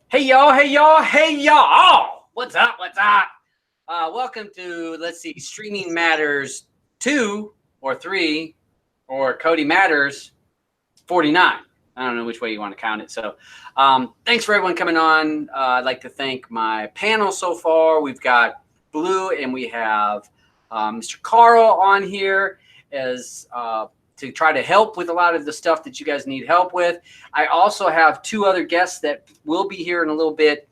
Hey y'all, hey y'all, hey y'all. What's up? What's up? Welcome to, let's see, Streaming Matters 2 or 3 or Cody Matters 49. I don't know which way you want to count it. So thanks for everyone coming on. I'd like to thank my panel so far. We've got Blue and we have Mr. Carl on here as to try to help with a lot of the stuff that you guys need help with. I also have two other guests that will be here in a little bit.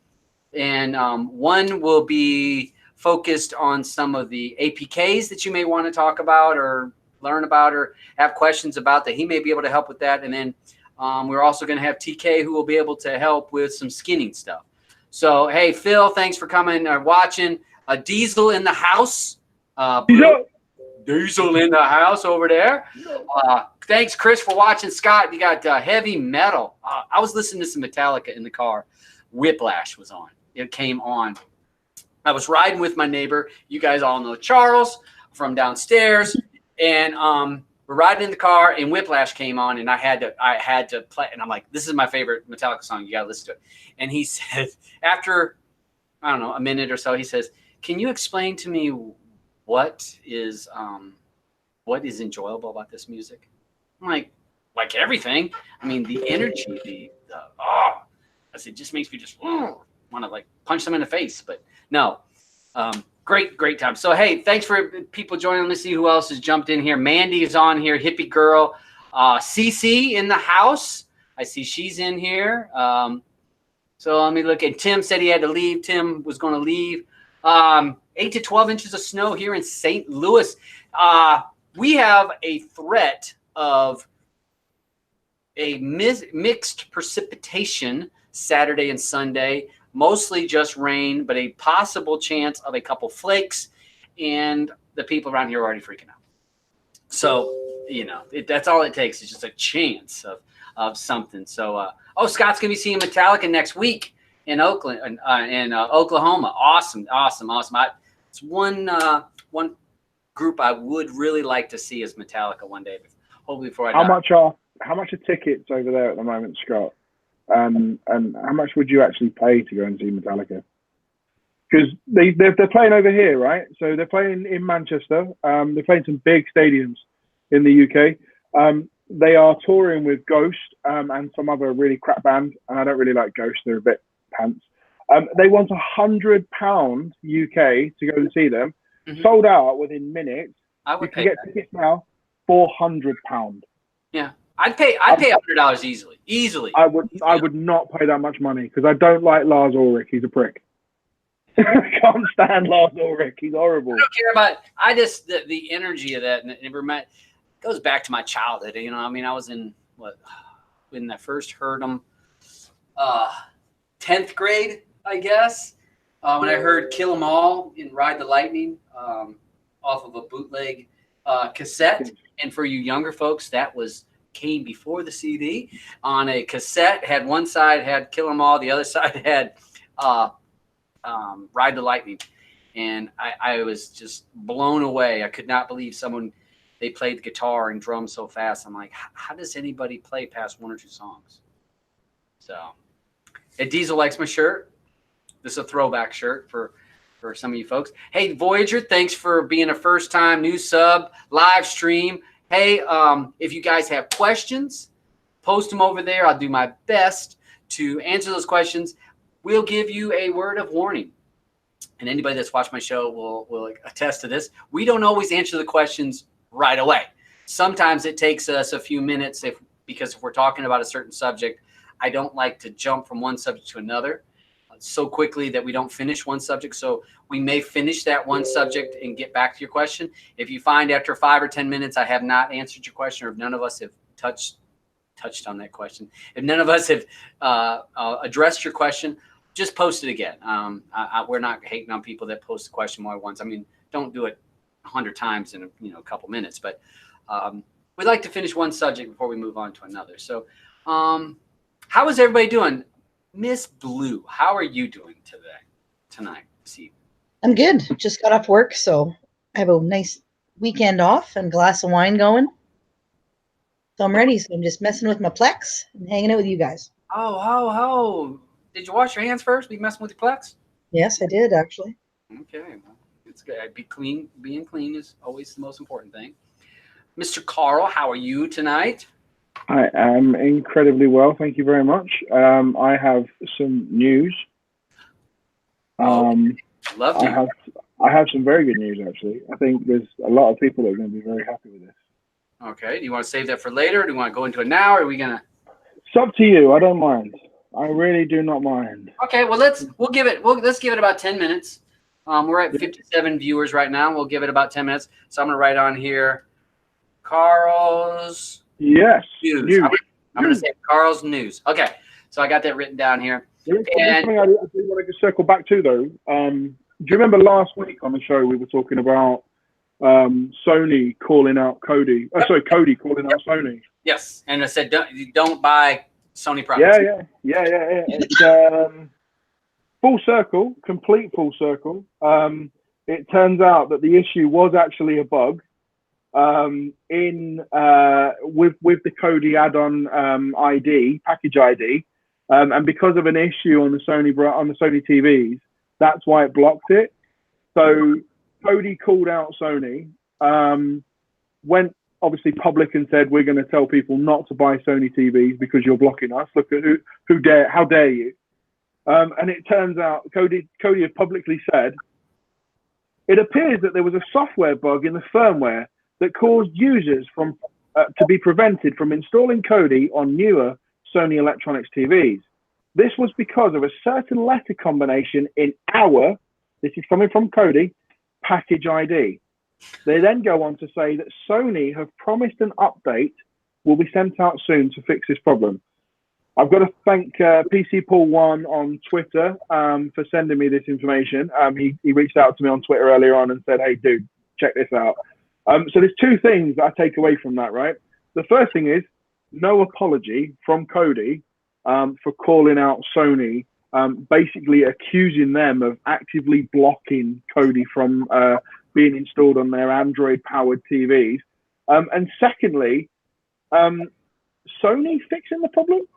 And one will be focused on some of the APKs that you may want to talk about or learn about or have questions about that he may be able to help with that. And then we're also going to have TK who will be able to help with some skinning stuff. So, hey, Phil, thanks for coming or watching. Diesel in the house. Diesel in the house over there. Thanks, Chris, for watching. Scott, you got heavy metal. I was listening to some Metallica in the car. Whiplash was on. It came on. I was riding with my neighbor. You guys all know Charles from downstairs. And we're riding in the car, and Whiplash came on, and I had to play. And I'm like, this is my favorite Metallica song. You got to listen to it. And he said, after, I don't know, a minute or so, he says, can you explain to me what is enjoyable about this music? I'm like everything. I mean, the energy, I said, just makes me just want to like punch them in the face. But no, great time. So, hey, thanks for people joining. Let's see who else has jumped in here. Mandy is on here. Hippie Girl. CC in the house. I see she's in here. So let me look at Tim said he had to leave. Tim was going to leave. 8 to 12 inches of snow here in St. Louis. We have a threat of a mixed precipitation Saturday and Sunday, mostly just rain, but a possible chance of a couple flakes, and the people around here are already freaking out. So, that's all it takes. It's just a chance of something. So, Scott's going to be seeing Metallica next week in Oakland, in Oklahoma. Awesome. It's one group I would really like to see is Metallica one day. Hopefully before I die. How much are tickets over there at the moment, Scott? And how much would you actually pay to go and see Metallica? Because they're playing over here, right? So they're playing in Manchester. They're playing some big stadiums in the UK. They are touring with Ghost and some other really crap band. And I don't really like Ghost. They're a bit pants. They want £100 UK to go and see them. Mm-hmm. Sold out within minutes. You can get tickets now, £400. Yeah. I'd pay $100 easily. I would not pay that much money because I don't like Lars Ulrich. He's a prick. I can't stand Lars Ulrich. He's horrible. I don't care about. I just the energy of that, and it goes back to my childhood. I mean, I was in when I first heard him, 10th grade, I guess. When I heard "Kill 'Em All" in "Ride the Lightning" off of a bootleg cassette, and for you younger folks, that came before the CD on a cassette. Had one side had "Kill 'Em All," the other side had "Ride the Lightning," and I was just blown away. I could not believe they played the guitar and drums so fast. I'm like, how does anybody play past one or two songs? So, Diesel likes my shirt. This is a throwback shirt for some of you folks. Hey, Voyager, thanks for being a first-time new sub live stream. Hey, if you guys have questions, post them over there. I'll do my best to answer those questions. We'll give you a word of warning. And anybody that's watched my show will attest to this. We don't always answer the questions right away. Sometimes it takes us a few minutes because if we're talking about a certain subject, I don't like to jump from one subject to another so quickly that we don't finish one subject. So we may finish that one subject and get back to your question. If you find after 5 or 10 minutes I have not answered your question, or if none of us have touched on that question, if none of us have addressed your question, just post it again. We're not hating on people that post the question more once. I mean, don't do it 100 times in a couple minutes, but we'd like to finish one subject before we move on to another. So how is everybody doing? Miss Blue, how are you doing tonight? I'm good. Just got off work, so I have a nice weekend off and a glass of wine going. So I'm ready. So I'm just messing with my Plex and hanging out with you guys. Oh, Did you wash your hands first? Be messing with your Plex? Yes, I did actually. Okay, well, it's good. Be clean. Being clean is always the most important thing. Mr. Carl, how are you tonight? I am incredibly well, thank you very much. I have some news. Love I you. have some very good news actually. I think there's a lot of people that are going to be very happy with this. Okay. Do you want to save that for later? Or do you want to go into it now? Or are we gonna? It's up to you. I don't mind. I really do not mind. Okay. Well, let's give it about 10 minutes. We're at 57 viewers right now. We'll give it about 10 minutes. So I'm gonna write on here, Carl's Yes. news. I'm gonna say Carl's news. Okay. So I got that written down here. There's something I do want to circle back to though. Do you remember last week on the show we were talking about Sony calling out Cody? Oh, sorry, Cody calling out Sony. Yes, and I said don't buy Sony products. Yeah. It's full circle, complete full circle. It turns out that the issue was actually a bug with the Kodi add-on ID package ID, and because of an issue on the Sony TVs, that's why it blocked it. So Kodi called out Sony, went obviously public and said, we're going to tell people not to buy Sony TVs because you're blocking us. Look at how dare you? And it turns out Kodi had publicly said, it appears that there was a software bug in the firmware that caused users to be prevented from installing Kodi on newer Sony Electronics TVs. This was because of a certain letter combination in this is coming from Kodi, package ID. They then go on to say that Sony have promised an update will be sent out soon to fix this problem. I've got to thank PC Paul 1 on Twitter for sending me this information. He reached out to me on Twitter earlier on and said, hey, dude, check this out. So there's two things that I take away from that, right? The first thing is no apology from Kodi for calling out Sony, basically accusing them of actively blocking Kodi from being installed on their Android-powered TVs. And secondly, Sony fixing the problem?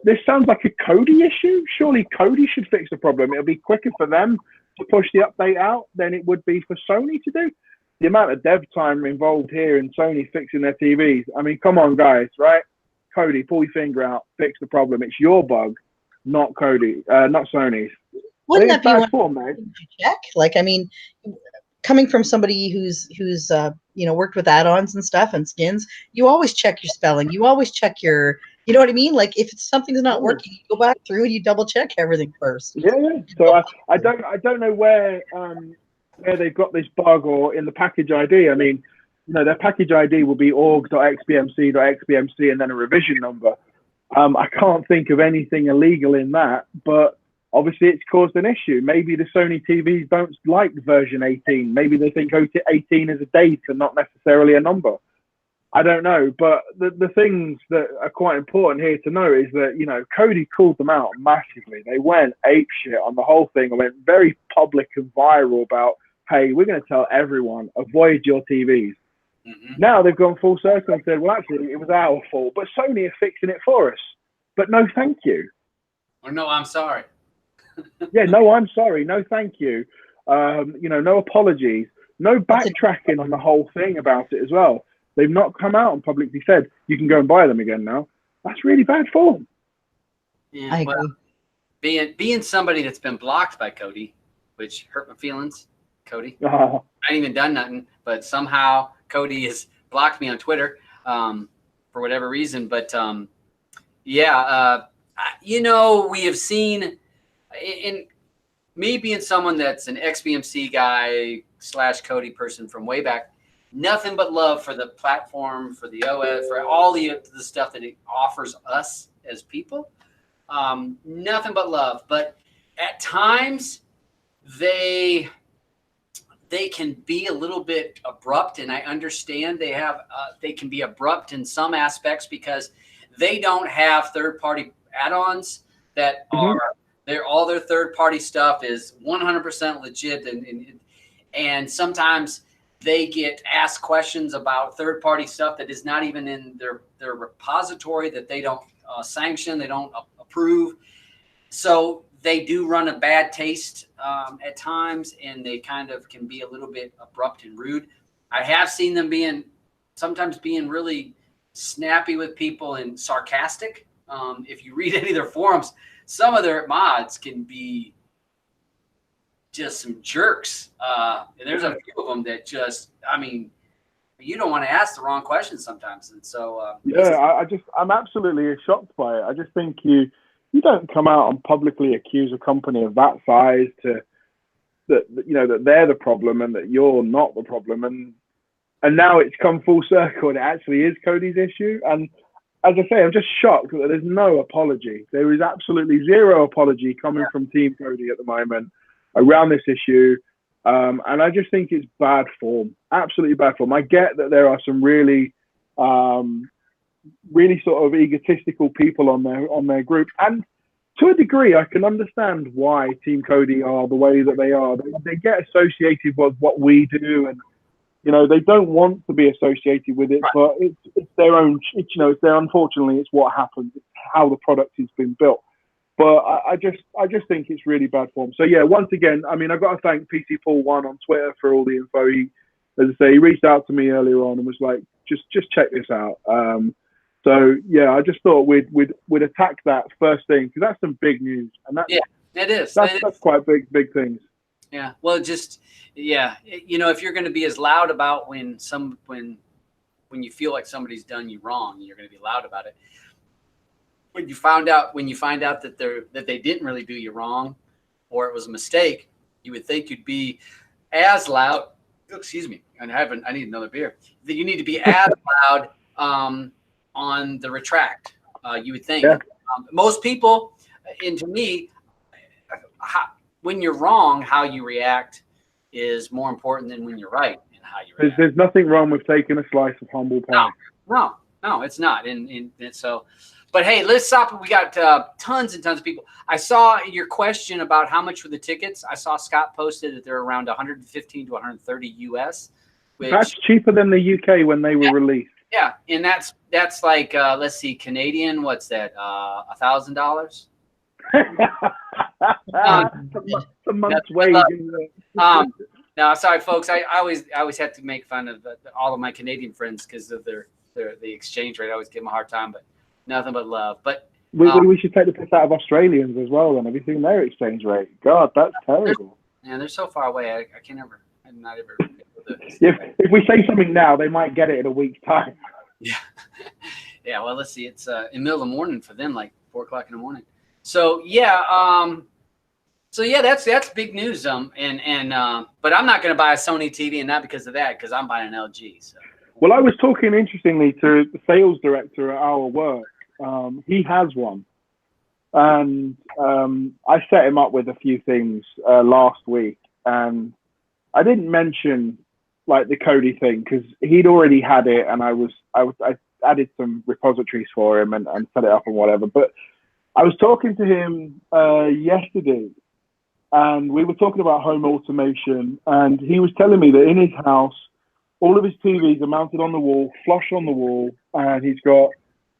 This sounds like a Kodi issue. Surely Kodi should fix the problem. It'll be quicker for them to push the update out than it would be for Sony to do. The amount of dev time involved here in Sony fixing their TVs. I mean, come on, guys, right? Kodi, pull your finger out, fix the problem. It's your bug, not Kodi, not Sony's. Wouldn't that be one form, mate? to check? Like, I mean, coming from somebody who's worked with add-ons and stuff and skins, you always check your spelling. You always check your, you know what I mean? Like, if something's not working, you go back through and you double check everything first. Yeah. So I don't know where they've got this bug or in the package ID. I mean, their package ID will be org.xbmc.xbmc and then a revision number. I can't think of anything illegal in that, but obviously it's caused an issue. Maybe the Sony TVs don't like version 18. Maybe they think 18 is a date and not necessarily a number. I don't know. But the things that are quite important here to know is that, Kodi called them out massively. They went apeshit on the whole thing and went very public and viral about, hey, we're going to tell everyone, avoid your TVs. Mm-hmm. Now they've gone full circle and said, well, actually, it was our fault, but Sony are fixing it for us. But no, thank you. Or no, I'm sorry. Yeah, no, I'm sorry. No, thank you. No apologies. No backtracking on the whole thing about it as well. They've not come out and publicly said, you can go and buy them again now. That's really bad form. Yeah, well, being somebody that's been blocked by Kodi, which hurt my feelings, Kodi. I ain't even done nothing, but somehow Kodi has blocked me on Twitter for whatever reason. But we have seen, in me being someone that's an XBMC guy / Kodi person from way back, nothing but love for the platform, for the OS, for all the stuff that it offers us as people. Nothing but love. But at times, they can be a little bit abrupt, and I understand they can be abrupt in some aspects because they don't have third-party add-ons that are all their third-party stuff is 100% legit, and sometimes they get asked questions about third-party stuff that is not even in their repository, that they don't sanction, they don't approve. So they do run a bad taste at times, and they kind of can be a little bit abrupt and rude. I have seen them sometimes being really snappy with people and sarcastic. If you read any of their forums, some of their mods can be just some jerks. And there's a few of them that just, I mean, you don't want to ask the wrong questions sometimes. And so, I'm absolutely shocked by it. I just think you don't come out and publicly accuse a company of that size that they're the problem and that you're not the problem. And now it's come full circle and it actually is Cody's issue. And as I say, I'm just shocked that there's no apology. There is absolutely zero apology coming from Team Cody at the moment around this issue. And I just think it's bad form, absolutely bad form. I get that there are some really sort of egotistical people on their group. And to a degree, I can understand why Team Cody are the way that they are. They get associated with what we do, and they don't want to be associated with it, but it's their own. Unfortunately, it's what happens. It's how the product has been built. But I just think it's really bad form. So yeah, once again, I mean, I've got to thank PC Paul 1 on Twitter for all the info. As I say, he reached out to me earlier on and was like, just check this out. So yeah, I just thought we'd attack that first thing because that's some big news, and it is. That's quite big things. Yeah. Well, if you're going to be as loud about when you feel like somebody's done you wrong, you're going to be loud about it. When you find out that they didn't really do you wrong, or it was a mistake, you would think you'd be as loud. Excuse me, I need another beer. That you need to be as loud on the retract. You would think. Most people, and to me, when you're wrong, how you react is more important than when you're right and how you react. There's nothing wrong with taking a slice of humble pie. No, it's not. And so, but hey, let's stop. We got tons and tons of people. I saw your question about how much were the tickets. I saw Scott posted that they're around 115 to 130 US. That's cheaper than the UK when they were released. Yeah, and that's like let's see, Canadian. What's that? $1,000. A month's wage. No, sorry, folks. I always have to make fun of all of my Canadian friends because of the exchange rate. I always give them a hard time, but nothing but love. But we should take the piss out of Australians as well, and everything their exchange rate. God, that's terrible. They're so far away. I can't ever. I'm not ever. If we say something now, they might get it in a week's time. Yeah. Yeah. Well, let's see. It's in the middle of the morning for them, like 4 o'clock in the morning. So yeah. That's big news. But I'm not going to buy a Sony TV, and not because of that, because I'm buying an LG. So. Well, I was talking interestingly to the sales director at our work. He has one, and I set him up with a few things last week, and I didn't mention like the Kodi thing because he'd already had it, and I added some repositories for him and set it up and whatever. But I was talking to him yesterday, and we were talking about home automation, and he was telling me that in his house, all of his TVs are mounted on the wall, flush on the wall, and he's got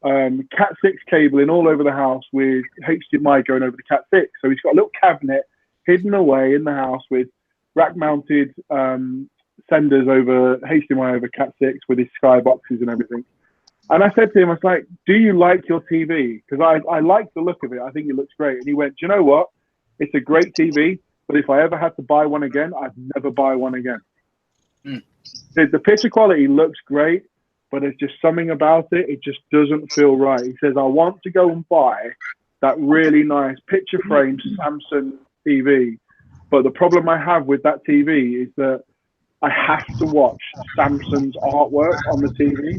Cat 6 cabling all over the house with HDMI going over the Cat 6. So he's got a little cabinet hidden away in the house with rack-mounted senders over HDMI over Cat 6 with his Sky boxes and everything. And I said to him, I was like, do you like your TV? Because I like the look of it. I think it looks great. And he went, do you know what? It's a great TV, but if I ever had to buy one again, I'd never buy one again. The picture quality looks great, but there's just something about it. It just doesn't feel right. He says, I want to go and buy that really nice picture frame Samsung TV. But the problem I have with that TV is that I have to watch Samsung's artwork on the TV.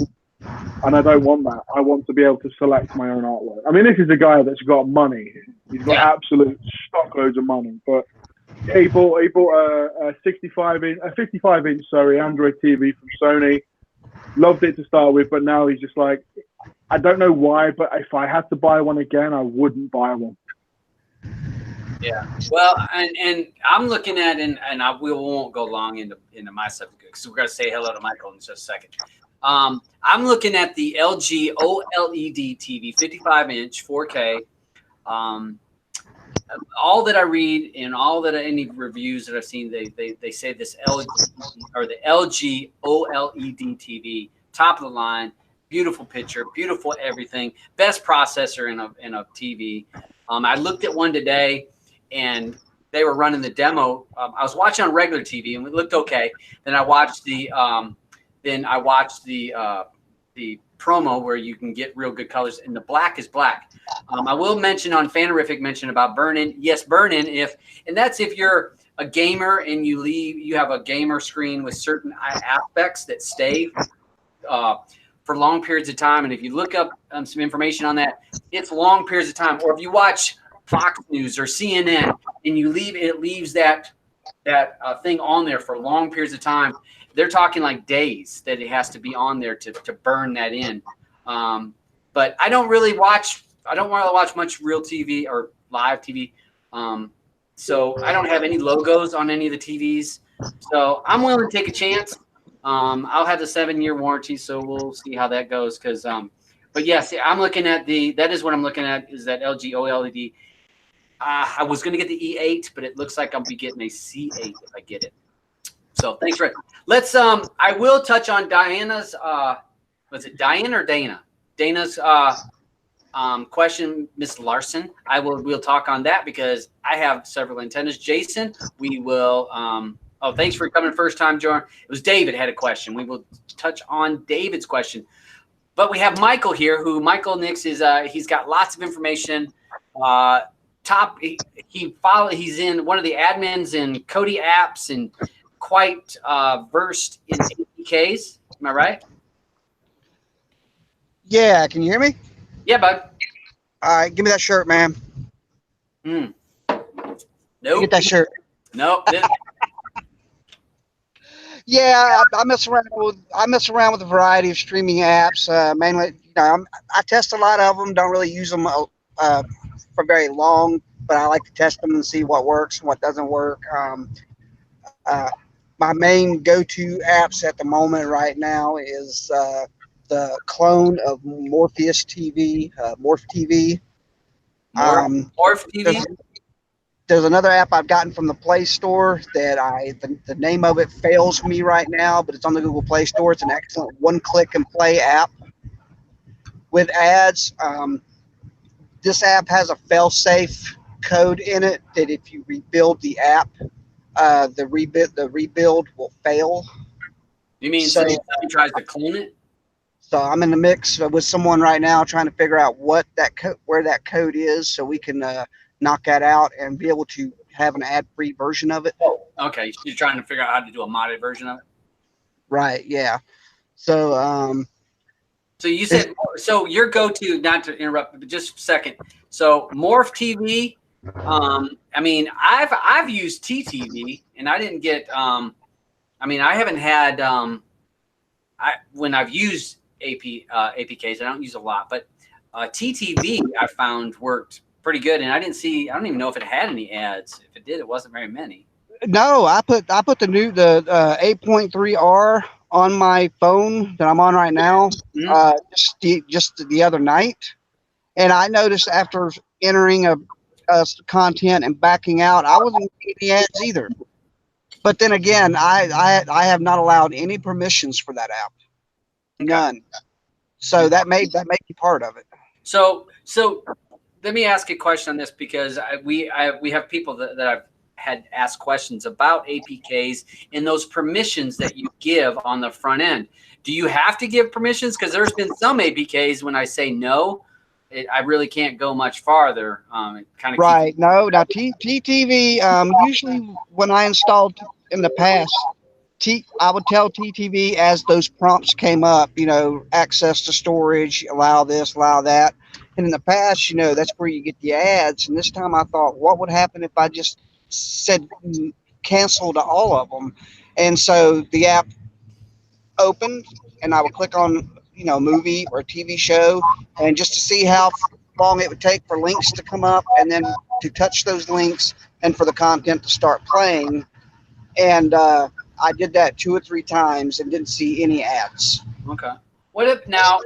And I don't want that. I want to be able to select my own artwork. I mean, this is a guy that's got money. He's got absolute stockloads of money. But yeah, he bought a 55-inch Android TV from Sony. Loved it to start with, but now he's just like, I don't know why, but if I had to buy one again, I wouldn't buy one. Yeah. Well, and I'm looking at, and we won't go long into my subject because we're going to say hello to Michael in just a second. I'm looking at the LG OLED TV, 55-inch, 4K. all that I read and all that any reviews that I've seen, they say this LG or the LG OLED TV, top of the line, beautiful picture, beautiful everything, best processor in a TV. I looked at one today, and they were running the demo. I was watching on regular TV, and it looked okay. Then I watched the promo where you can get real good colors, and the black is black. I will mention on Fanerific mention about burn-in. Yes, burn-in and that's if you're a gamer and you have a gamer screen with certain aspects that stay for long periods of time. And if you look up some information on that, it's long periods of time. Or if you watch Fox News or CNN and it leaves that thing on there for long periods of time. They're talking like days that it has to be on there to burn that in. But I don't really watch much real TV or live TV. So I don't have any logos on any of the TVs. So I'm willing to take a chance. I'll have the 7-year warranty, so we'll see how that goes. But yes, I'm looking at that is what I'm looking at is that LG OLED. I was going to get the E8, but it looks like I'll be getting a C8 if I get it. So thanks, Rick. Let's I will touch on Diana's was it Diane or Dana? Dana's question, Miss Larson. We'll talk on that because I have several antennas. Jason, we will thanks for coming first time, Jordan. It was David had a question. We will touch on David's question. But we have Michael here, Michael Nix is he's got lots of information. He's in one of the admins in Kodi apps and quite versed in APKs. Am I right? Yeah, can you hear me? Yeah, bud. All right, give me that shirt, man. Nope. Get that shirt. Nope. Yeah, I mess around with a variety of streaming apps. Mainly, I test a lot of them. Don't really use them for very long, but I like to test them and see what works and what doesn't work. My main go-to apps at the moment right now is the clone of Morpheus TV, Morph TV. Morph TV. There's another app I've gotten from the Play Store that the name of it fails me right now, but it's on the Google Play Store. It's an excellent one-click and play app with ads. This app has a fail-safe code in it that if you rebuild the app, the rebuild will fail. You mean so somebody tries to clone it? So I'm in the mix with someone right now trying to figure out where that code is so we can knock that out and be able to have an ad-free version of it. Oh, okay. You're trying to figure out how to do a modded version of it? Right, yeah. So so you said so your go-to, not to interrupt, but just a second. So Morph TV, I mean, I've used TTV and I didn't get I haven't had when I've used APKs, I don't use a lot, but TTV I found worked pretty good, and I don't even know if it had any ads. If it did, it wasn't very many. No, I put the 8.3R on my phone that I'm on right now, just the other night, and I noticed after entering a content and backing out, I wasn't getting any ads either. But then again, I have not allowed any permissions for that app, none. So that may be part of it. So let me ask a question on this because we have people that I've had asked questions about APKs and those permissions that you give on the front end. Do you have to give permissions? Because there's been some APKs when I say no, I really can't go much farther. It kind of right. No, now TTV. Usually when I installed in the past, I would tell TTV as those prompts came up, access to storage, allow this, allow that. And in the past, that's where you get the ads. And this time I thought, what would happen if I just said cancel to all of them? And so the app opened and I would click on, movie or TV show, and just to see how long it would take for links to come up and then to touch those links and for the content to start playing. And I did that 2 or 3 times and didn't see any ads. Okay. What if now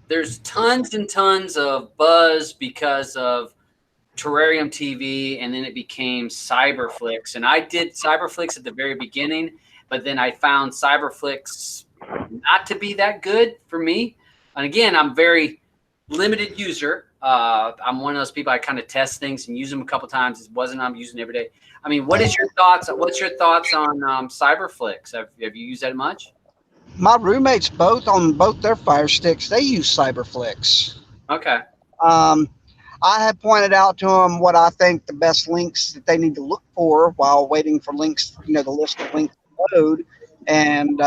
there's tons and tons of buzz because of Terrarium TV, and then it became Cyberflix. And I did Cyberflix at the very beginning, but then I found Cyberflix not to be that good for me. And again, I'm very limited user. I'm one of those people, I kind of test things and use them a couple times. It wasn't I'm using it every day. I mean, what's your thoughts on Cyberflix? Have you used that much? My roommates on both their Fire Sticks, they use Cyberflix. Okay. I had pointed out to them what I think the best links that they need to look for while waiting for links, the list of links to load. And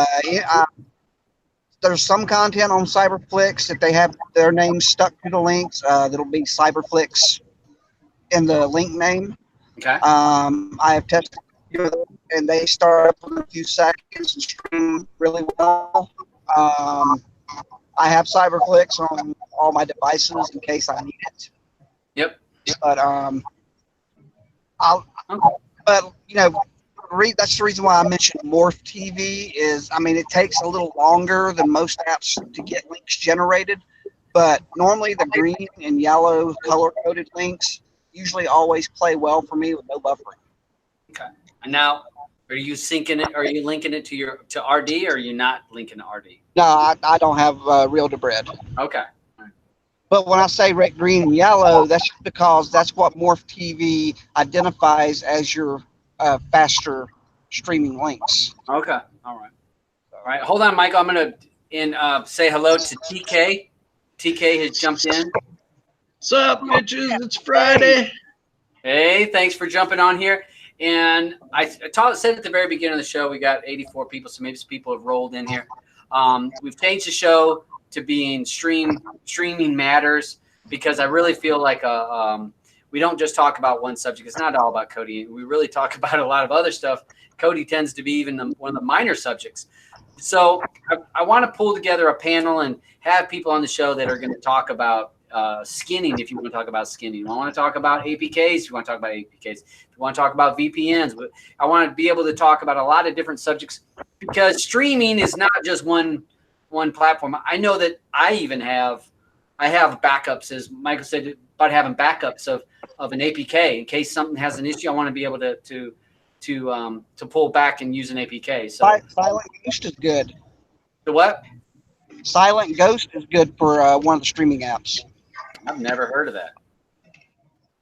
there's some content on Cyberflix that they have their names stuck to the links. That'll be Cyberflix in the link name. Okay. I have tested, and they start up in a few seconds and stream really well. I have Cyberflix on all my devices in case I need it. Yep. But that's the reason why I mentioned Morph TV is, it takes a little longer than most apps to get links generated, but normally the green and yellow color-coded links usually always play well for me with no buffering. Okay. And now, are you syncing it? Are you linking it to RD, or are you not linking to RD? No, I don't have Real to Bread. Okay. But when I say red, green, and yellow, that's because that's what Morph TV identifies as your faster streaming links. Okay. All right. Hold on, Michael. I'm going to say hello to TK. TK has jumped in. What's up, bitches? It's Friday. Hey, thanks for jumping on here. And I said at the very beginning of the show, we got 84 people, so maybe some people have rolled in here. We've changed the show to being streaming matters, because I really feel like we don't just talk about one subject. It's not all about Cody. We really talk about a lot of other stuff. Cody tends to be even one of the minor subjects. So I want to pull together a panel and have people on the show that are going to talk about skinning, if you want to talk about skinning. I want to talk about APKs, if you want to talk about APKs. If you want to talk about VPNs. I want to be able to talk about a lot of different subjects, because streaming is not just one platform. I know that I have backups, as Michael said, about having backups of an APK in case something has an issue. I want to be able to pull back and use an APK. So Silent Ghost is good. The what? Silent Ghost is good for one of the streaming apps. I've never heard of that.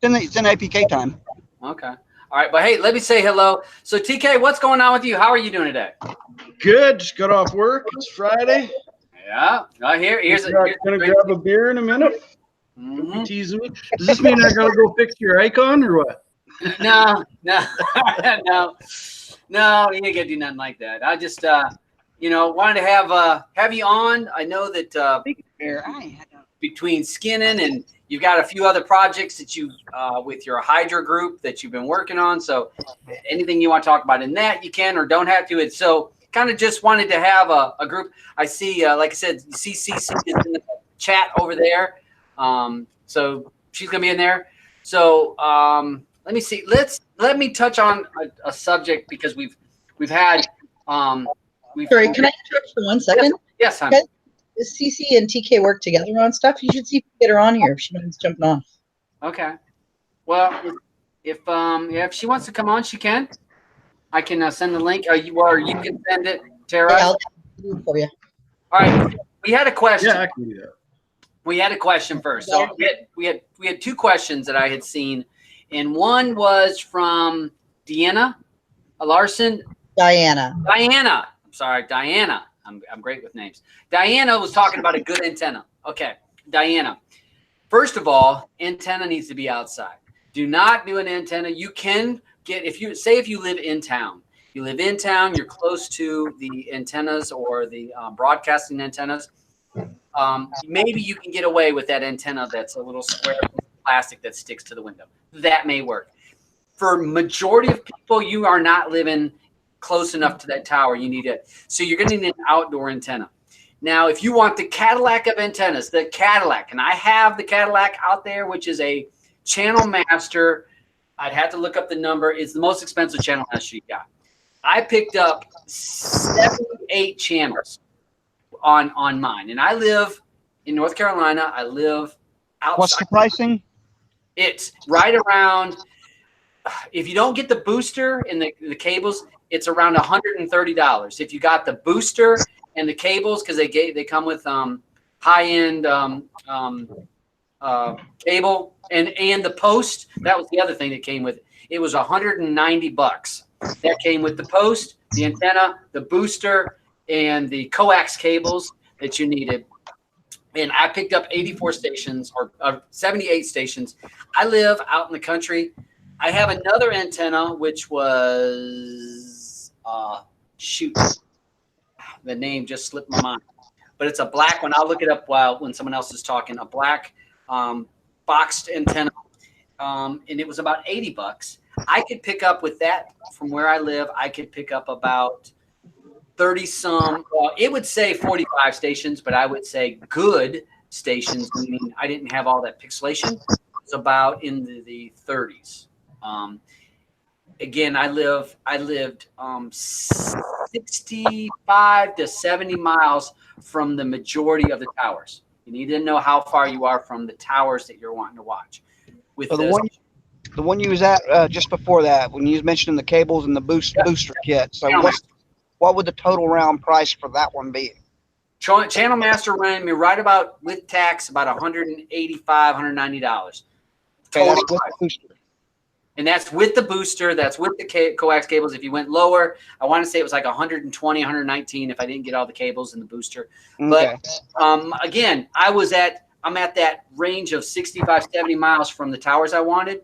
It's in APK time. Okay. All right. But hey, let me say hello. So TK, what's going on with you? How are you doing today? Good. Just got off work. It's Friday. Yeah. Here's gonna grab a beer in a minute. Mm-hmm. Teasing me. Does this mean I gotta go fix your icon or what? No. No, you ain't gonna do nothing like that. I just wanted to have you on. I know that between skinning and you've got a few other projects that you with your Hydra group that you've been working on. So anything you want to talk about in that, you can or don't have to. It's so kind of just wanted to have a group. I see, like I said, you see CC is in the chat over there. So she's gonna be in there. So let me see. Let me touch on a subject, because we've had. Sorry, can I interrupt for 1 second? Yes, honey. Does CC and TK work together on stuff? You should see if you can get her on here if she minds jumping on. Okay. Well, if she wants to come on, she can. I can send the link. Or you can send it, Tara. I'll do it for you. All right. We had a question. Yeah, I can do that. We had a question first. So we had two questions that I had seen, and one was from Deanna Larson. Diana. I'm sorry, Diana. I'm great with names. Diana was talking about a good antenna. Okay, Diana. First of all, antenna needs to be outside. Do not do an antenna. You can get, if you live in town, you're close to the antennas or the broadcasting antennas. Maybe you can get away with that antenna that's a little square plastic that sticks to the window. That may work. For majority of people, you are not living close enough to that tower. You need it. So you're going to need an outdoor antenna. Now, if you want the Cadillac of antennas, the Cadillac, and I have the Cadillac out there, which is a Channel Master. I'd have to look up the number. It's the most expensive Channel Master you got. I picked up 78 channels on mine, and I live in North Carolina. I live outside. What's the pricing? It's right around. If you don't get the booster and the cables, it's around $130. If you got the booster and the cables, because they come with high end cable and the post. That was the other thing that came with it. It was $190. That came with the post, the antenna, the booster, and the coax cables that you needed. And I picked up 84 stations or 78 stations. I live out in the country. I have another antenna, which was the name just slipped my mind. But it's a black one. I'll look it up when someone else is talking. A black boxed antenna, and it was about $80. I could pick up with that from where I live. I could pick up about 30 some. It would say 45 stations, but I would say good stations, meaning I didn't have all that pixelation. It was about in the 30s. Again, I lived 65 to 70 miles from the majority of the towers. You need to know how far you are from the towers that you're wanting to watch. With So the one you was at just before that, when you was mentioning the cables and the booster kit. So what would the total round price for that one be? Channel Master ran me right about with tax about $185, $190. Okay, that's with the booster. And that's with the booster. That's with the coax cables. If you went lower, I want to say it was like 120, 119 if I didn't get all the cables and the booster. Okay. But again, I'm at that range of 65, 70 miles from the towers I wanted.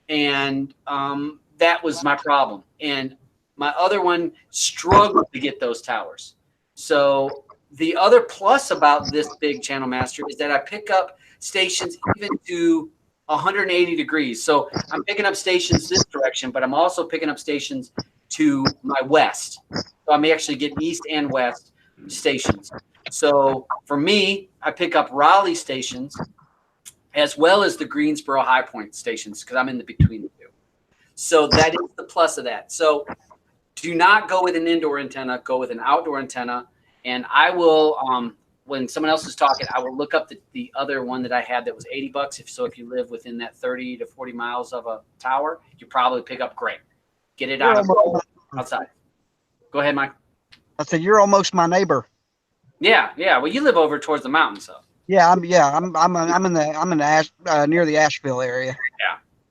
And that was my problem. And my other one struggled to get those towers. So the other plus about this big Channel Master is that I pick up stations even to 180 degrees. So I'm picking up stations this direction, but I'm also picking up stations to my west. So I'm actually getting east and west stations. So for me, I pick up Raleigh stations as well as the Greensboro High Point stations because I'm in the between the two. So that is the plus of that. So do not go with an indoor antenna, go with an outdoor antenna. And I will, when someone else is talking, I will look up the other one that I had that was $80. If you live within that 30 to 40 miles of a tower, you probably pick up great. Get it out outside. Go ahead, Mike. I said you're almost my neighbor. Yeah. Well, you live over towards the mountains, so. Yeah, I'm in the near the Asheville area.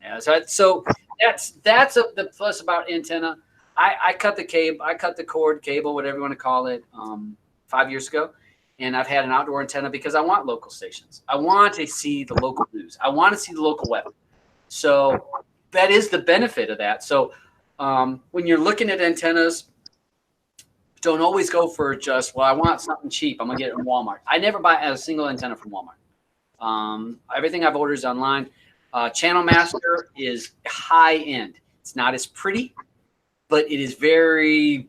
Yeah. So that's the plus about antenna. I cut the cable, I cut the cord, cable, whatever you want to call it, 5 years ago. And I've had an outdoor antenna because I want local stations. I want to see the local news. I want to see the local weather. So that is the benefit of that. So when you're looking at antennas, don't always go for just, I want something cheap. I'm going to get it in Walmart. I never buy a single antenna from Walmart. Everything I've ordered is online. Channel Master is high end. It's not as pretty, but it is very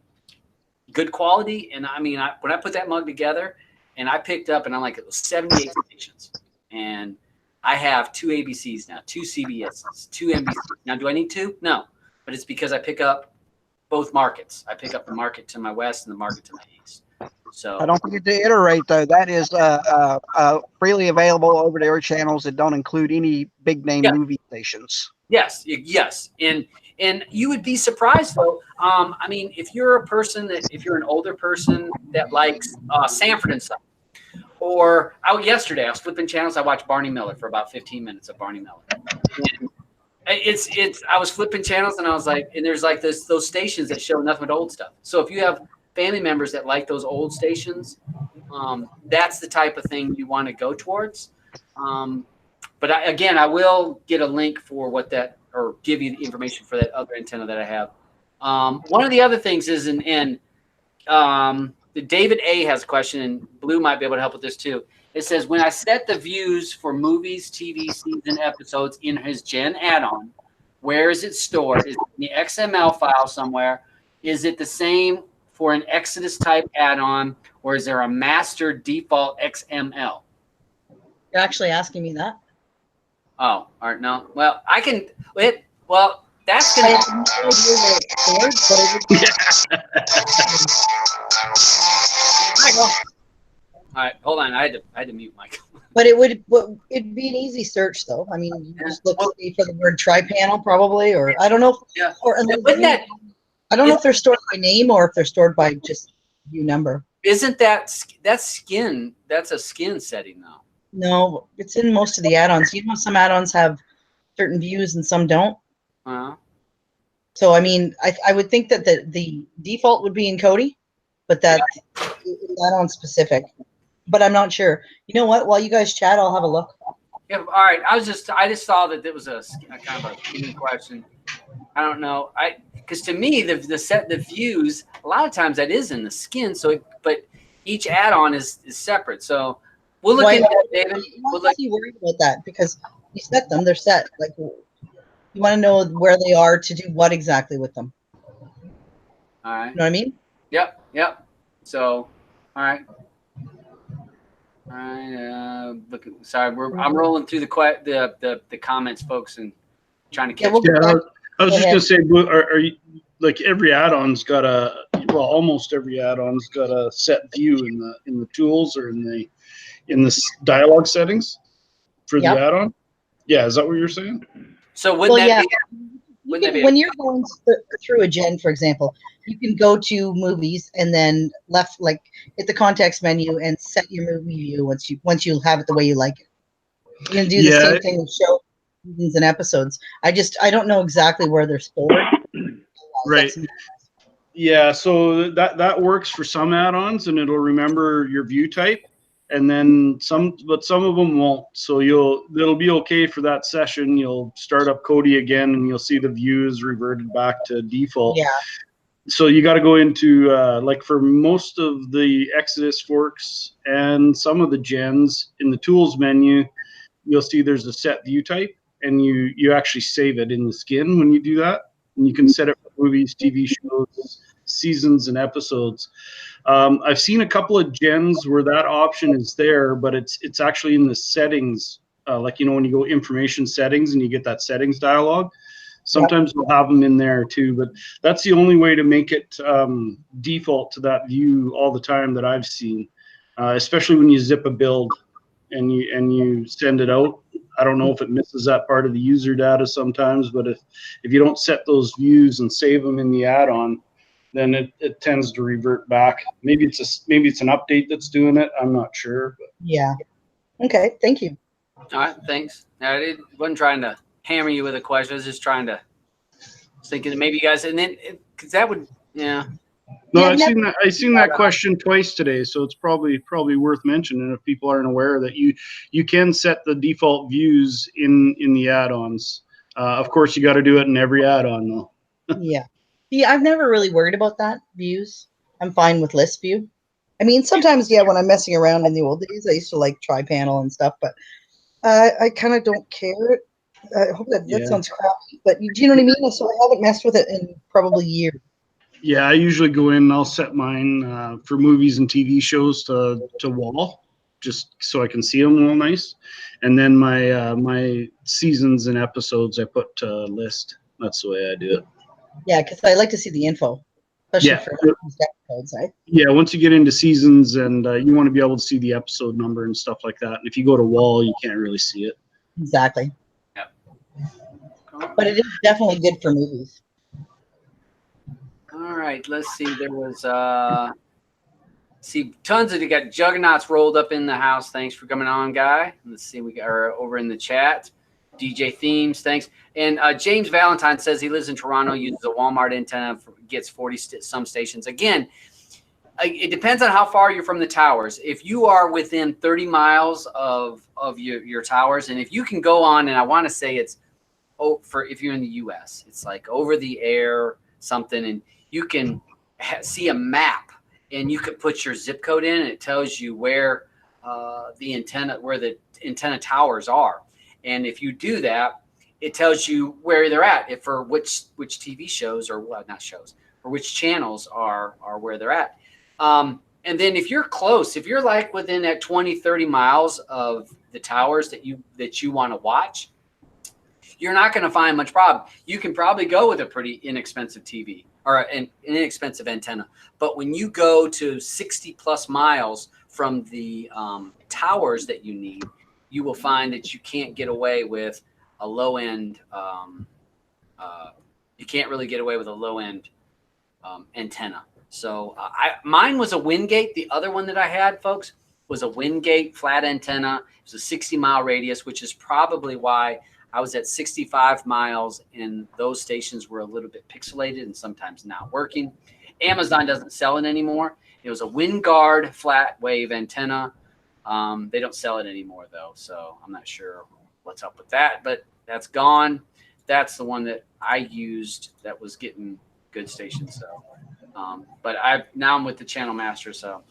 good quality. And I mean, when I put that mug together and I picked up and I'm like, it was 78 stations. And I have 2 ABCs now, 2 CBSs, 2 NBCs. Now, do I need 2? No, but it's because I pick up both markets. I pick up the market to my west and the market to my east. So I don't forget to iterate though. That is freely available over the air channels that don't include any big name movie stations. Yes. And you would be surprised though. I mean, if you're an older person that likes Sanford and Son, or yesterday I was flipping channels. I watched Barney Miller for about 15 minutes of Barney Miller. And I was flipping channels and I was like, and there's like those stations that show nothing but old stuff. So if you have family members that like those old stations, that's the type of thing you want to go towards. But I will get a link for or give you the information for that other antenna that I have. One of the other things is, David A has a question, and Blue might be able to help with this too. It says, when I set the views for movies, TV, season, episodes in his Gen add-on, where is it stored? Is it in the XML file somewhere? Is it the same for an Exodus type add-on, or is there a master default XML? You're actually asking me that? Oh, all right, no. Well, I can. Well, that's gonna. All right, hold on. I had to mute Mike. But it'd be an easy search though. I mean, you just look for the word tri-panel probably, or I don't know. Yeah. Or Wouldn't that? I don't know if they're stored by name or if they're stored by just view number. Isn't that's skin? That's a skin setting though. No, it's in most of the add-ons. You know, some add-ons have certain views and some don't. So I mean, I would think that the default would be in Kodi, but that add-on specific. But I'm not sure. You know what? While you guys chat, I'll have a look. Yeah. All right. I just saw that it was a kind of a skin question. I don't know. Because to me the views a lot of times that is in the skin. So but each add-on is separate. So we'll look into that, David. Why are you worried about that? Because you set them. They're set. Like you want to know where they are to do what exactly with them. All right. You know what I mean? Yep. So all right. All right. Look. Sorry, I'm rolling through the comments, folks, and trying to catch. I was just gonna say, are you like every add-on's got almost every add-on's got a set view in the tools or in the dialogue settings for the add-on? Yeah, is that what you're saying? So wouldn't that be? When you're going through a gen, for example, you can go to movies and then hit the context menu and set your movie view once you have it the way you like it. You can do the same thing with show seasons and episodes. I don't know exactly where they're stored. Right. Yeah, so that works for some add-ons, and it'll remember your view type, and then some of them won't. So it'll be okay for that session. You'll start up Kodi again, and you'll see the views reverted back to default. Yeah. So you got to go into like for most of the Exodus forks and some of the gens in the tools menu, you'll see there's a set view type, and you actually save it in the skin when you do that. And you can set it for movies, TV shows, seasons, and episodes. I've seen a couple of gens where that option is there, but it's actually in the settings. Like, you know, when you go information settings and you get that settings dialog, sometimes we'll have them in there too. But that's the only way to make it default to that view all the time that I've seen, especially when you zip a build and you send it out. I don't know if it misses that part of the user data sometimes, but if you don't set those views and save them in the add-on, then it tends to revert back. Maybe it's an update that's doing it. I'm not sure. But. Yeah. Okay. Thank you. All right. Thanks. I wasn't trying to hammer you with a question. I was just thinking that maybe you guys, and then because that would, yeah. No, I've seen that question twice today, so it's probably worth mentioning if people aren't aware that you can set the default views in the add-ons. Of course, you got to do it in every add-on though. Yeah. I've never really worried about that views. I'm fine with list view. I mean, sometimes when I'm messing around in the old days, I used to like tri-panel and stuff, but I kind of don't care. I hope that sounds crappy, but do you know what I mean? So I haven't messed with it in probably years. Yeah, I usually go in and I'll set mine for movies and TV shows to wall, just so I can see them all nice. And then my seasons and episodes I put to list. That's the way I do it. Yeah, because I like to see the info, especially for episodes, right? Yeah, once you get into seasons and you want to be able to see the episode number and stuff like that. And if you go to wall, you can't really see it. Exactly. Yeah. But it is definitely good for movies. All right, let's see. There was tons of you got juggernauts rolled up in the house. Thanks for coming on, guy. Let's see, we got over in the chat. DJ Themes, thanks. And James Valentine says he lives in Toronto, uses a Walmart antenna, gets 40 some stations. Again, it depends on how far you're from the towers. If you are within 30 miles of your towers, and if you can go on, and I want to say it's if you're in the U.S., it's like over the air something, and you can see a map, and you could put your zip code in, and it tells you where the antenna towers are. And if you do that, it tells you where they're at, for which TV shows or not shows, or which channels are where they're at. And then if you're close, if you're like within that 20, 30 miles of the towers that you want to watch, you're not going to find much problem. You can probably go with a pretty inexpensive TV or an inexpensive antenna. But when you go to 60 plus miles from the towers that you need, you will find that you can't get away with a low end. You can't really get away with a low end antenna. So mine was a Wingate. The other one that I had, folks, was a Wingate flat antenna. It was a 60-mile radius, which is probably why I was at 65 miles, and those stations were a little bit pixelated and sometimes not working. Amazon doesn't sell it anymore. It was a WinGuard flat wave antenna. They don't sell it anymore, though, so I'm not sure what's up with that, but that's gone. That's the one that I used that was getting good stations. So, but now I'm with the Channel Master, so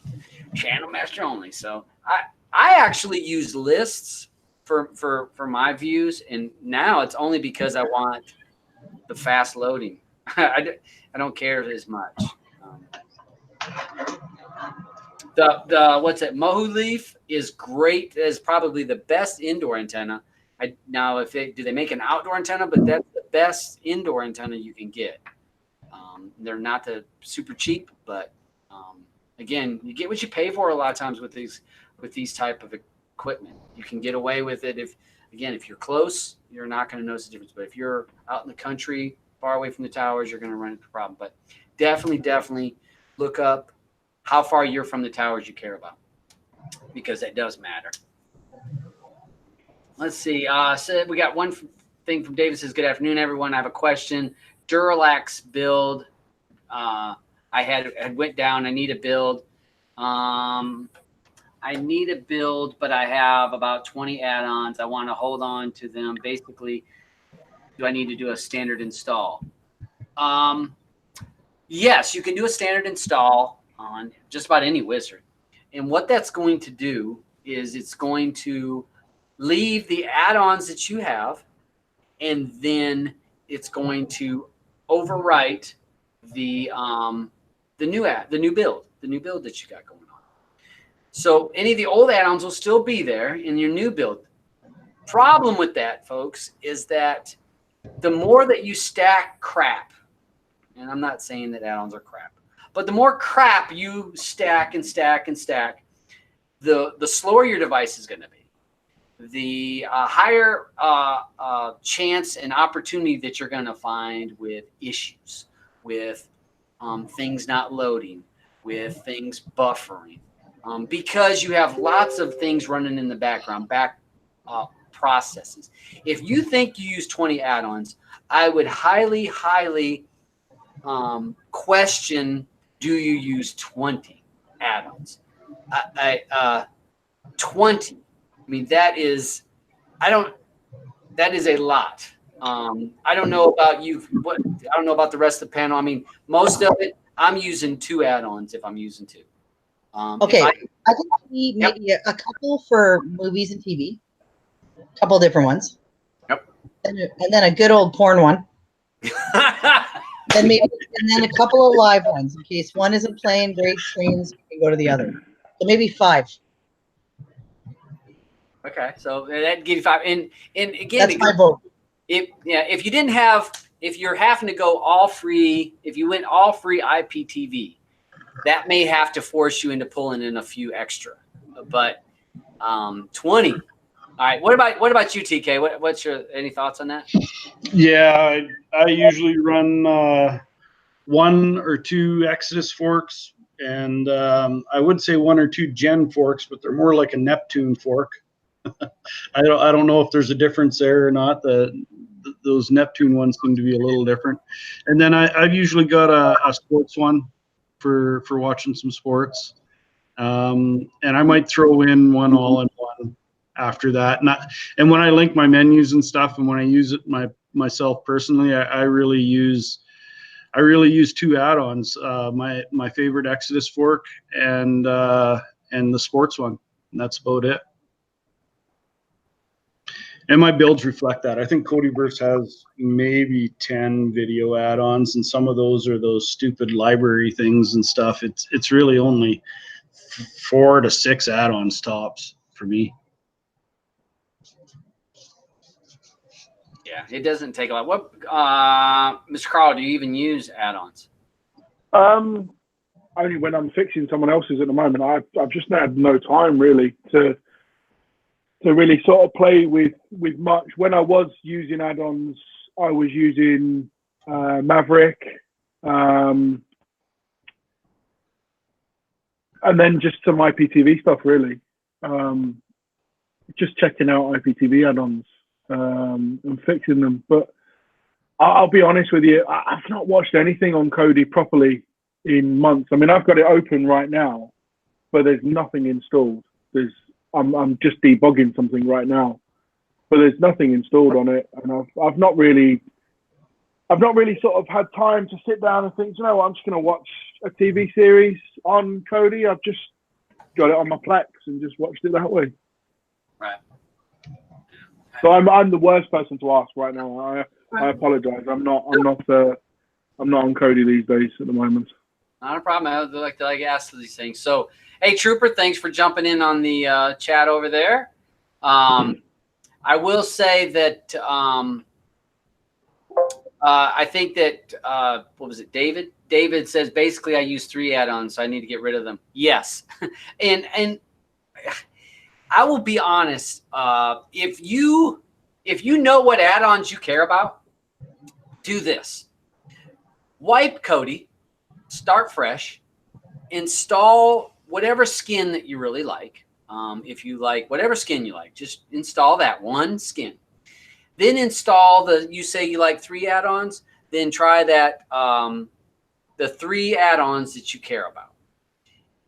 Channel Master only. So I actually use lists for my views, and now it's only because I want the fast loading. I don't care as much. The what's it? Mohu Leaf is great. Is probably the best indoor antenna. Now, if do they make an outdoor antenna? But that's the best indoor antenna you can get. They're not the super cheap, but again, you get what you pay for a lot of times with these type of equipment. You can get away with it if you're close, you're not going to notice the difference. But if you're out in the country, far away from the towers, you're going to run into a problem. But definitely look up how far you're from the towers you care about, because that does matter. Let's see. So we got one thing from David. Says, good afternoon, everyone. I have a question. Duralax build. I had went down. I need a build. But I have about 20 add-ons. I want to hold on to them. Basically, do I need to do a standard install? Yes, you can do a standard install on just about any wizard. And what that's going to do is it's going to leave the add-ons that you have, and then it's going to overwrite the new build that you got going on. So any of the old add-ons will still be there in your new build. Problem with that, folks, is that the more that you stack crap, and I'm not saying that add-ons are crap, but the more crap you stack and stack and stack, the slower your device is going to be. The higher chance and opportunity that you're going to find with issues, with things not loading, with things buffering, because you have lots of things running in the background, processes. If you think you use 20 add-ons, I would highly question, do you use 20 add-ons? 20. I mean, that is a lot. I don't know about you. I don't know about the rest of the panel. I mean, most of it, I'm using 2 add-ons if I'm using 2. Okay, I think maybe a couple for movies and TV, a couple different ones. Yep. And then a good old porn one. And then a couple of live ones in case one isn't playing great streams, you can go to the other. So maybe 5. Okay, so that gives you 5. And again, that's my vote. If you're having to go all free, if you went all free IPTV, that may have to force you into pulling in a few extra. But 20. All right. What about you, TK? What's your any thoughts on that? Yeah, I usually run 1 or 2 Exodus forks, and I would say 1 or 2 Gen forks, but they're more like a Neptune fork. I don't know if there's a difference there or not. Those Neptune ones seem to be a little different. And then I've usually got a sports one for watching some sports. And I might throw in one all-in-one after that. And when I link my menus and stuff, and when I use it myself personally, I really use 2 add-ons. My favorite Exodus fork and the sports one. And that's about it. And my builds reflect that. I think Codeverse has maybe 10 video add-ons, and some of those are those stupid library things and stuff. It's really only 4 to 6 add-ons tops for me. Yeah, it doesn't take a lot. What, Mr. Carl, do you even use add-ons? only when I'm fixing someone else's at the moment. I've just had no time really to really sort of play with much. When I was using add-ons, I was using Maverick, and then just some IPTV stuff really. Just checking out IPTV add-ons and fixing them. But I'll be honest with you, I've not watched anything on Kodi properly in months. I mean, I've got it open right now, but there's nothing installed. I'm just debugging something right now, but there's nothing installed on it, and I've not really sort of had time to sit down and think, you know what, I'm just going to watch a TV series on Kodi. I've just got it on my Plex and just watched it that way. Right. So I'm the worst person to ask right now. I apologize. I'm not on Kodi these days at the moment. Not a problem. I like to ask these things. So, hey, Trooper, thanks for jumping in on the chat over there. I will say that I think that what was it, David? David says basically I use 3 add-ons, so I need to get rid of them. Yes, and I will be honest. If you know what add-ons you care about, do this. Wipe Kodi, start fresh, install whatever skin that you really like. If you like whatever skin you like, just install that one skin. Then install you say you like 3 add-ons, then try that the 3 add-ons that you care about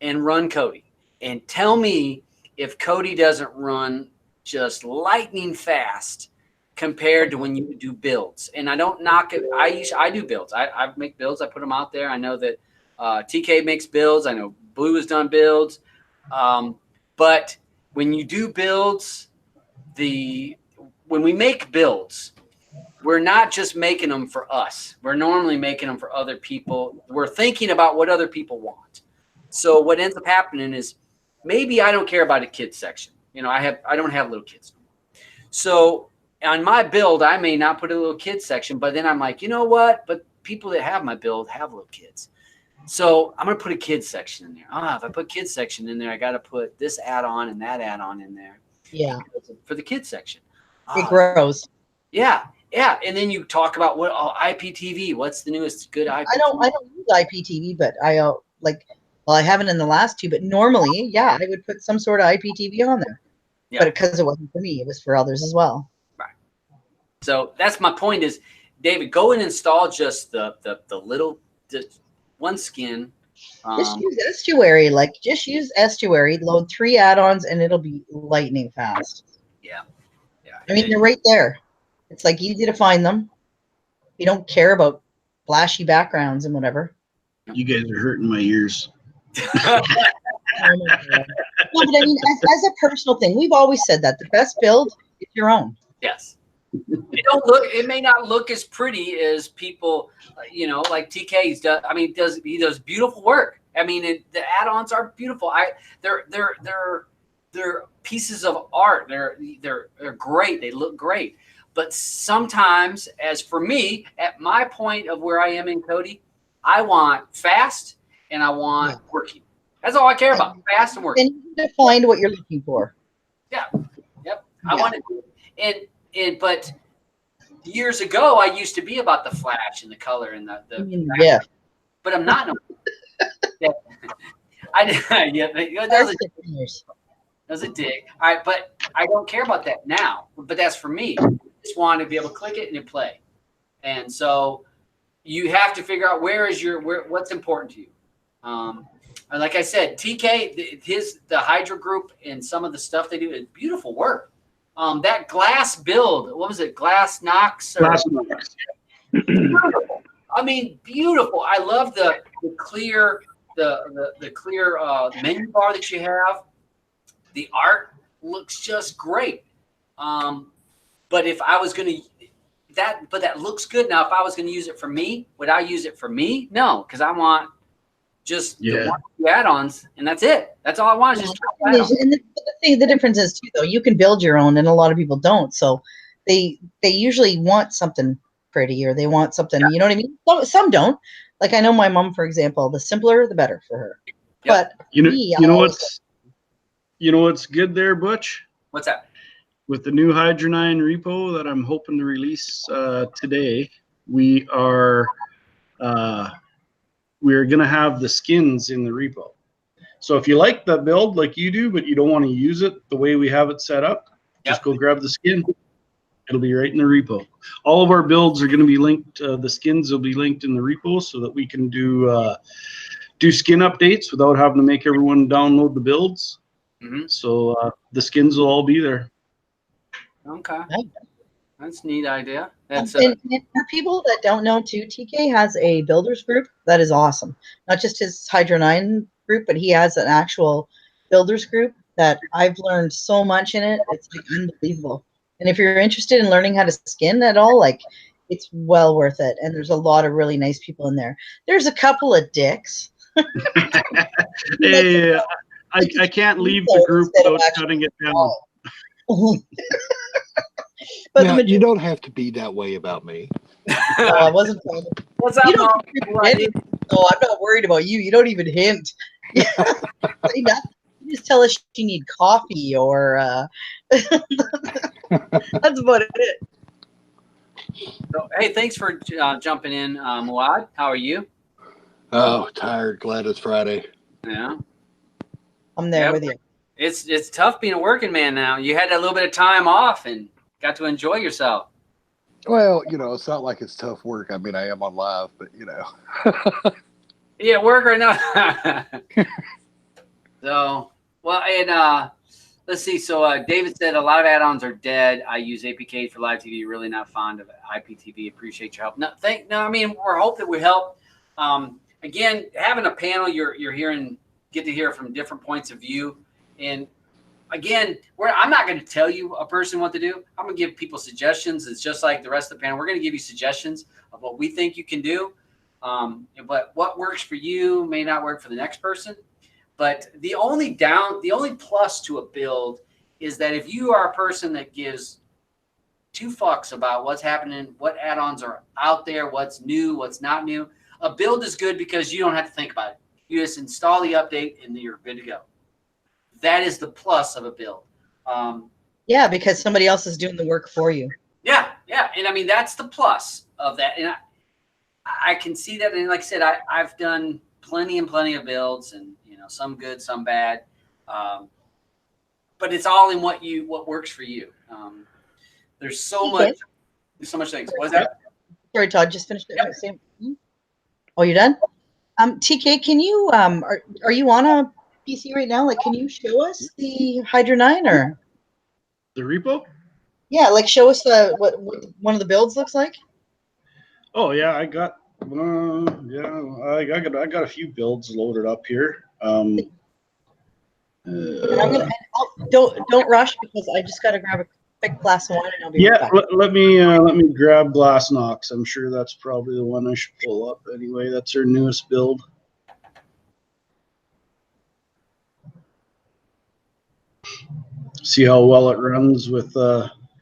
and run Kodi. And tell me if Kodi doesn't run just lightning fast compared to when you do builds. And I don't knock it. I do builds. I make builds. I put them out there. I know that TK makes builds. I know Blue has done builds. But when you do builds, when we make builds, we're not just making them for us. We're normally making them for other people. We're thinking about what other people want. So what ends up happening is maybe I don't care about a kids section. You know, I don't have little kids. So on my build, I may not put a little kids section, but then I'm like, you know what? But people that have my build have little kids. So I'm going to put a kids section in there. If I put kids section in there, I got to put this add-on and that add-on in there. Yeah. For the kids section. It grows. Yeah. Yeah. And then you talk about IPTV. What's the newest good IPTV? I don't use IPTV, but I haven't in the last 2, but normally, yeah, I would put some sort of IPTV on there. Yeah. But because it wasn't for me, it was for others as well. Right. So that's my point is, David, go and install just the little one skin. Just use Estuary. Just use Estuary, load 3 add-ons, and it'll be lightning fast. Yeah. Yeah. I mean, they're right there. It's easy to find them. You don't care about flashy backgrounds and whatever. You guys are hurting my ears. No, but I mean, as a personal thing, we've always said that the best build is your own. Yes. It may not look as pretty as people, like TK's does. I mean, he does beautiful work. I mean, the add-ons are beautiful. They're pieces of art. They're great. They look great. But sometimes, as for me, at my point of where I am in Kodi, I want fast and I want working. That's all I care about. Fast and working. And you find what you're looking for. Yeah. Yep. I want it. But years ago, I used to be about the flash and the color and the yeah. But I'm not. Yeah. That was a dig. But I don't care about that now. But that's for me. I just want to be able to click it and it play. And so you have to figure out what's important to you. And like I said, TK, the Hydra group and some of the stuff they do is beautiful work. That glass build, what was it? Glass Knox? Glass Knox. Beautiful. I mean, beautiful. I love the clear clear menu bar that you have. The art looks just great. But if I was going to that looks good. Now, if I was going to use it for me, would I use it for me? No, because I want just the add-ons, and that's it. That's all I want. Is just and the difference is too, though, you can build your own, and a lot of people don't. So they usually want something pretty, or they want something. You know what I mean? Some don't, Like I know my mom, for example, the simpler the better for her. Yep. But You know, me, you know what's good there, Butch? What's that? With the new Hydra 9 repo that I'm hoping to release today, we are going to have the skins in the repo. So if you like the build like you do, but you don't want to use it the way we have it set up, just go grab the skin. It'll be right in the repo. All of our builds are going to be linked. The skins will be linked in the repo so that we can do skin updates without having to make everyone download the builds. So the skins will all be there. Okay. That's a neat idea. That's and for people that don't know too, TK has a builders group that is awesome. Not just his Hydra 9 group, but he has an actual builders group that I've learned so much in it. It's like unbelievable. And if you're interested in learning how to skin at all, like it's well worth it. And there's a lot of really nice people in there. There's a couple of dicks. Hey, I can't leave the group without shutting it down. But now, you don't have to be that way about me. No, I wasn't. What's up, Mom? No, I'm not worried about you. You don't even hint. You just tell us you need coffee or that's about it. So, hey, thanks for jumping in, Muad. How are you? Oh, tired. Glad it's Friday. Yeah. I'm there with you. It's tough being a working man now. You had a little bit of time off and got to enjoy yourself. Well, it's not like it's tough work. I mean, I am on live, but Yeah, work right now. So, well, and let's see. So David said a lot of add-ons are dead. I use APK for live TV. Really not fond of IPTV. Appreciate your help. No, I mean, we're hoping we help. Again, having a panel, you're get to hear from different points of view. And again, I'm not going to tell you a person what to do. I'm going to give people suggestions. It's just like the rest of the panel. We're going to give you suggestions of what we think you can do. But what works for you may not work for the next person. But the only plus to a build is that if you are a person that gives two fucks about what's happening, what add-ons are out there, what's new, what's not new, a build is good because you don't have to think about it. You just install the update and you're good to go. That is the plus of a build. Yeah, because somebody else is doing the work for you. Yeah. And I mean, that's the plus of that. And I can see that. And like I said, I've done plenty of builds and, some good, some bad. But it's all in what works for you. There's so much things. What's that? Sorry, Todd, just finished it. Oh, you're done? TK, can you, are you on a PC right now? Like, can you show us the Hydra 9 or? The repo? Yeah, like show us what one of the builds looks like. Oh yeah, I got I got a few builds loaded up here. And don't rush because I just got to grab a quick glass of wine and I'll be right back. let me grab Glass Knox. I'm sure that's probably the one I should pull up anyway. That's her newest build. See how well it runs with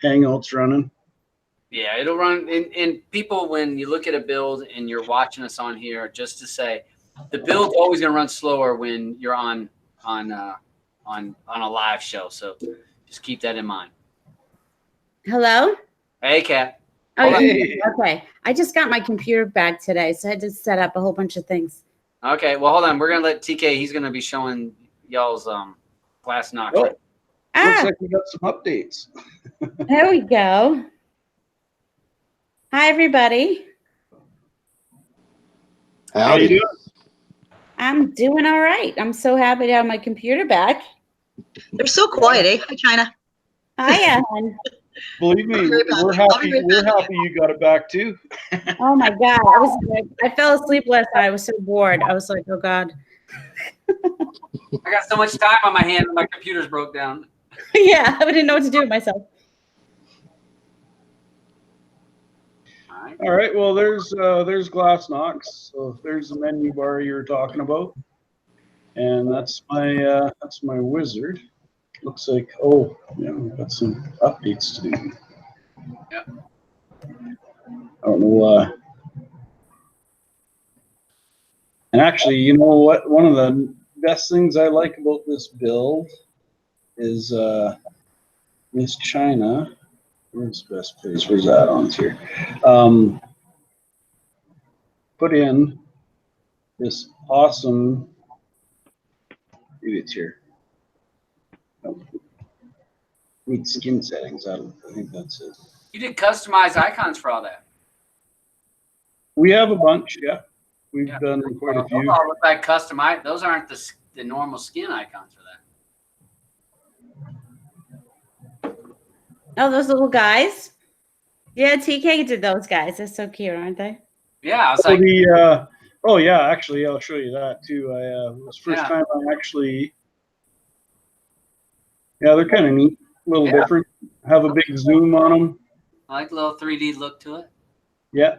Hangouts running. Yeah, it'll run. And people, when you look at a build and you're watching us on here, just to say, the build's always going to run slower when you're on a live show. So just keep that in mind. Hello? Hey, Kat. Oh, Hey. okay. I just got my computer back today, so I had to set up a whole bunch of things. Okay, well, hold on. We're going to let TK, he's going to be showing y'all's Glass Knox. Looks like we got some updates. There we go. Hi, everybody. How you doing? I'm doing all right. I'm so happy to have my computer back. They're so quiet, eh? Hi, China. Hiya, hon. Believe me, we're happy you got it back too. Oh my God. I fell asleep last night. I was so bored. I was like, oh God. I got so much time on my hand and my computer's broke down. Yeah, I didn't know what to do with myself. All right. Well, there's Glass Knox. So there's the menu bar you were talking about, and that's my wizard. Looks like we've got some updates to do. Yeah. I don't know. And actually, you know what? One of the best things I like about this build is Miss China. Where's the best place? Where's add-ons here? Put in this awesome. Maybe it's here. Oh. Need skin settings. I think that's it. You did customized icons for all that. We have a bunch, yeah. We've Yeah. done quite a Those few. all look like custom. Those aren't the normal skin icons for that. Oh, those little guys. Yeah, TK did those guys. They're so cute, aren't they? Yeah, I was So like, oh yeah, actually, I'll show you that too. It was the first Yeah. time I actually. Yeah, they're kind of neat, a little Yeah. different. Have a big zoom on them. I like the little 3D look to it. Yeah.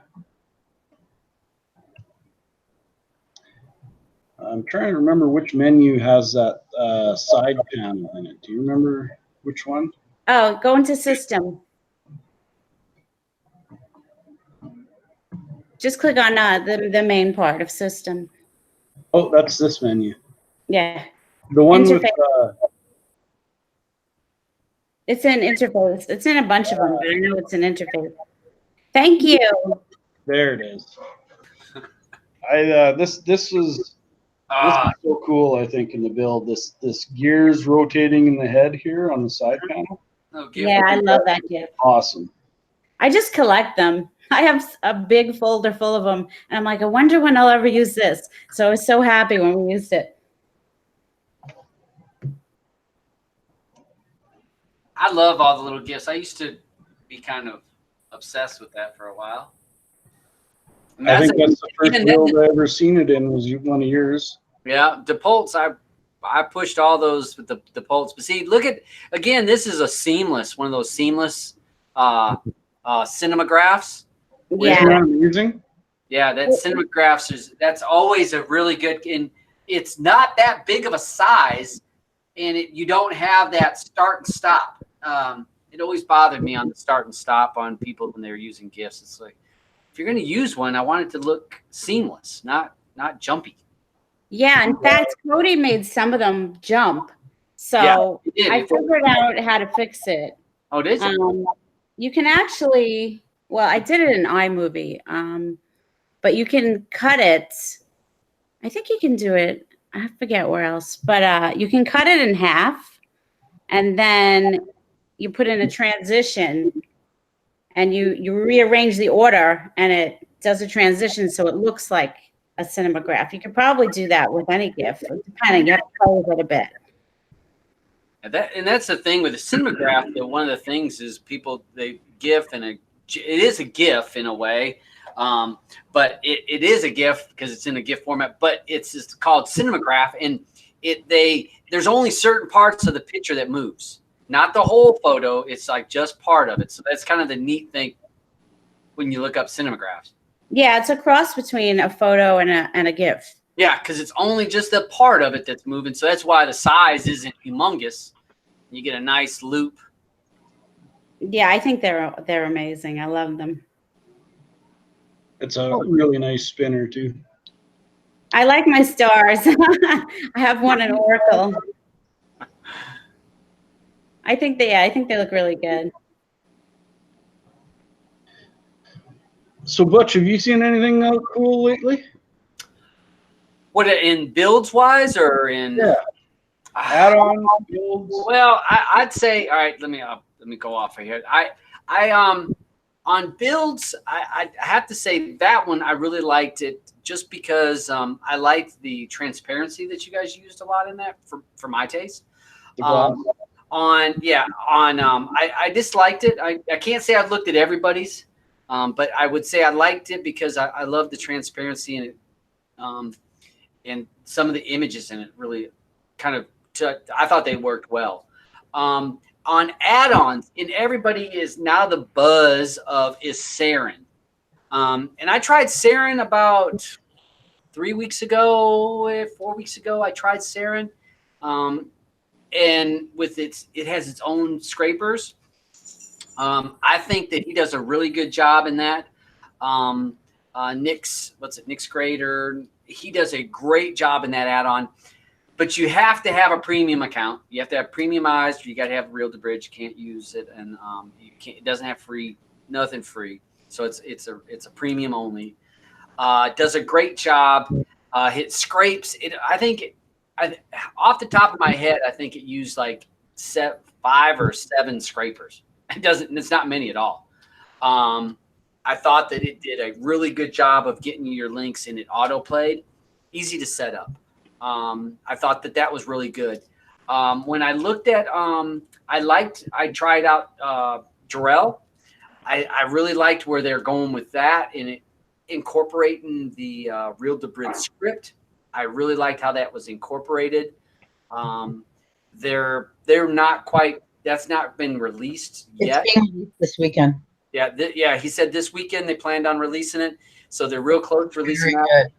I'm trying to remember which menu has that side panel in it. Do you remember which one? Oh, go into system. Just click on the main part of system. Oh, that's this menu. Yeah. The one with Interface. It's in interface. It's in a bunch of them. I know it's an interface. Thank you. there it is. This was so cool. I think in the build, this gears rotating in the head here on the side panel. Oh, Yeah, I love that gift. Awesome. I just collect them. I have a big folder full of them, and I'm like, I wonder when I'll ever use this. So I was so happy when we used it. I love all the little gifts. I used to be kind of obsessed with that for a while. I think that's the first build I ever seen it in was one of yours. Yeah, DePults. I pushed all those with the DePults. But see, look at again. This is a seamless, one of those seamless cinemagraphs. Yeah. Using. Yeah, that cinemagraphs that's always a really good. And it's not that big of a size, and you don't have that start and stop. It always bothered me on the start and stop on people when they're using GIFs. It's like, if you're going to use one, I want it to look seamless, not jumpy. Yeah, in fact, Cody made some of them jump. So yeah, I figured out how to fix it. Oh, did you? You can actually, well, I did it in iMovie, but you can cut it. I think you can do it. I forget where else, but you can cut it in half, and then you put in a transition, and you rearrange the order, and it does a transition so it looks like a cinemagraph. You could probably do that with any GIF, depending. You have to color it a bit. And that's the thing with the cinemagraph. That one of the things is they GIF it is a GIF in a way, but it is a GIF because it's in a GIF format. But it's just called cinemagraph, and there's only certain parts of the picture that moves, not the whole photo. It's like just part of it. So that's kind of the neat thing when you look up cinemagraphs. Yeah, it's a cross between a photo and a GIF. Yeah, because it's only just a part of it that's moving. So that's why the size isn't humongous. You get a nice loop. Yeah, I think they're amazing. I love them. It's a really nice spinner too. I like my stars. I have one in Oracle. I think they look really good. So, Butch, have you seen anything cool lately? What, in builds wise or in add-on builds? Well, I'd say, all right. Let me go off right here. On builds, I have to say that one I really liked it just because I liked the transparency that you guys used a lot in that for my taste. I disliked it. I can't say I've looked at everybody's. But I would say I liked it because I love the transparency in it, and some of the images in it really kind of. I thought they worked well. On add-ons, and everybody is now the buzz of is Saren, and I tried Saren about 4 weeks ago. I tried Saren, and with it has its own scrapers. I think that he does a really good job in that. Nick's Grader he does a great job in that add-on. But you have to have a premium account. You have to have premiumized. You got to have Real to Bridge. You can't use it, and you can't. It doesn't have nothing free. So it's a premium only. Does a great job. It scrapes. Off the top of my head, I think it used like 5 or 7 scrapers. It's not many at all. I thought that it did a really good job of getting you your links, and it auto played. Easy to set up. I thought that was really good. When I looked at, I tried out Jarrell. I really liked where they're going with that, and it incorporating the Real to Bridge script. I really liked how that was incorporated. They're not quite. That's not been released yet. It's being released this weekend. Yeah, he said this weekend they planned on releasing it, so they're real close to releasing Very that. good.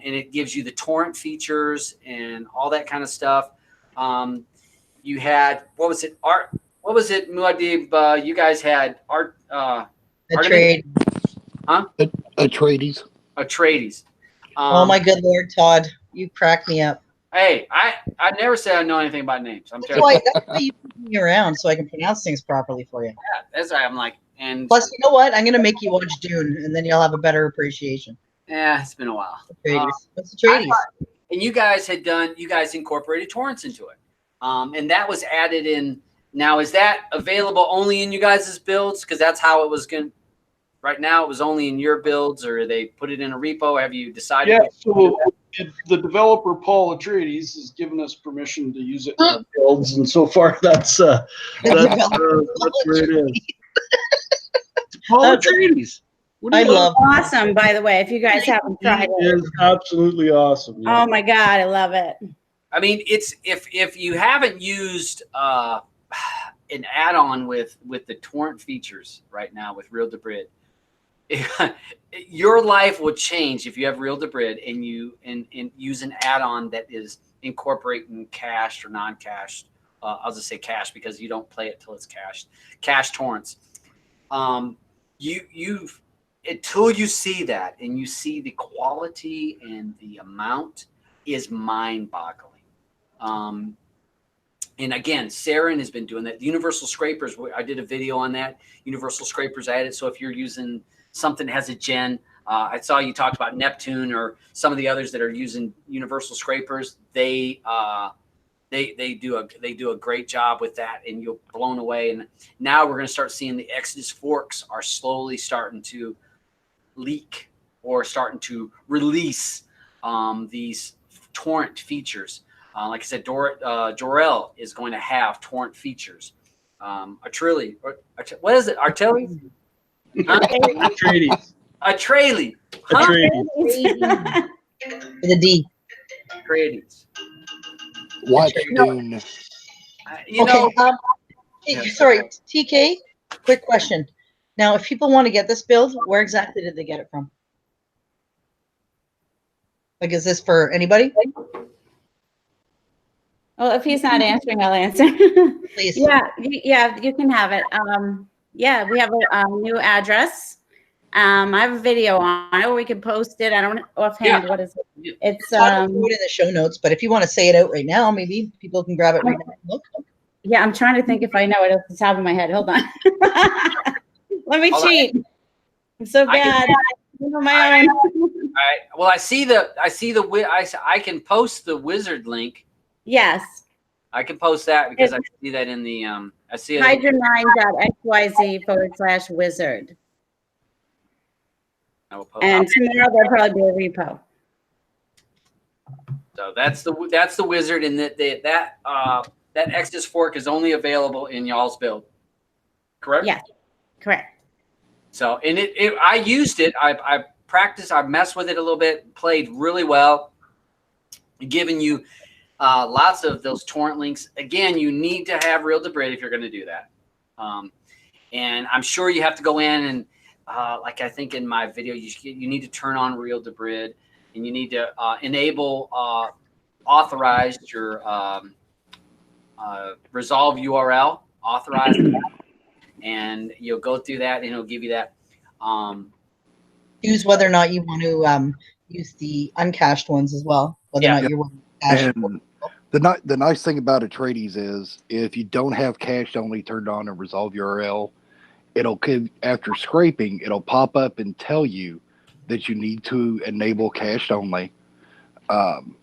And it gives you the torrent features and all that kind of stuff. You had what was it? Muad'Dib? You guys had art. A trade. Atreides. Atreides. Oh my good Lord, Todd, you crack me up. Hey, I never said I know anything about names. I'm That's terrible. why you put me around so I can pronounce things properly for you. Yeah, that's why I'm like, and Plus, you know what? I'm gonna make you watch Dune, and then you'll have a better appreciation. yeah, it's been a while. Atreides. What's Atreides? And you guys incorporated torrents into it. And that was added in. Now, is that available only in you guys' builds? Because that's how it was going. Right now, it was only in your builds, or they put it in a repo. Have you decided? Yeah, so the developer Paul Atreides has given us permission to use it in our builds, and so far that's where it is. Paul Atreides. I love Awesome, by the way, if you guys haven't tried It it. is absolutely awesome. Yeah. Oh my God, I love it. I mean, it's if you haven't used an add-on with the torrent features right now with Real to Bridge, your life will change if you have Real to Bridge and you use an add-on that is incorporating cached or non-cached. I'll just say cached because you don't play it till it's cached. Cached torrents. Until you see that and you see the quality and the amount is mind-boggling. And again, Saren has been doing that. The Universal Scrapers, I did a video on that. Universal Scrapers added. So if you're using something that has a gen, I saw you talked about Neptune or some of the others that are using Universal Scrapers. They do a great job with that, and you're blown away. And now we're going to start seeing the Exodus forks are slowly starting to leak or starting to release these torrent features. Like I said, Jarrell is going to have torrent features. What is it? Artillery? Atreides. Atreides. Atreides. the D. Atreides. Watch Dune. Sorry, TK. Quick question. Now, if people want to get this build, where exactly did they get it from? Like, is this for anybody? Well, if he's not answering, I'll answer. Please. Yeah, you can have it. Yeah, we have a new address. I have a video on it, or we can post it. I don't offhand. Yeah. What is it? It's I'll put it in the show notes, but if you want to say it out right now, maybe people can grab it right now. Look. Yeah, I'm trying to think if I know it off the top of my head. Hold on. Let me cheat. I'm so bad. On my own. All right. Well, I can post the wizard link. Yes. I can post that because I see that in the I see it. Hydra9.xyz/wizard. I will post And tomorrow there'll probably be a repo. So that's the wizard, and that Exodus fork is only available in y'all's build. Correct? Yeah. Correct. So, and I used it. I practiced. I messed with it a little bit. Played really well. Giving you lots of those torrent links. Again, you need to have Real to Bridge if you're going to do that. And I'm sure you have to go in and, like I think in my video, you need to turn on Real to Bridge, and you need to enable authorized your resolve URL, authorize that, and you'll go through that, and it'll give you that. Choose whether or not you want to use the uncached ones as well, whether or not you're willing to cache. And the nice thing about Atreides is if you don't have cached only turned on and resolve URL, after scraping, it'll pop up and tell you that you need to enable cached only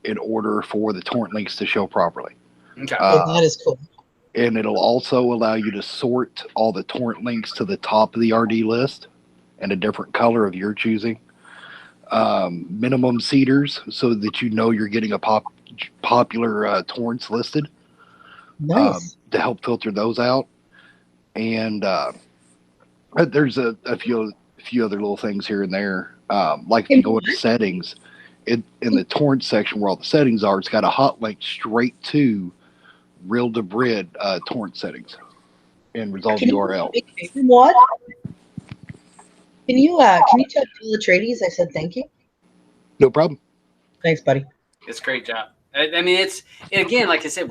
in order for the torrent links to show properly. Okay. That is cool. And it'll also allow you to sort all the torrent links to the top of the RD list in a different color of your choosing. Minimum seeders so that you know you're getting a popular torrents listed. Nice. To help filter those out. And there's a few other little things here and there. Like if you go into settings, in the torrent section where all the settings are, it's got a hot link straight to real to grid torrent settings and resolve URL. What? Can you tell Julie Atreides I said thank you? No problem. Thanks, buddy. It's a great job. I mean, it's again, like I said,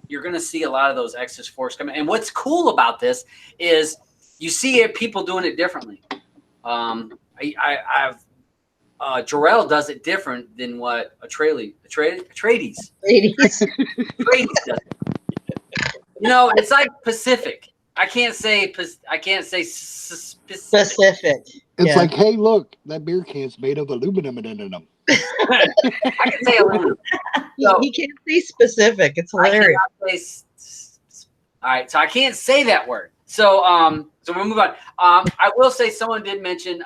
you're going to see a lot of those Exodus Force coming. And what's cool about this is you see people doing it differently. Jarrell does it different than what Atreides does it. You know, it's like Pacific. I can't say specific. It's like, hey, look, that beer can's made of aluminum in them. I can say aluminum. So, he can't say specific. It's hilarious. All right, so I can't say that word. So we'll move on. I will say someone did mention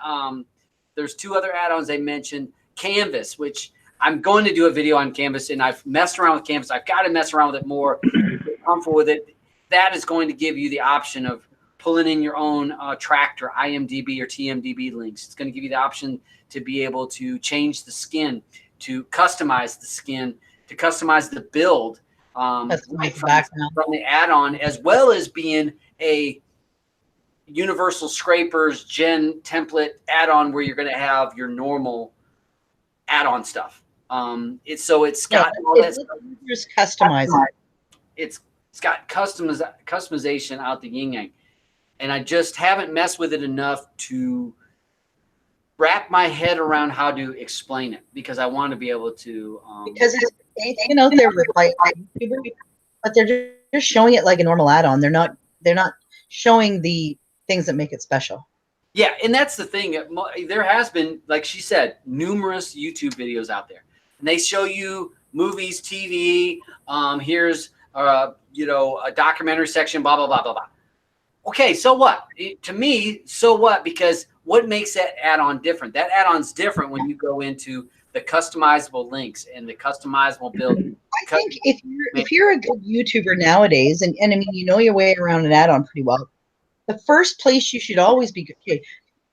there's two other add-ons they mentioned. Canvas, which I'm going to do a video on Canvas, and I've messed around with Canvas. I've got to mess around with it more, get comfortable with it. That is going to give you the option of pulling in your own tractor, IMDb or TMDB links. It's going to give you the option to be able to change the skin, to customize the skin, to customize the build from the add-on, as well as being a Universal Scrapers Gen template add-on where you're going to have your normal add-on stuff. It's got all that stuff. Just customize it. It's got customization out the yin yang, and I just haven't messed with it enough to wrap my head around how to explain it, because I want to be able to. Because it's anything out there with like YouTubers, but they're just showing it like a normal add-on. They're not showing the things that make it special. Yeah, and that's the thing. There has been, like she said, numerous YouTube videos out there, and they show you movies, TV. Here's a documentary section, blah blah blah blah blah. Okay, so what? To me, so what? Because what makes that add-on different? That add-on's different when you go into the customizable links and the customizable build. I think if you're a good YouTuber nowadays, and I mean, you know your way around an add-on pretty well, the first place you should always be okay,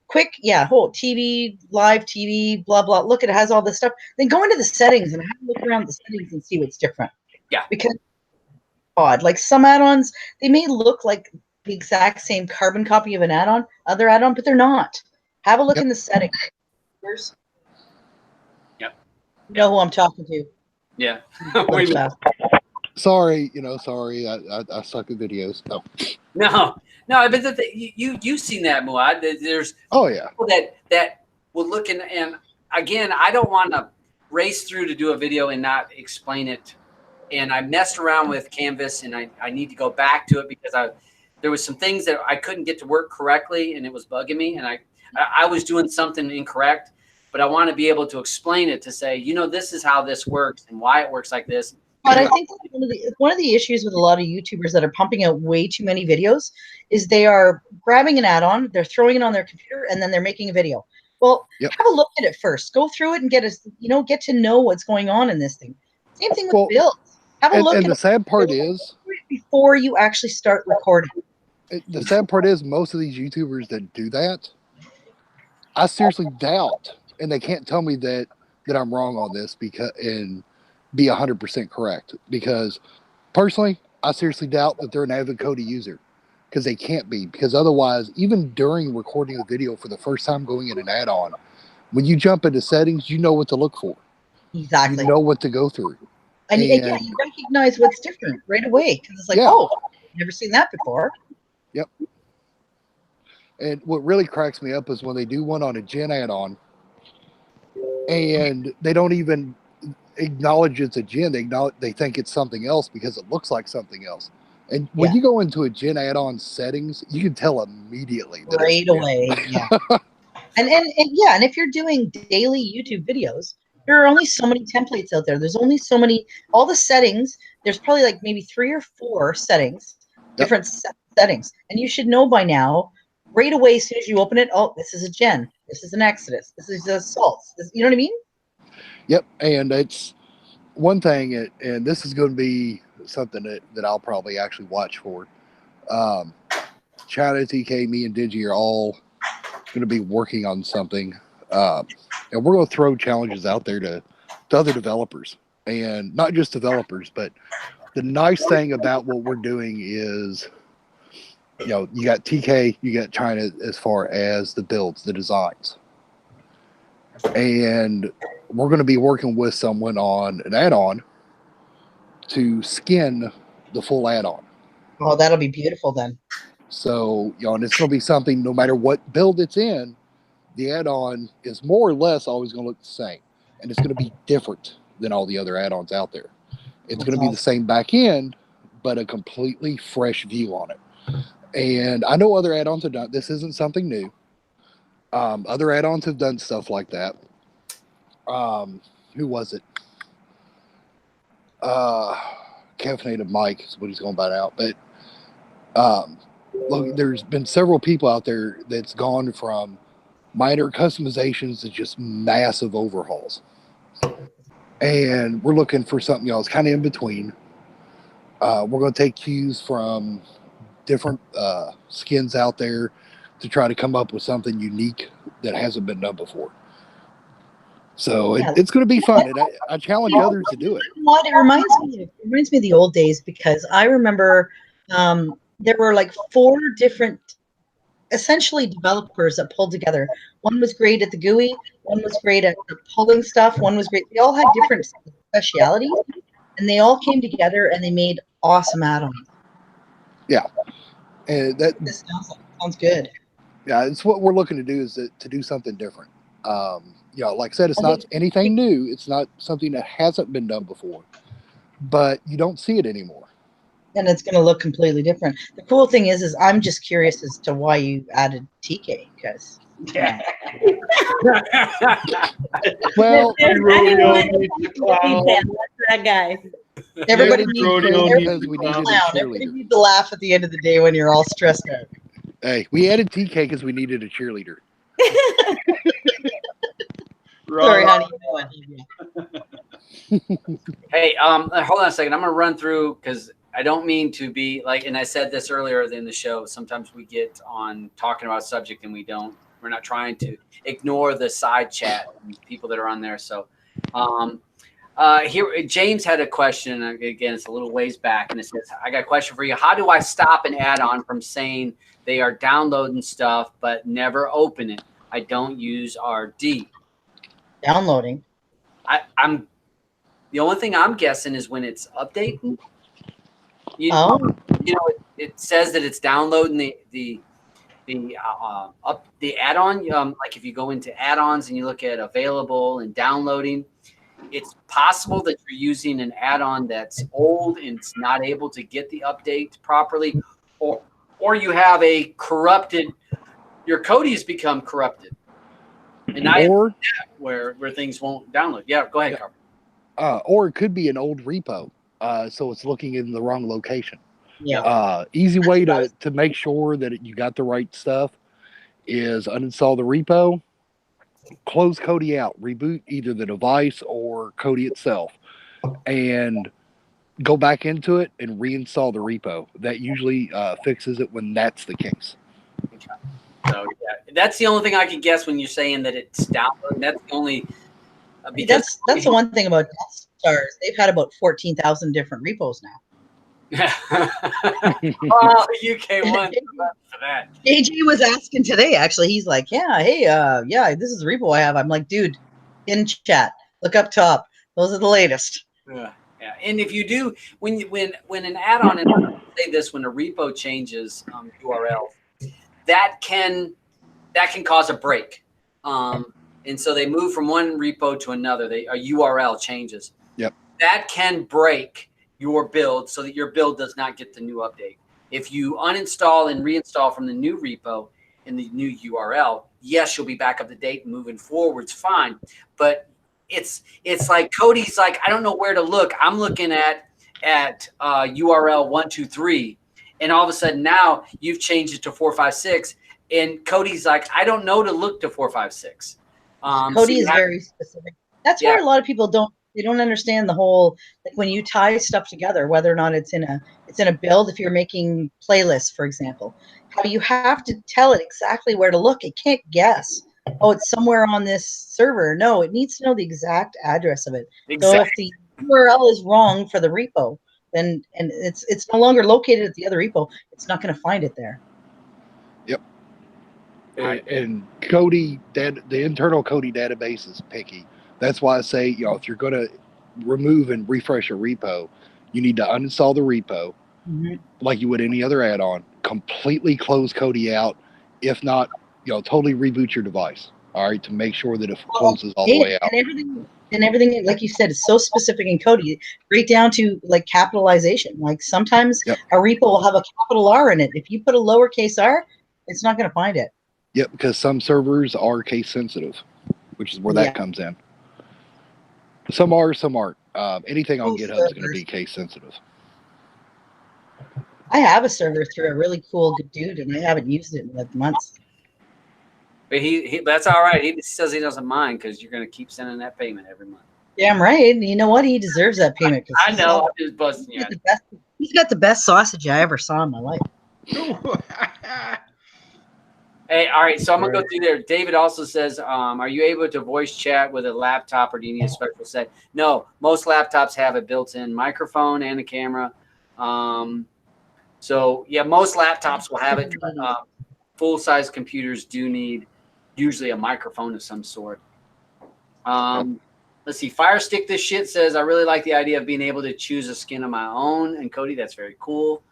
quick, TV, live TV, blah blah. Look, it has all this stuff. Then go into the settings and have a look around the settings and see what's different. Yeah, because like some add-ons, they may look like the exact same carbon copy of other add-on, but they're not. Have a look in the settings. Yep. You know who I'm talking to. Yeah. Sorry, I suck at videos. No, but you've seen that, Muad. There's people that will look and again, I don't want to race through to do a video and not explain it. And I messed around with Canvas, and I need to go back to it because there was some things that I couldn't get to work correctly, and it was bugging me, and I was doing something incorrect, but I want to be able to explain it to say, this is how this works and why it works like this. But I think one of the issues with a lot of YouTubers that are pumping out way too many videos is they are grabbing an add-on, they're throwing it on their computer, and then they're making a video. Well, have a look at it first. Go through it and get to know what's going on in this thing. Same thing with builds. Have a look. And the sad part is, before you actually start recording. The sad part is, most of these YouTubers that do that, I seriously doubt, and they can't tell me that I'm wrong on this and be 100% correct. Because personally, I seriously doubt that they're an avid Kodi user, because they can't be. Because otherwise, even during recording the video for the first time going in an add-on, when you jump into settings, you know what to look for. Exactly. You know what to go through. And you recognize what's different right away, because it's like, oh, I've never seen that before. Yep. And what really cracks me up is when they do one on a Gen add-on, and they don't even acknowledge it's a gen. They think it's something else because it looks like something else. And when you go into a gen add-on settings, you can tell immediately that right away. Yeah. And yeah, and if you're doing daily YouTube videos, there are only so many templates out there. There's only so many, all the settings. There's probably like maybe 3 or 4 settings, different settings. And you should know by now, right away, as soon as you open it, oh, this is a gen. This is an Exodus. This is a Salts. You know what I mean? Yep. And it's one thing, and this is going to be something that I'll probably actually watch for. China, TK, me, and Digi are all going to be working on something. And we're going to throw challenges out there to other developers, and not just developers, but the nice thing about what we're doing is, you know, you got TK, you got China as far as the builds, the designs. And we're going to be working with someone on an add-on to skin the full add-on. Oh, that'll be beautiful then. So, you know, and it's going to be something, no matter what build it's in, the add-on is more or less always going to look the same. And it's going to be different than all the other add-ons out there. It's going to be the same back end, but a completely fresh view on it. And I know other add-ons have done, this isn't something new. Other add-ons have done stuff like that. Who was it? Caffeinated Mike is what he's going by now. But look, there's been several people out there that's gone from minor customizations to just massive overhauls. And we're looking for something else, kind of in between. We're going to take cues from different skins out there to try to come up with something unique that hasn't been done before. So it's going to be fun, and I challenge others to do it. What it reminds me of the old days, because I remember there were like 4 different, essentially, developers that pulled together. One was great at the GUI, one was great at the pulling stuff, one was great. They all had different specialities, and they all came together and they made awesome add-ons. Yeah, and This sounds good. Yeah, it's what we're looking to do, is to do something different. You know, like I said, it's not anything new. It's not something that hasn't been done before, but you don't see it anymore. And it's going to look completely different. The cool thing is I'm just curious as to why you added TK, because well, that guy. everybody cheerleader. needs to laugh at the end of the day when you're all stressed out. Hey, we added TK because we needed a cheerleader. Sorry, honey. Hey, hold on a second. I'm going to run through, because I don't mean to be like, and I said this earlier in the show, sometimes we get on talking about a subject and we're not trying to ignore the side chat and people that are on there. So here, James had a question. Again, it's a little ways back, and it says, I got a question for you. How do I stop an add-on from saying they are downloading stuff but never open it? I don't use RD. Downloading. I'm the only thing I'm guessing is when it's updating. You know, it says that it's downloading the add-on. Like if you go into add-ons and you look at available and downloading, it's possible that you're using an add-on that's old and it's not able to get the update properly, or you have a corrupted. Your code has become corrupted, and where things won't download. Yeah, go ahead, Carver. Or it could be an old repo, so it's looking in the wrong location. Yeah. Easy way to make sure that you got the right stuff is uninstall the repo, close Kodi out, reboot either the device or Kodi itself, and go back into it and reinstall the repo. That usually fixes it when that's the case. Okay. So yeah, that's the only thing I can guess when you're saying that it's downloading. That's the only. That's the one thing about Death Stars. They've had about 14,000 different repos now. Oh, UK won for that. AJ was asking today, actually. He's like, hey, this is the repo I have. I'm like, dude, in chat, look up top. Those are the latest. Yeah. And if you do, when an add-on, and I say this, when a repo changes URL, that can cause a break. and so they move from one repo to another. A URL changes. Yep. That can break your build so that your build does not get the new update. If you uninstall and reinstall from the new repo in the new URL, yes, you'll be back up to date and moving forwards fine. But it's like Cody's like, I don't know where to look. I'm looking at URL 123, and all of a sudden now you've changed it to 456, and Cody's like, I don't know to look to 456. Cody is very specific. That's where a lot of people don't understand the whole, like when you tie stuff together, whether or not it's in a build. If you're making playlists, for example, how you have to tell it exactly where to look. It can't guess. Oh, it's somewhere on this server. No, it needs to know the exact address of it. Exactly. So if the URL is wrong for the repo, then and it's no longer located at the other repo, it's not going to find it there. Yep. And Cody, the internal Cody database is picky. That's why I say, if you're going to remove and refresh a repo, you need to uninstall the repo like you would any other add-on, completely close Cody out. If not, totally reboot your device. All right, to make sure that it closes all the way out. And everything, like you said, is so specific in Cody, right down to like capitalization. Like sometimes a repo will have a capital R in it. If you put a lowercase r, it's not going to find it. Yep, because some servers are case sensitive, which is where that comes in. Some are, some aren't. Anything on GitHub is going to be case sensitive. I have a server through a really cool dude, and I haven't used it in like months. But that's all right. He says he doesn't mind because you're going to keep sending that payment every month. Damn right. You know what? He deserves that payment. I know. I'm just busting you. He's got the best sausage I ever saw in my life. Hey, all right. So I'm going to go through there. David also says, are you able to voice chat with a laptop, or do you need a special set? No, most laptops have a built-in microphone and a camera. So, yeah, most laptops will have it. Full-size computers do need usually a microphone of some sort. Let's see. Firestick this shit says, I really like the idea of being able to choose a skin of my own. And Cody, that's very cool.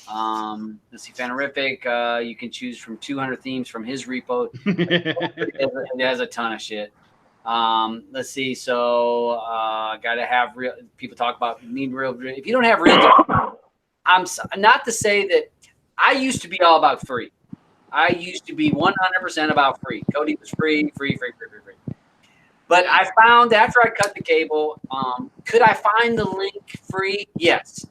Let's see. Fanorific, you can choose from 200 themes from his repo. It has a ton of shit. Let's see. So, gotta have real people talk about need real. If you don't have real, I'm not to say that I used to be all about free. I used to be 100% about free. Cody was free. But I found after I cut the cable, could I find the link free? Yes.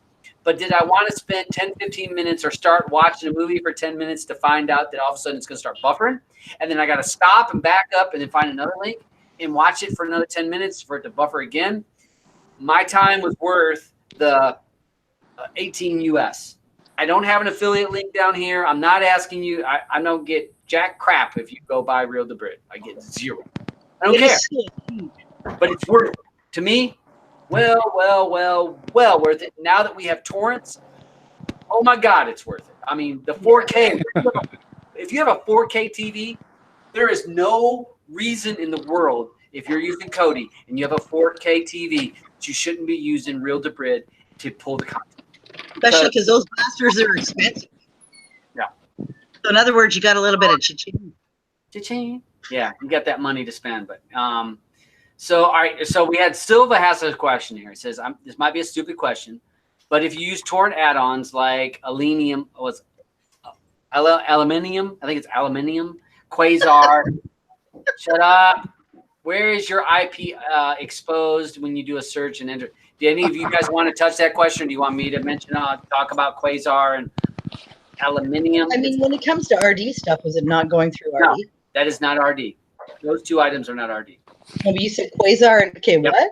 But did I want to spend 10, 15 minutes or start watching a movie for 10 minutes to find out that all of a sudden it's going to start buffering? And then I got to stop and back up and then find another link and watch it for another 10 minutes for it to buffer again? My time was worth the 18 US. I don't have an affiliate link down here. I'm not asking you. I don't get jack crap if you go buy Real DaButcher. I get zero. I don't care. But it's worth it. To me, well worth it. Now that we have torrents, oh my God, it's worth it. I mean, the 4K. If you have a 4K TV, there is no reason in the world, if you're using Kodi and you have a 4K TV, that you shouldn't be using Real DaButcher to pull the content. Especially because those blasters are expensive. Yeah. So in other words, you got a little bit of cha-ching. Cha-ching. Yeah, you got that money to spend. But so all right. So we had Silva has a question here. He says, "This might be a stupid question, but if you use torrent add-ons like aluminium, aluminium, I think it's aluminium, Quasar, shut up. Where is your IP exposed when you do a search and enter? Do any of you guys want to touch that question? Or do you want me to mention, talk about Quasar and aluminium? I mean, when it comes to RD stuff, is it not going through RD? No, that is not RD. Those two items are not RD. No, but you said Quasar and okay, Yep. what?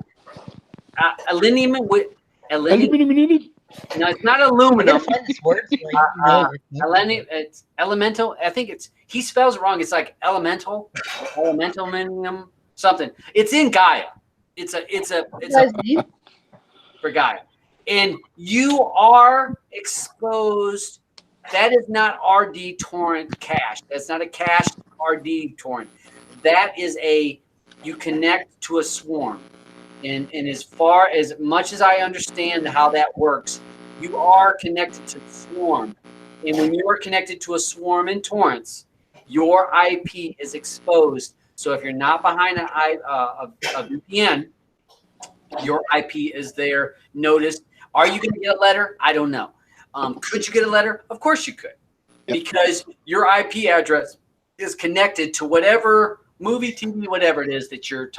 Aluminum with aluminum. No, it's not aluminum. Find this word. It's elemental. I think he spells it wrong. It's like elemental aluminum something. It's in Gaia. It's for Gaia, and you are exposed. That is not RD torrent cache. That's not a cache RD torrent. That is you connect to a swarm. And as much as I understand how that works, you are connected to the swarm. And when you are connected to a swarm in torrents, your IP is exposed So if you're not behind a VPN, your IP is there. Notice, are you going to get a letter? I don't know. Could you get a letter? Of course you could, because your IP address is connected to whatever movie, TV, whatever it is that you're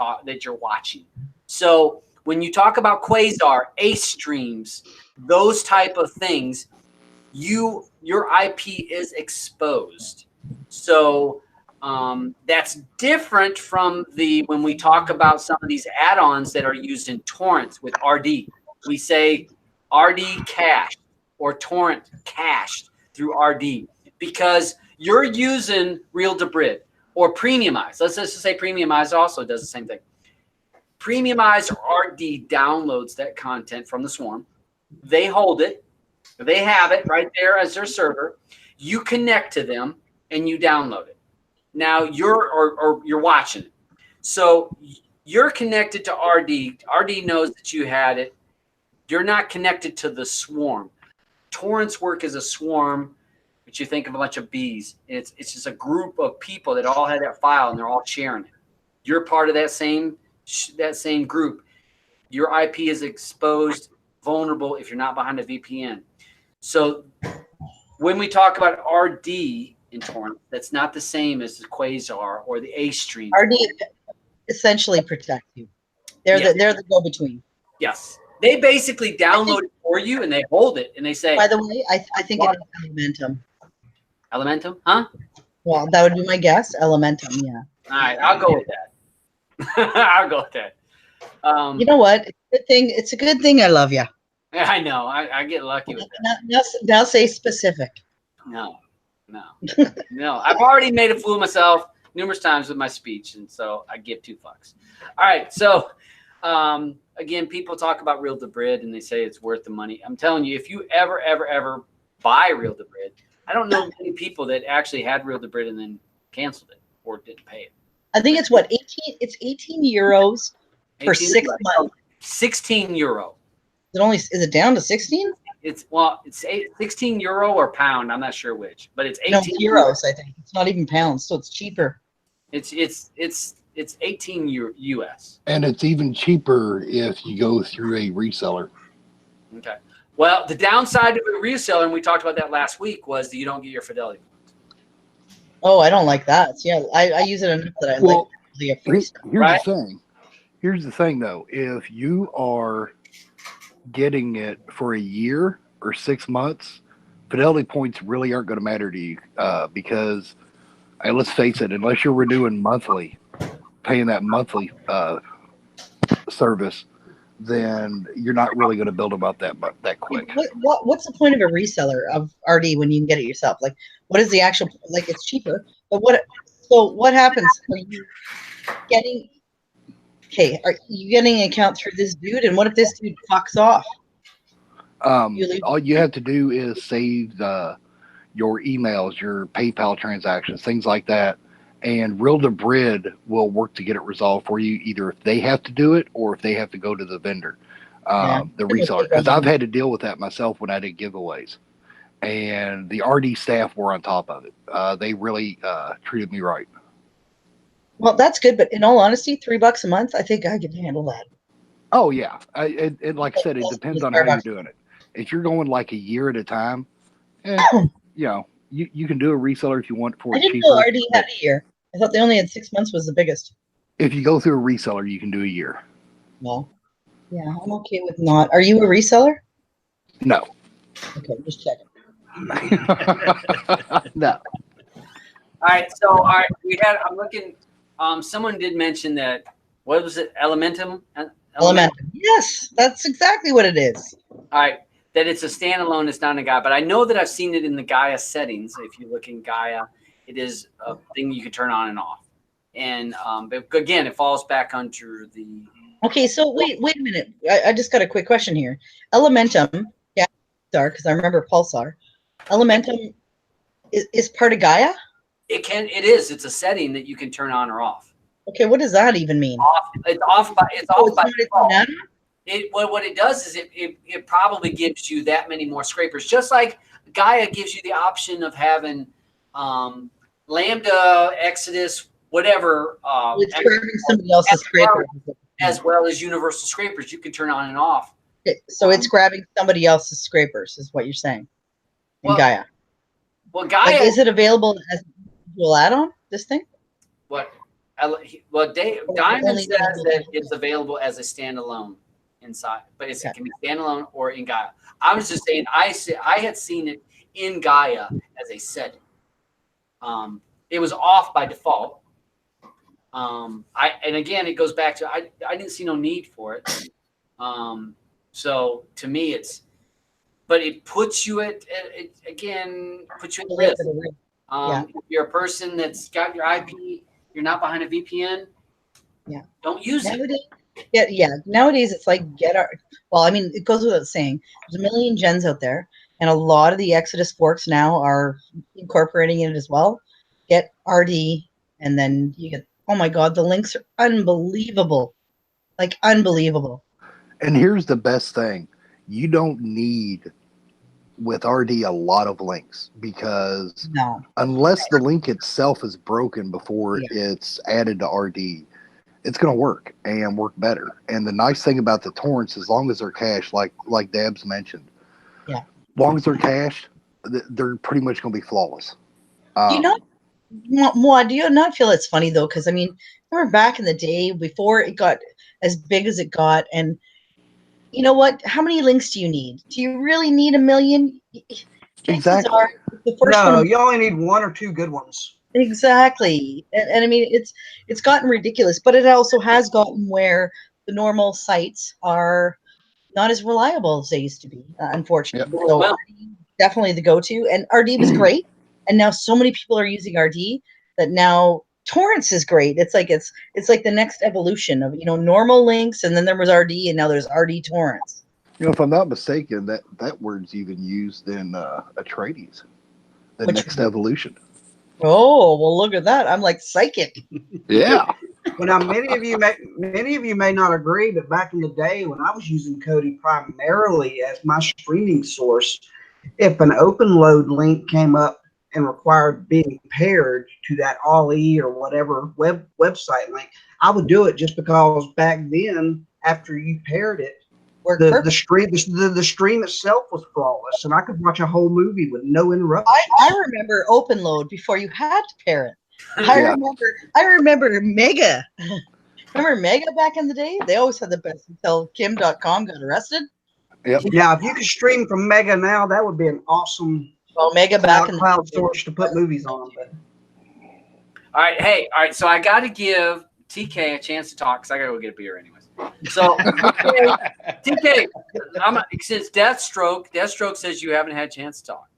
watching. So when you talk about Quasar, Ace streams, those type of things, your IP is exposed. So that's different from when we talk about some of these add-ons that are used in torrents with RD. We say RD cached or torrent cached through RD because you're using Real Debrid or Premiumize. Let's just say Premiumize also does the same thing. Premiumize or RD downloads that content from the swarm. They hold it. They have it right there as their server. You connect to them and you download it. Now you're watching it. So you're connected to RD. RD knows that you had it. You're not connected to the swarm. Torrents work as a swarm, but you think of a bunch of bees. It's just a group of people that all had that file and they're all sharing it. You're part of that same group. Your IP is exposed, vulnerable if you're not behind a VPN. So when we talk about RD in torrent, that's not the same as the Quasar or the Ace stream. RD essentially protects you. They're the go-between. Yes. They basically download it for you and they hold it and they say. By the way, I think it's Elementum. Elementum, huh? Well, that would be my guess. Elementum, yeah. All right, I'll go with that. I'll go with that. You know what? It's a good thing I love you. I know. I get lucky with that. Now say specific. No. I've already made a fool of myself numerous times with my speech, and so I give two fucks. All right, so again, people talk about Real Debrid and they say it's worth the money. I'm telling you, if you ever buy Real Debrid, I don't know many people that actually had Real Debrid and then canceled it or didn't pay it. I think it's 18. It's 18 euros for 6 months. 16 euro. Is it down to 16? It's 16 euro or pound. I'm not sure which, but it's 18 no, euros. I think it's not even pounds, so it's cheaper. It's 18 US. And it's even cheaper if you go through a reseller. Okay. Well, the downside of a reseller, and we talked about that last week, was that you don't get your fidelity points. Oh, I don't like that. Yeah, I use it enough that I like the free stuff. Here's the thing. Here's the thing, though. If you are getting it for a year or 6 months, fidelity points really aren't going to matter to you because, let's face it, unless you're renewing monthly, paying that monthly service, then you're not really going to build them up that quick. What's the point of a reseller of RD when you can get it yourself? Like, what is the actual, like, it's cheaper, but what happens? Are you getting an account through this dude, and what if this dude fucks off? All you have to do is save your emails, your PayPal transactions, things like that, and Real Debrid will work to get it resolved for you, either if they have to do it or if they have to go to the vendor, the reseller. Because I've had to deal with that myself when I did giveaways, and the RD staff were on top of it. They really treated me right. Well, that's good, but in all honesty, $3 a month, I think I can handle that. Oh yeah, like I said, it depends on how you're doing it. If you're going like a year at a time, you can do a reseller if you want for I didn't cheaper. know RD had a year. I thought they only had 6 months was the biggest. If you go through a reseller, you can do a year. No. Yeah, I'm okay with not. Are you a reseller? No. Okay, just checking. No. All right, I'm looking. Someone did mention that. What was it? Elementum. Elementum. Yes, that's exactly what it is. All right, that it's a standalone. It's not a Gaia, but I know that I've seen it in the Gaia settings. If you look in Gaia, it is a thing you can turn on and off. And but again, it falls back under the. Okay, so wait a minute. I just got a quick question here. Elementum, because I remember Pulsar. Elementum is part of Gaia? It is. It's a setting that you can turn on or off. Okay, what does that even mean? It's off by default. What it does is it probably gives you that many more scrapers. Just like Gaia gives you the option of having Lambda, Exodus, whatever. It's grabbing somebody else's scraper. As well as universal scrapers, you can turn on and off. So it's grabbing somebody else's scrapers, is what you're saying. In Well, Gaia. Well, Gaia. Like, is it available as an individual add-on? This thing? What? Well, Diamond says that it's available as a standalone inside, but it can be standalone or in Gaia. I was just saying, I had seen it in Gaia as a setting. It was off by default. And again, it goes back to I didn't see no need for it. So to me, but it puts you at risk. If you're a person that's got your IP, you're not behind a VPN. Yeah. Don't use it. Nowadays it's like it goes without saying, there's a million gens out there, and a lot of the Exodus forks now are incorporating it as well. Get RD, and then you get, oh my God, the links are unbelievable. Like, unbelievable. And here's the best thing. You don't need, with RD, a lot of links, because unless the link itself is broken before it's added to RD, it's going to work and work better. And the nice thing about the torrents, as long as they're cached, like Dabs mentioned, as long as they're cached, they're pretty much going to be flawless. Do you not feel it's funny, though? Because, I mean, remember back in the day, before it got as big as it got, and you know what? How many links do you need? Do you really need a million? Exactly. You only need one or two good ones. Exactly. And I mean, it's gotten ridiculous, but it also has gotten where the normal sites are not as reliable as they used to be, unfortunately. Yep. So RD, definitely the go-to. And RD was great. And now so many people are using RD that now Torrents is great. It's like the next evolution of, normal links, and then there was RD, and now there's RD Torrents. If I'm not mistaken, that word's even used in Atreides, next evolution. Oh, well, look at that. I'm like psychic. Yeah. Well, now many of you may not agree, but back in the day when I was using Kodi primarily as my streaming source, if an open load link came up and required being paired to that ALI or whatever website link, I would do it, just because back then, after you paired it, the stream itself was flawless, and I could watch a whole movie with no interruptions. I remember open load before you had to pair it. I remember Mega. Remember Mega back in the day? They always had the best until Kim.com got arrested. Yep. Yeah, if you could stream from Mega now, that would be an awesome Mega back in the cloud source to put movies on. But all right, so I got to give TK a chance to talk, because I got to go get a beer anyways. So TK, since Deathstroke says you haven't had a chance to talk.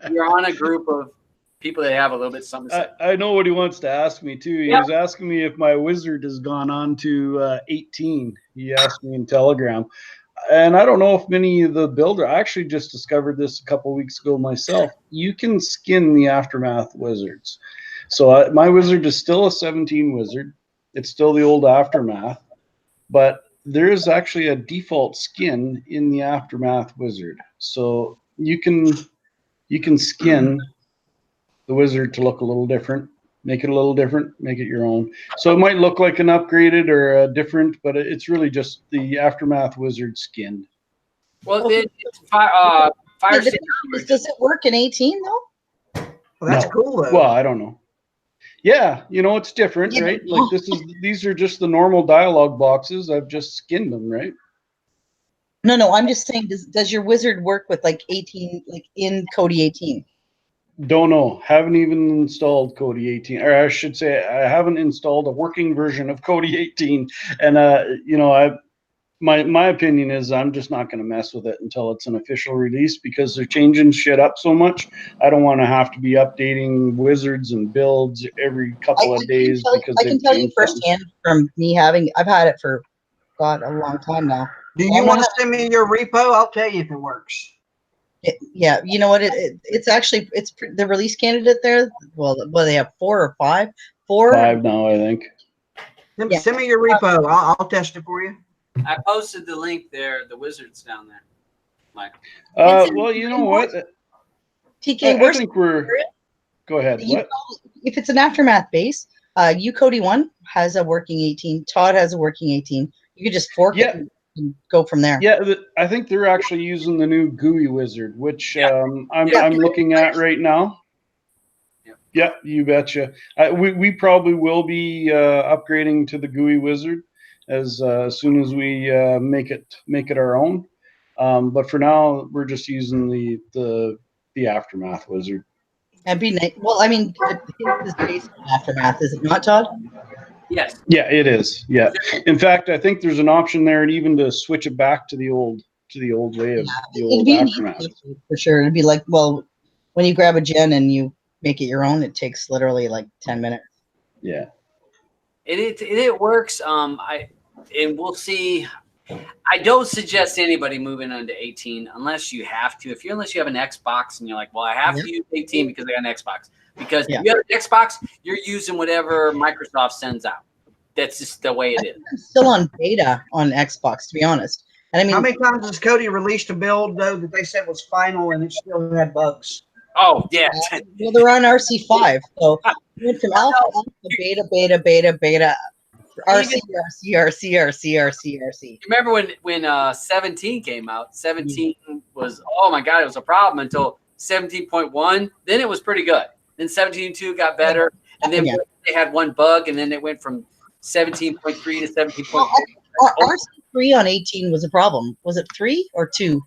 You're on a group of people that have a little bit something to say. I know what he wants to ask me too. He was asking me if my wizard has gone on to 18. He asked me in Telegram. And I don't know if many of the builder, I actually just discovered this a couple weeks ago myself. You can skin the Aftermath wizards. So my wizard is still a 17 wizard. It's still the old Aftermath, but there is actually a default skin in the Aftermath wizard. So you can skin the wizard to look a little different, make it a little different, make it your own. So it might look like an upgraded or a different, but it's really just the Aftermath wizard skinned. Well, fire does it work in 18 though? Well, that's cool though. Well, I don't know. Yeah, it's different, right? Like these are just the normal dialogue boxes. I've just skinned them, right? No, I'm just saying, does your wizard work with like 18, like in Kodi 18? Don't know. Haven't even installed Kodi 18, or I should say, I haven't installed a working version of Kodi 18. And my opinion is I'm just not going to mess with it until it's an official release, because they're changing shit up so much. I don't want to have to be updating wizards and builds every couple of days, because I can tell you firsthand from me I've had it for a long time now. Do you want to send me your repo? I'll tell you if it works. Yeah, you know what? It's actually the release candidate there. Well, they have 4 or 5. 4. 5 now, I think. Send me your repo. I'll test it for you. I posted the link there. The wizard's down there, Mike. Well, you know what? TK, I think we're. Go ahead. What? If it's an aftermath base, Cody 1 has a working 18. Todd has a working 18. You could just fork it and go from there. Yeah, I think they're actually using the new GUI wizard, which I'm Yeah. looking at right now. Yeah, you betcha. We probably will be upgrading to the GUI wizard as soon as we make it our own. But for now, we're just using the aftermath wizard. And be nice. Well, I mean, this is based on aftermath, is it not, Todd? Yes. Yeah, it is. Yeah. In fact, I think there's an option there, and even to switch it back to the old way of the old aftermath. For sure. It'd be like, well, when you grab a gen and you make it your own, it takes literally like 10 minutes. Yeah. It works. And we'll see. I don't suggest anybody moving on to 18 unless you have to. Unless you have an Xbox and you're like, well, I have to use 18 because I got an Xbox. Because if you have an Xbox, you're using whatever Microsoft sends out. That's just the way it is. I'm still on beta on Xbox, to be honest. And I mean, How many times has Cody released a build though that they said was final and it still had bugs? Oh yeah. Well, they're on RC5, so we went from alpha, beta, RC. Remember when 17 came out? 17 was, oh my god, it was a problem until 17.1. Then it was pretty good. Then 17.2 got better, and then they had one bug, and then it went from 17.3 to 17.4. RC3 on 18 was a problem. Was it 3 or 2?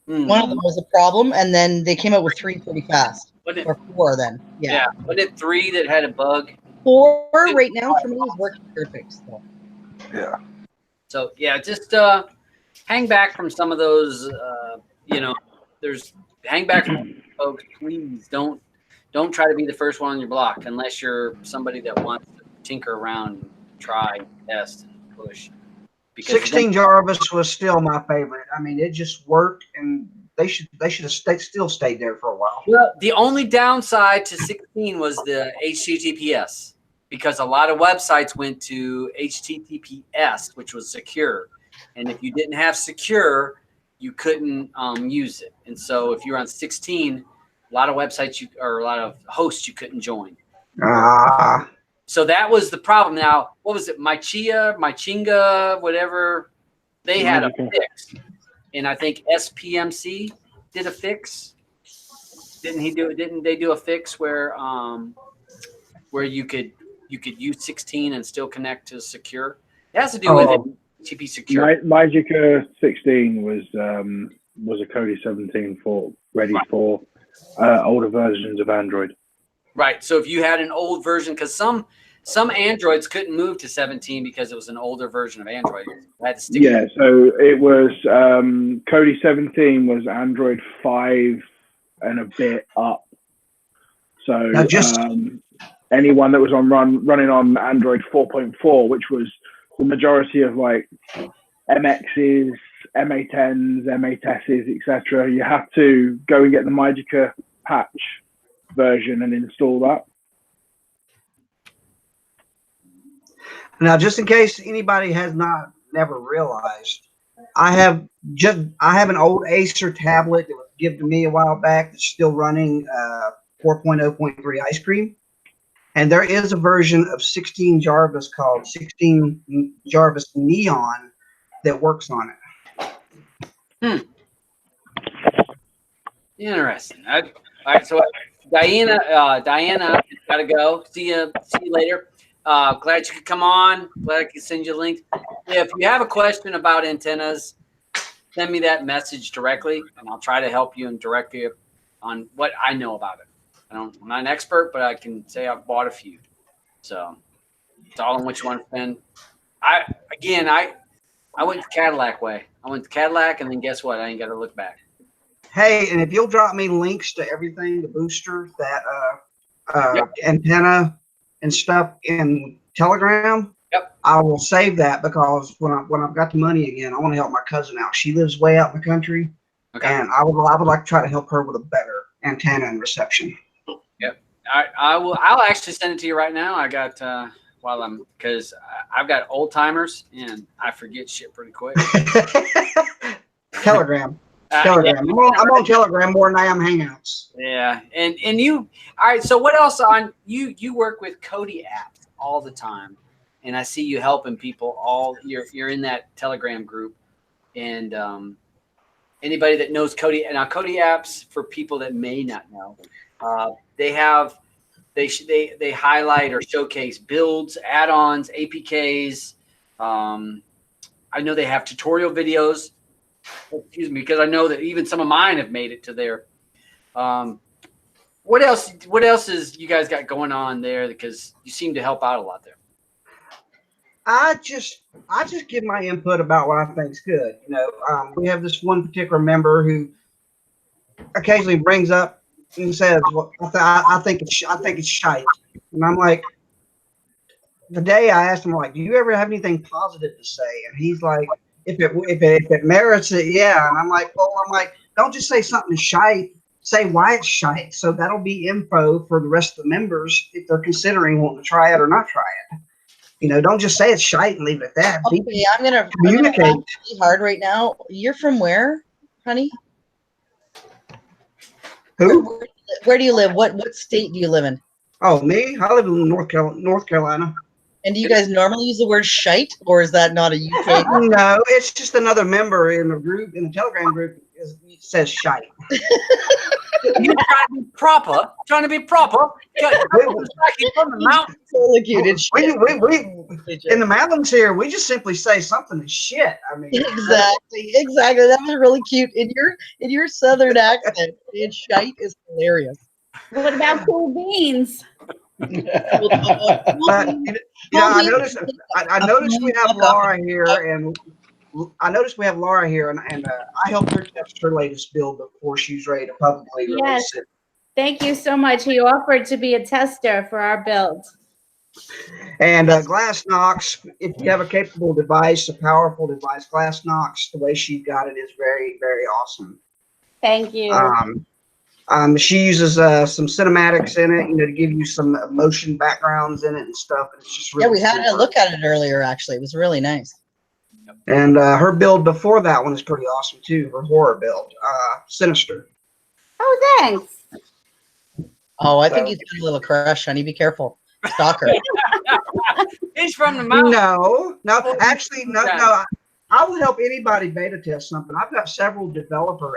One of them was a problem, and then they came out with 3 pretty fast. Or 4 then. Yeah. Wasn't it 3 that had a bug? 4 right now for me is working perfect. So. Yeah. So yeah, just hang back from some of those. Hang back from folks. Please don't try to be the first one on your block unless you're somebody that wants to tinker around, and try, test, and push. Because 16 Jarvis was still my favorite. I mean, it just worked, and they should have still stayed there for a while. Well, the only downside to 16 was the HTTPS, because a lot of websites went to HTTPS, which was secure, and if you didn't have secure, you couldn't use it. And so, if you're on 16, a lot of websites or a lot of hosts you couldn't join. So that was the problem. Now, what was it? Mychinga, whatever. They had a fix, and I think SPMC did a fix. Didn't they do a fix where you could use 16 and still connect to secure? It has to do with HTTP secure. Magica 16 was a Kodi 17 ready for older versions of Android. Right. So if you had an old version, because some Androids couldn't move to 17 because it was an older version of Android. Had to stick so it was Kodi 17 was Android 5 and a bit up. So anyone that was running on Android 4.4, which was the majority of like MXs, MA10s, MA-TESs, etc., you have to go and get the Magica patch version and install that. Now, just in case anybody has never realized, I have an old Acer tablet that was given to me a while back that's still running 4.0.3 Ice Cream, and there is a version of 16 Jarvis called 16 Jarvis Neon that works on it. Interesting. All right, so Diana, got to go. See you later. Glad you could come on. Glad I could send you a link. If you have a question about antennas, send me that message directly, and I'll try to help you and direct you on what I know about it. I'm not an expert, but I can say I've bought a few. So it's all on what you want to spend. I went the Cadillac way. I went the Cadillac, and then guess what? I ain't got to look back. Hey, and if you'll drop me links to everything, the booster, that antenna and stuff in Telegram, I will save that, because when I've got the money again, I want to help my cousin out. She lives way out in the country, and I would like to try to help her with a better antenna and reception. Yep, I'll actually send it to you right now. I got because I've got old timers and I forget shit pretty quick. Telegram. Telegram. I'm on Telegram more than I am Hangouts. Yeah, and you. All right. So what else on you? You work with Cody apps all the time, and I see you helping people. You're in that Telegram group, and anybody that knows Cody, and now Cody apps, for people that may not know, they highlight or showcase builds, add-ons, APKs. I know they have tutorial videos. Excuse me, because I know that even some of mine have made it to there. What else? What else is you guys got going on there? Because you seem to help out a lot there. I just give my input about what I think's good. We have this one particular member who occasionally brings up and says, "Well, I think it's shite," and I'm like, the day I asked him, like, "Do you ever have anything positive to say?" And he's like, "If it merits it, yeah." And I'm like, don't just say something is shite. Say why it's shite. So that'll be info for the rest of the members if they're considering wanting to try it or not try it. Don't just say it's shite and leave it at that. Okay, I'm gonna Communicate. be hard right now. You're from where, honey? Who? Where do you live? What state do you live in? Oh, me? I live in North Carolina. And do you guys normally use the word shite, or is that not a UK? No, it's just another member in the group, in the Telegram group, says shite. You're trying to be proper. Trying to be proper. From the mountain. In the mountains here, we just simply say something is shit. I mean, exactly. That was really cute in your southern accent. And shite is hilarious. What about cool beans? But I noticed we have Laura here, and I helped her test her latest build before she's ready to publicly release it. Thank you so much. He offered to be a tester for our build. And Glassnox, if you have a capable device, a powerful device, Glassnox, the way she got it is very, very awesome. Thank you. She uses some cinematics in it, to give you some motion backgrounds in it and stuff. And it's just really we had a look at it earlier. Actually, it was really nice. And her build before that one is pretty awesome too. Her horror build, Sinister. Oh, thanks. Oh, I think he's got a little crush, honey. Be careful, stalker. He's from the mountain. No. Actually, no. I would help anybody beta test something. I've got several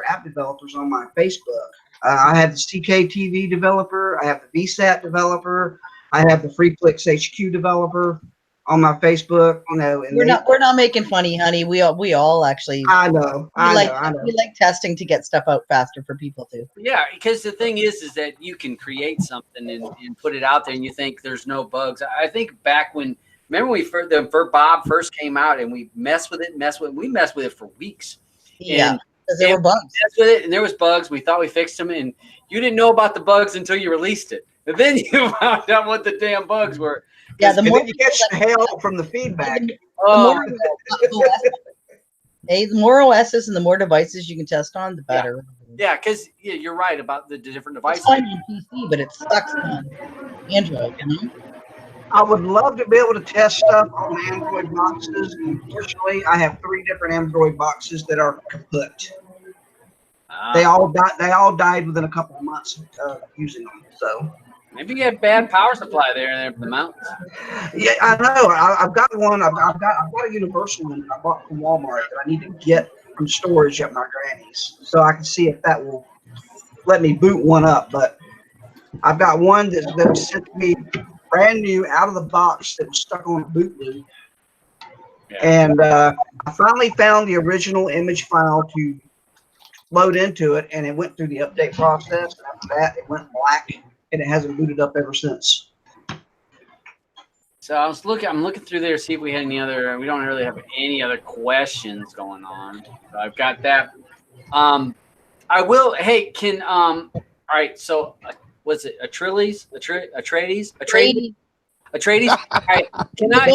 app developers on my Facebook. I have the CKTV developer. I have the VSAT developer. I have the FreeFlix HQ developer on my Facebook. And we're not making funny, honey. We all actually. I know. We like testing to get stuff out faster for people too. Yeah, because the thing is that you can create something and put it out there, and you think there's no bugs. I think back when. Remember when Bob first came out and we messed with it for weeks. Yeah, because there were bugs. Messed with it, and there was bugs. We thought we fixed them, and you didn't know about the bugs until you released it. And then you found out what the damn bugs were. Yeah, the more you catch the hail from the feedback. The more OSs and the more devices you can test on, the better. Yeah, because you're right about the different devices. It's fine on PC, but it sucks on Android, I would love to be able to test stuff on Android boxes. Unfortunately, I have 3 different Android boxes that are kaput. They all died within a couple of months of using them. So maybe you have bad power supply there in the mountains. Yeah, I know. I've got one. I've got a universal one that I bought from Walmart that I need to get from storage at my granny's, so I can see if that will let me boot one up. But I've got one that was sent to me brand new out of the box that was stuck on a boot loop. Yeah. And I finally found the original image file to load into it, and it went through the update process. And after that, it went black, and it hasn't booted up ever since. So I'm looking through there to see if we had any other. We don't really have any other questions going on. So I've got that. I will. Hey, can all right. So. Was it Atreides? All right, can I?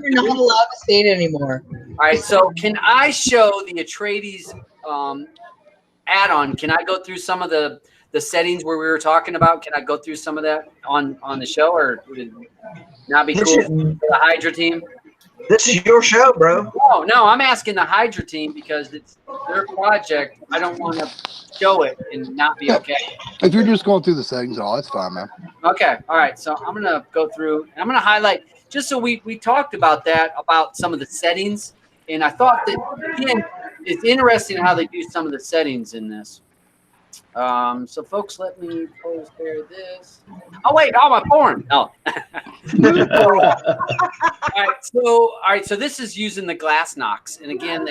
You're not allowed to say it anymore. All right, so can I show the Atreides add-on? Can I go through some of the settings where we were talking about? Can I go through some of that on the show, or would it not be cool for the Hydra team? This is your show, bro. No, I'm asking the Hydra team because it's their project. I don't want to show it and not be okay. If you're just going through the settings and all, that's fine, man. Okay, all right. So I'm gonna go through and I'm gonna highlight just so we talked about that, about some of the settings, and I thought that again it's interesting how they do some of the settings in this. So folks, let me post there this. Oh wait, my form. Oh. All right. So this is using the glass knocks, and again,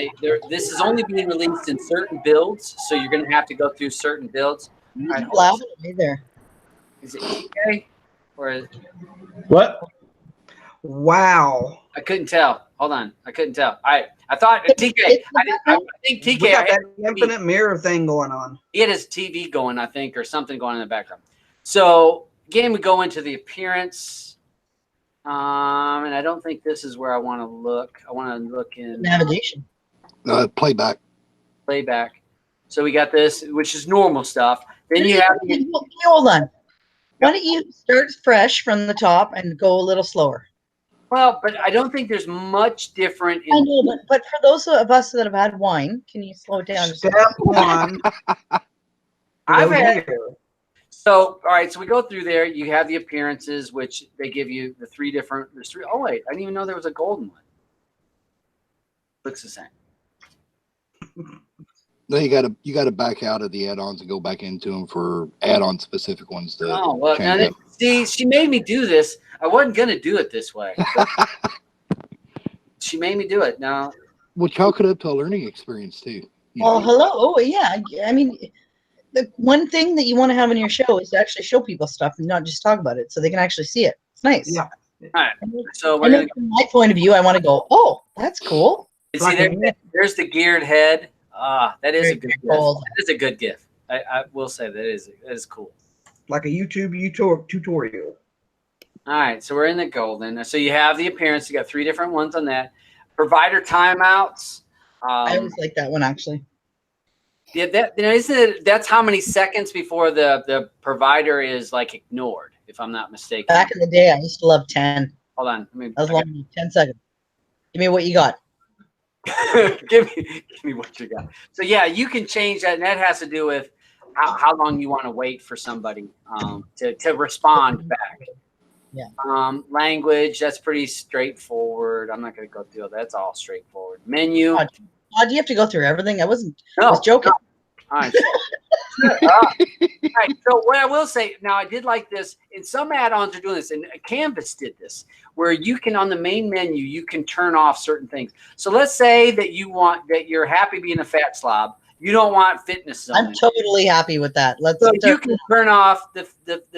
this is only being released in certain builds, so you're going to have to go through certain builds. All right, Loud at me there. is it TK or is, What? Wow. I couldn't tell. Hold on, I couldn't tell. All right, I thought TK. I think TK. We got that infinite mirror thing going on. It is TV going, I think, or something going in the background. So again, we go into the appearance. And I don't think this is where I want to look. I want to look in Navigation. Playback. playback. So we got this, which is normal stuff. Then you have Hold on. Why don't you start fresh from the top and go a little slower? well, but I don't think there's much different. I know, but for those of us that have had wine, can you slow it down? Just Step one. I've go had here. so all right. So we go through there. You have the appearances, which they give you the three different. There's three. Oh wait, I didn't even know there was a golden one. Looks the same. Then you gotta back out of the add-ons and go back into them for add-on specific ones to Oh well, change now up. see, she made me do this. I wasn't gonna do it this way. She made me do it. Now, Well, chalk it up to a learning experience too. You well, know? hello. Oh, yeah. I mean, the one thing that you want to have in your show is to actually show people stuff and not just talk about it, so they can actually see it. It's nice. Yeah. all right. So we're And gonna then from my point of view, I want to go, oh, that's cool. see there's the geared head. That is a Very good gift. cool. That is a good gift. I will say that is cool. Like a YouTube tutorial. All right, so we're in the golden. So you have the appearance. You got three different ones on that. Provider timeouts. I always like that one, actually. Yeah, isn't it? That's how many seconds before the provider is like ignored, if I'm not mistaken. Back in the day, I used to love 10. Hold on, let me. That was long. 10 seconds. Give me what you got. give me what you got. So yeah, you can change that, and that has to do with how long you want to wait for somebody to respond back. Yeah. Language, that's pretty straightforward. I'm not going to go through that. That's all straightforward. Menu. Oh, do you have to go through everything? I was No, joking. All right. All right. So what I will say now, I did like this, and some add-ons are doing this, and Canvas did this, where you can on the main menu you can turn off certain things. So let's say that you're happy being a fat slob. You don't want fitness zone. I'm totally happy with that. So you can turn off the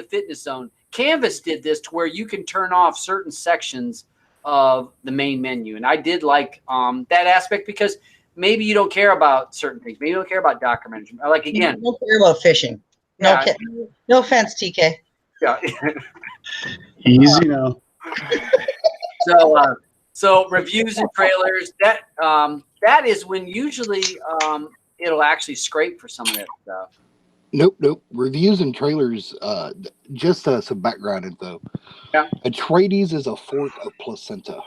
fitness zone. Canvas did this to where you can turn off certain sections of the main menu, and I did like that aspect because maybe you don't care about certain things. Maybe you don't care about docker management. Like again, don't care about fishing. No, no offense, TK. Yeah. Easy now. So reviews and trailers. That is when usually it'll actually scrape for some of that stuff. Nope. Reviews and trailers, just some background info. Yeah. Atreides is a fork of Placenta.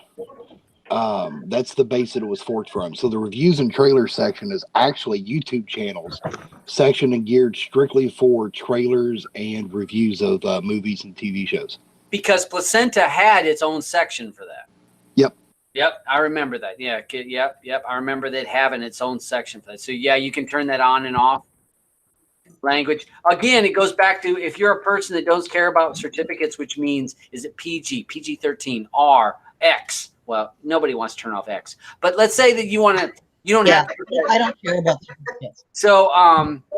That's the base that it was forked from. So the reviews and trailers section is actually YouTube channels section and geared strictly for trailers and reviews of movies and TV shows. Because Placenta had its own section for that. Yep, I remember that. Yeah, yep. I remember that having its own section for that. So yeah, you can turn that on and off. Language. Again, it goes back to if you're a person that don't care about certificates, which means is it PG, PG-13, R, X. Well, nobody wants to turn off X. But let's say that you want to. You don't have. I don't care about certificates. So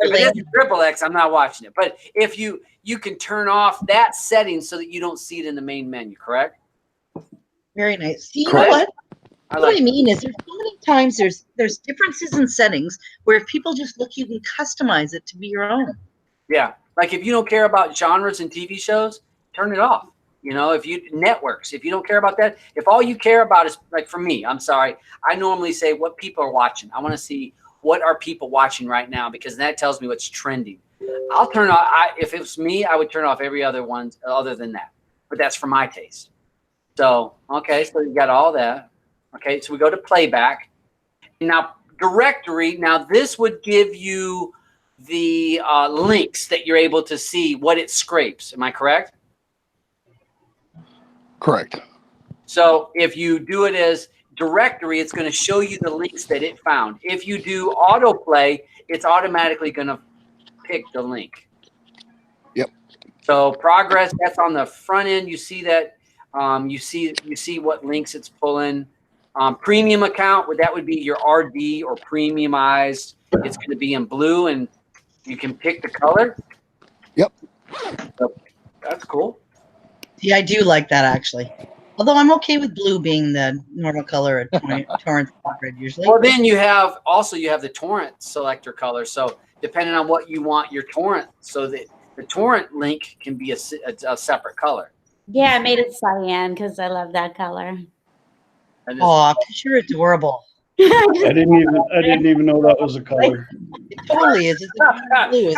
if it is triple X, I'm not watching it. But if you can turn off that setting so that you don't see it in the main menu, correct? Very nice. See, you Correct. know what? I What like I mean is there's so many times there's differences in settings where if people just look, you can customize it to be your own. Yeah. Like if you don't care about genres and TV shows, turn it off. You know, if you networks, if you don't care about that, if all you care about is like for me, I'm sorry, I normally say what people are watching. I want to see what are people watching right now because that tells me what's trending. I'll turn off. If it was me, I would turn off every other one other than that. But that's for my taste. So okay, so you got all that. Okay, so we go to playback. Now, directory, now this would give you the links that you're able to see what it scrapes. Am I correct? Correct. So if you do it as directory, it's going to show you the links that it found. If you do autoplay, it's automatically going to pick the link. Yep. So progress, that's on the front end. You see that. You see what links it's pulling. Premium account, that would be your RD or premiumized. It's going to be in blue, and you can pick the color. Yep. So that's cool. Yeah, I do like that actually. Although I'm okay with blue being the normal color at Torrents grid usually. Well, then you have the torrent selector color. So depending on what you want your torrent, so that the torrent link can be a separate color. Yeah, I made it cyan because I love that color. Oh, you're adorable. I didn't even know that was a color. It totally is. It's blue. Is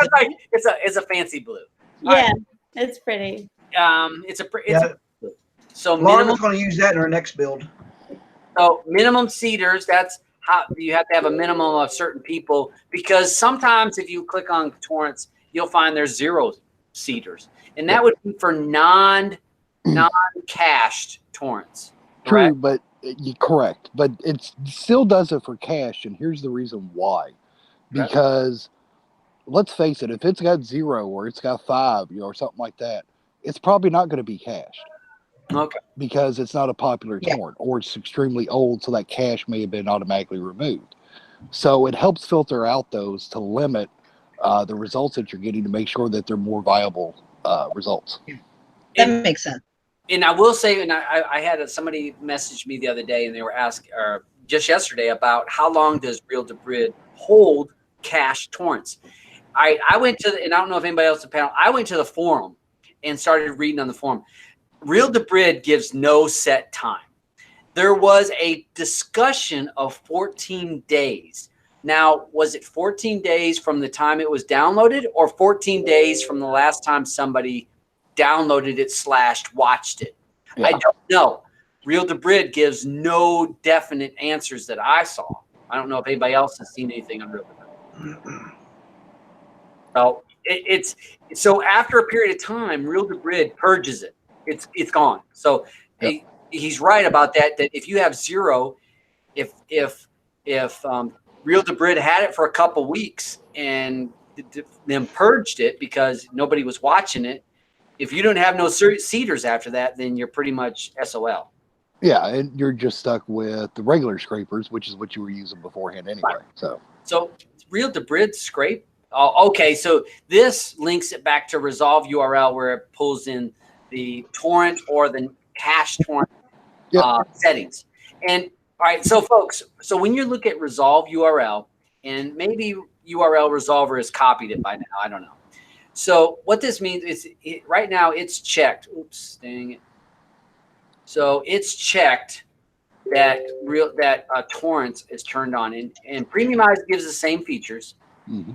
it? It's a fancy blue. Yeah, it's pretty. So Lauren's going to use that in her next build. So minimum seeders, that's how you have to have a minimum of certain people, because sometimes if you click on torrents, you'll find there's 0 seeders, and that would be for non-cached torrents. True, but correct. But it still does it for cache, and here's the reason why. Because let's face it, if it's got 0 or it's got 5, or something like that, it's probably not going to be cached. Okay. Because it's not a popular torrent, or it's extremely old, so that cache may have been automatically removed. So it helps filter out those to limit the results that you're getting, to make sure that they're more viable results. That makes sense. And I will say, and I had somebody message me the other day, and they were asking, or just yesterday, about how long does Real DaButcher hold cache torrents. I went to, and I don't know if anybody else in the panel, I went to the forum and started reading on the forum. Real DaButcher gives no set time. There was a discussion of 14 days. Now, was it 14 days from the time it was downloaded, or 14 days from the last time somebody downloaded it / watched it? Yeah. I don't know. Real DaButcher gives no definite answers that I saw. I don't know if anybody else has seen anything on Real DaButcher. So so after a period of time, Real DaButcher purges it. It's gone. So he's right about that. That if you have 0, if Real DaButcher had it for a couple weeks and then purged it because nobody was watching it, if you don't have no seeders after that, then you're pretty much SOL. Yeah, and you're just stuck with the regular scrapers, which is what you were using beforehand anyway. Right. So Real DaButcher scrape. Oh, okay, so this links it back to Resolve URL, where it pulls in the torrent or the cache torrent settings. And all right, so folks, so when you look at Resolve URL, and maybe URL Resolver has copied it by now, I don't know. So what this means is right now it's checked. Oops, dang it. So it's checked that torrents is turned on, and Premiumize gives the same features. Mm-hmm.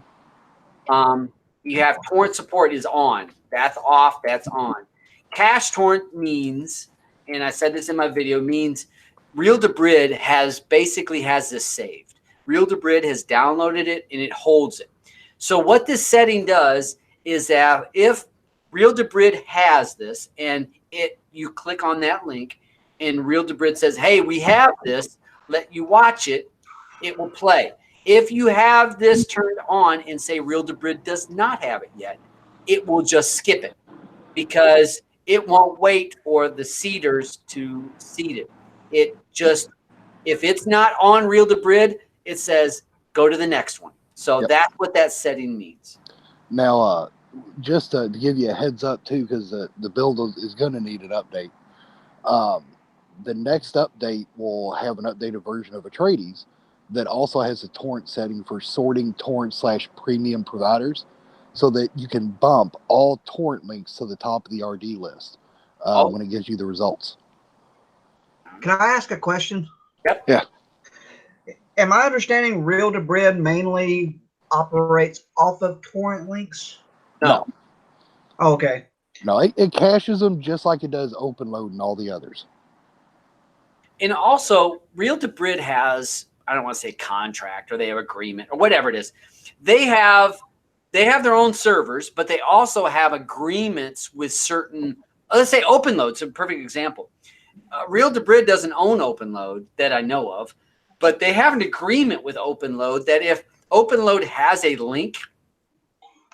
You have torrent support is on. That's off. That's on. Cache torrent means, and I said this in my video, means Real DaButcher basically has this saved. Real DaButcher has downloaded it and it holds it. So what this setting does is that if Real DaButcher has this and you click on that link and Real DaButcher says, hey, we have this, let you watch it, it will play. If you have this turned on and say Real DaButcher does not have it yet, it will just skip it, because it won't wait for the seeders to seed it. It just, if it's not on Real DaButcher, it says go to the next one. So that's what that setting means. Now, just to give you a heads up too, because the build is going to need an update. The next update will have an updated version of Atreides that also has a torrent setting for sorting torrent / premium providers, so that you can bump all torrent links to the top of the RD list when it gives you the results. Can I ask a question? Yep. Yeah. Am I understanding Real DaButcher mainly operates off of torrent links? No. Oh, okay. No, it caches them just like it does OpenLoad and all the others. And also, Real to Brid has, I don't want to say contract or they have agreement or whatever it is. They have their own servers, but they also have agreements with certain, let's say OpenLoad's a perfect example. Real to Brid doesn't own OpenLoad that I know of, but they have an agreement with OpenLoad that if OpenLoad has a link,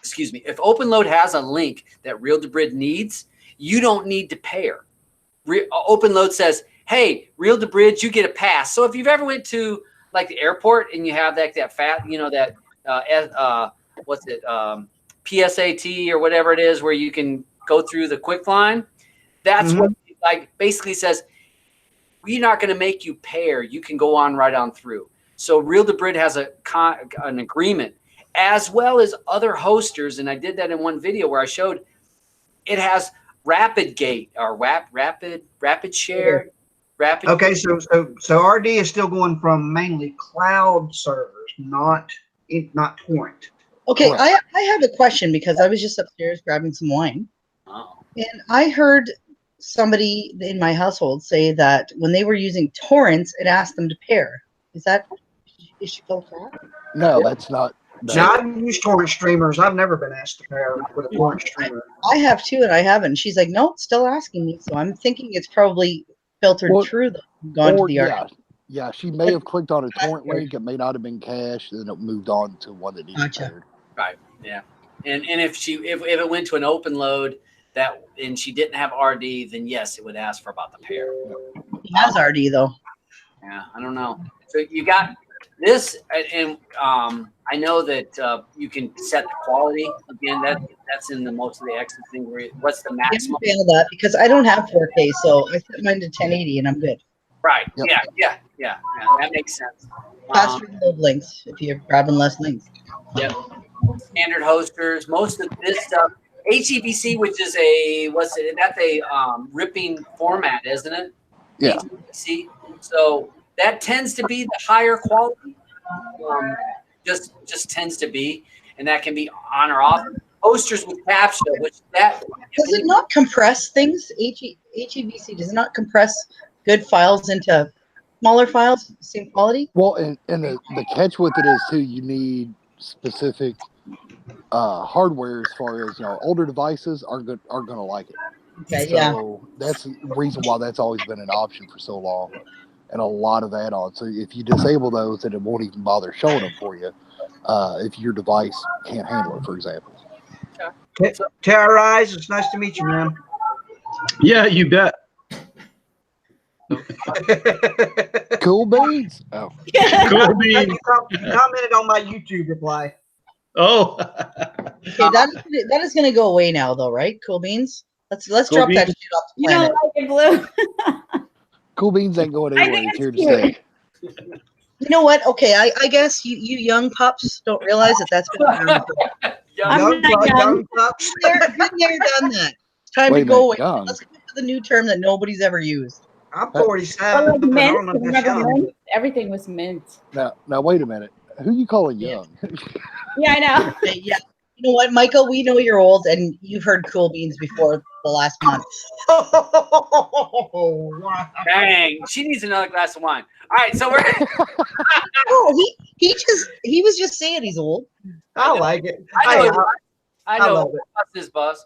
if OpenLoad has a link that Real to Brid needs, you don't need to pair. OpenLoad says, hey, Real to Brid, you get a pass. So if you've ever went to like the airport and you have that fat, what's it, PSAT or whatever it is, where you can go through the quick line, that's what like basically says, we're not going to make you pair. You can go on right on through. So Real to Brid has an agreement, as well as other hosters, and I did that in one video where I showed it has Rapid Gate or Rapid Share. Rapid. Okay, so RD is still going from mainly cloud servers, not torrent. Okay, I have a question because I was just upstairs grabbing some wine, and I heard somebody in my household say that when they were using torrents, it asked them to pair. Is she told that? No, that's not. Now, I've used torrent streamers. I've never been asked to pair with a torrent streamer. I have too, and I haven't. She's like, no, it's still asking me. So I'm thinking it's probably filtered through gone to the art. Yeah, she may have clicked on a torrent link. It may not have been cached. Then it moved on to one that needed paired. Right. Yeah. And if it went to an open load and she didn't have RD, then yes, it would ask for about the pair. He has RD though. Yeah, I don't know. So you got this, and I know that you can set the quality again. That's in the most of the exit thing. What's the maximum? I'm a fan of that because I don't have 4K, so I set mine to 1080 and I'm good. Right. Yep. Yeah. That makes sense. Faster load links if you're grabbing less links. Yep. Standard hosters. Most of this stuff. HEVC, which is that's a ripping format, isn't it? Yeah. HEVC. So that tends to be the higher quality. Just tends to be, and that can be on or off. Hosters with CAPTCHA, which does it not compress things? HEVC does it not compress good files into smaller files, same quality? Well, and the catch with it is too, you need specific hardware as far as older devices aren't going to like it. Okay, so that's the reason why that's always been an option for so long, and a lot of add-ons. So if you disable those, then it won't even bother showing them for you if your device can't handle it, for example. Terrorize, it's nice to meet you, man. Yeah, you bet. Cool beans. Oh, Cool beans. You commented on my YouTube reply. Oh. Okay, that is going to go away now, though, right? Cool beans. Let's Cool drop beans. that shit off the You planet. don't like it, Blue? Cool beans ain't going I anywhere. think It's here to it's stay. You know what? Okay, I guess you young pups don't realize that's been around. I'm not young. pups. Been there, done that. It's time Wait to a go minute, away. young. Let's come to the new term that nobody's ever used. I'm Or 47. like I don't mint. know Remember young. mint? Everything was mint. Now, wait a minute. Who you calling young? Yeah, I know. Yeah. You know what, Michael? We know you're old, and you've heard Cool Beans before the last month. Oh, wow. Dang, she needs another glass of wine. All right, so we're. Oh, he was just saying he's old. I like it. I know. I I know. love it. Bust this bus.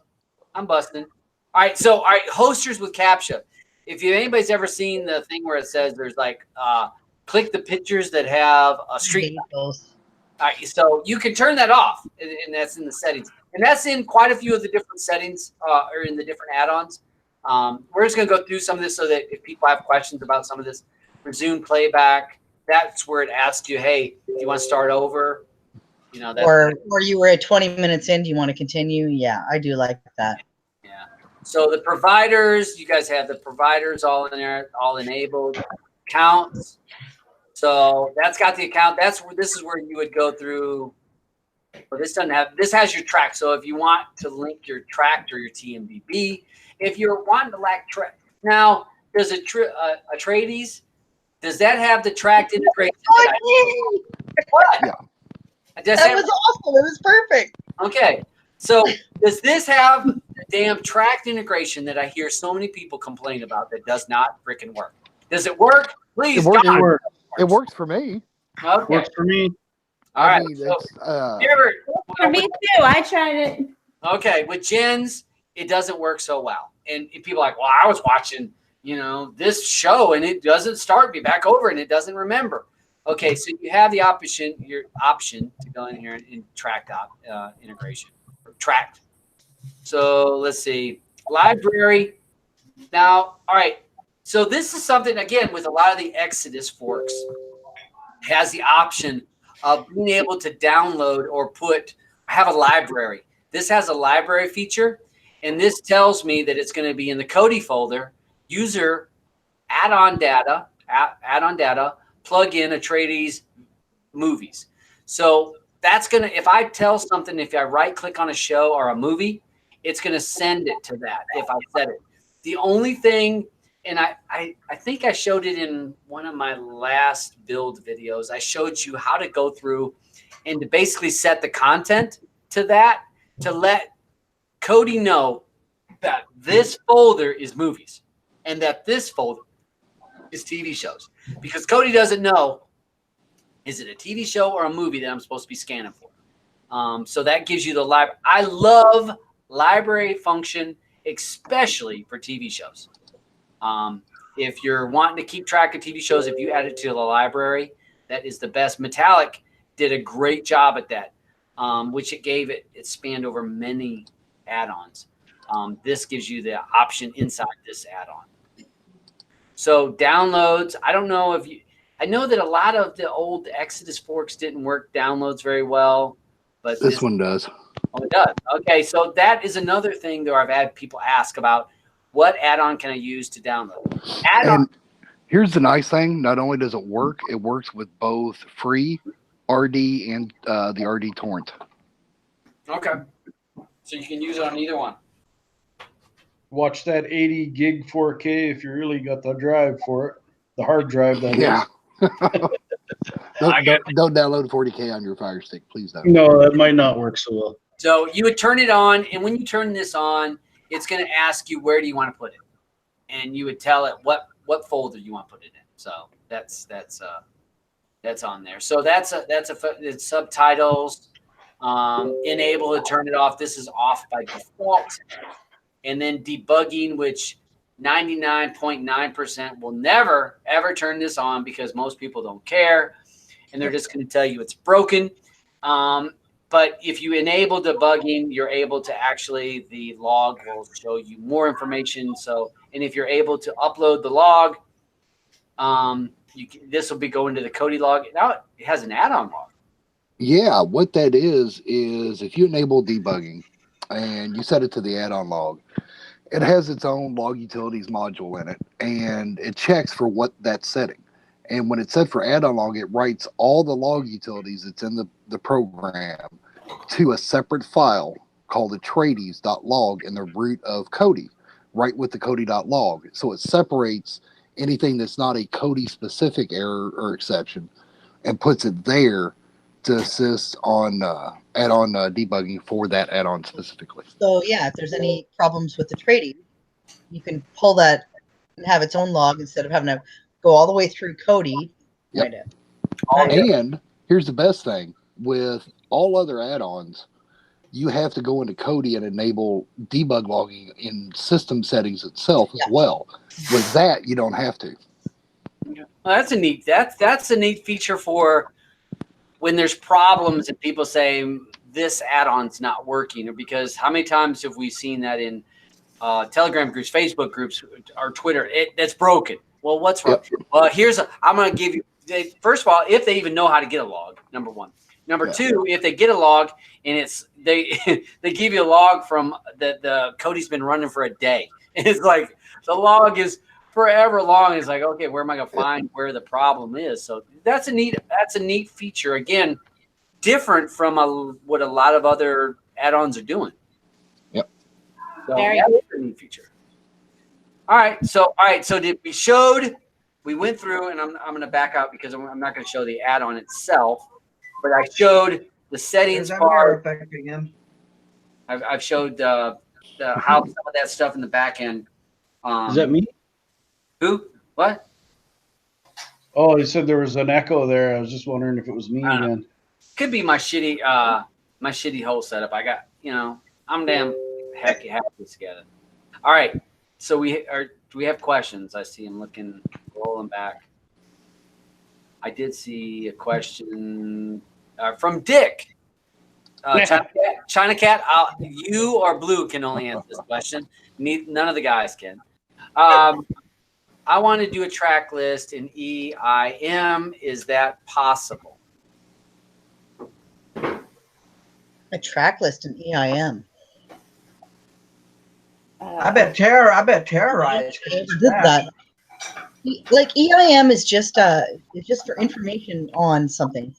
I'm busting. All right, hosters with CAPTCHA. If anybody's ever seen the thing where it says there's like click the pictures that have a street. All right, so you can turn that off, and that's in the settings, and that's in quite a few of the different settings or in the different add-ons. We're just going to go through some of this so that if people have questions about some of this, resume playback. That's where it asks you, hey, do you want to start over? Or you were at 20 minutes in. Do you want to continue? Yeah, I do like that. Yeah. So the providers, you guys have the providers all in there, all enabled. Counts. So that's got the account. This is where you would go through. Well, this has your track. So if you want to link your track or your TMDB, if you're wanting to track, now does a Trades, does that have the tracked integration? What? Yeah. That was awesome. It was perfect. Okay. So does this have the damn tracked integration that I hear so many people complain about that does not frickin' work? Does it work? Please, It works. God. It works for me. Okay. Works for me. All I right. mean, So, it's, here, For me too. I tried it. okay, with gens, it doesn't work so well. And people are like, well, I was watching, this show and it doesn't start me back over and it doesn't remember. Okay, so you have the option, to go in here and track integration. Tracked. So let's see. Library. Now, all right. So this is something, again, with a lot of the Exodus forks, has the option of being able to download or have a library. This has a library feature, and this tells me that it's going to be in the Kodi folder, user, add-on data, plug in Atreides movies. So that's going to, if I tell something, if I right-click on a show or a movie, it's going to send it to that if I set it. The only thing, and I think I showed it in one of my last build videos, I showed you how to go through and to basically set the content to that, to let Kodi know that this folder is movies and that this folder is TV shows. Because Kodi doesn't know, is it a TV show or a movie that I'm supposed to be scanning for? So that gives you the library. I love library function, especially for TV shows. If you're wanting to keep track of TV shows, if you add it to the library, that is the best. Metallic did a great job at that, which it spanned over many add-ons. This gives you the option inside this add-on. So downloads, I don't know if I know that a lot of the old Exodus forks didn't work downloads very well, but this one does. Oh, it does. Okay, so that is another thing that I've had people ask about. What add-on can I use to download? And here's the nice thing. Not only does it works with both free RD and the RD torrent. Okay. So you can use it on either one. Watch that 80 gig 4K if you really got the drive for it. The hard drive, that Yeah. is. Don't download 40K on your Fire Stick, please don't. No, that might not work so well. So you would turn it on, and when you turn this on, it's going to ask you where do you want to put it, and you would tell it what folder you want to put it in. So that's on there. So it's subtitles. Enable to turn it off. This is off by default, and then debugging, which 99.9% will never ever turn this on because most people don't care, and they're just going to tell you it's broken. But if you enable debugging, you're able to actually, the log will show you more information. So, and if you're able to upload the log, this will be going to the Kodi log. Now it has an add-on log. Yeah, what that is if you enable debugging and you set it to the add-on log, it has its own log utilities module in it, and it checks for what that's setting. And when it's set for add-on log, it writes all the log utilities that's in the program to a separate file called Atreides.log in the root of Kodi, right with the Kodi.log. So it separates anything that's not a Kodi-specific error or exception and puts it there to assist on add-on debugging for that add-on specifically. So yeah, if there's any problems with the trading, you can pull that and have its own log instead of having to go all the way through Kodi. Yep. Right. And here's the best thing. With all other add-ons, you have to go into Kodi and enable debug logging in system settings itself as well. With that, you don't have to. Well, that's a neat feature for when there's problems and people say this add-on's not working, or because how many times have we seen that in Telegram groups, Facebook groups, or Twitter? That's broken. Well, what's wrong? Yep. Well, I'm going to give you. First of all, if they even know how to get a log, number one. Number two, if they get a log and they give you a log from the Kodi's been running for a day, and it's like the log is forever long. It's like, okay, where am I going to find where the problem is? So that's a neat feature. Again, different from what a lot of other add-ons are doing. Yep. So that's a neat feature. All right. So we went through, and I'm going to back out because I'm not going to show the add-on itself, but I showed the settings bar. Again. I've showed how some of that stuff in the back end. Is that me? Who? What? Oh, he said there was an echo there. I was just wondering if it was me I don't know. again. Could be my shitty whole setup. I got, I'm damn happy this together. All right. So do we have questions? I see him rolling back. I did see a question from Dick. China Cat, you or Blue can only answer this question. None of the guys can. I want to do a track list in EIM. Is that possible? A track list in EIM. I bet Terrorize Did that. Like EIM is just for information on something.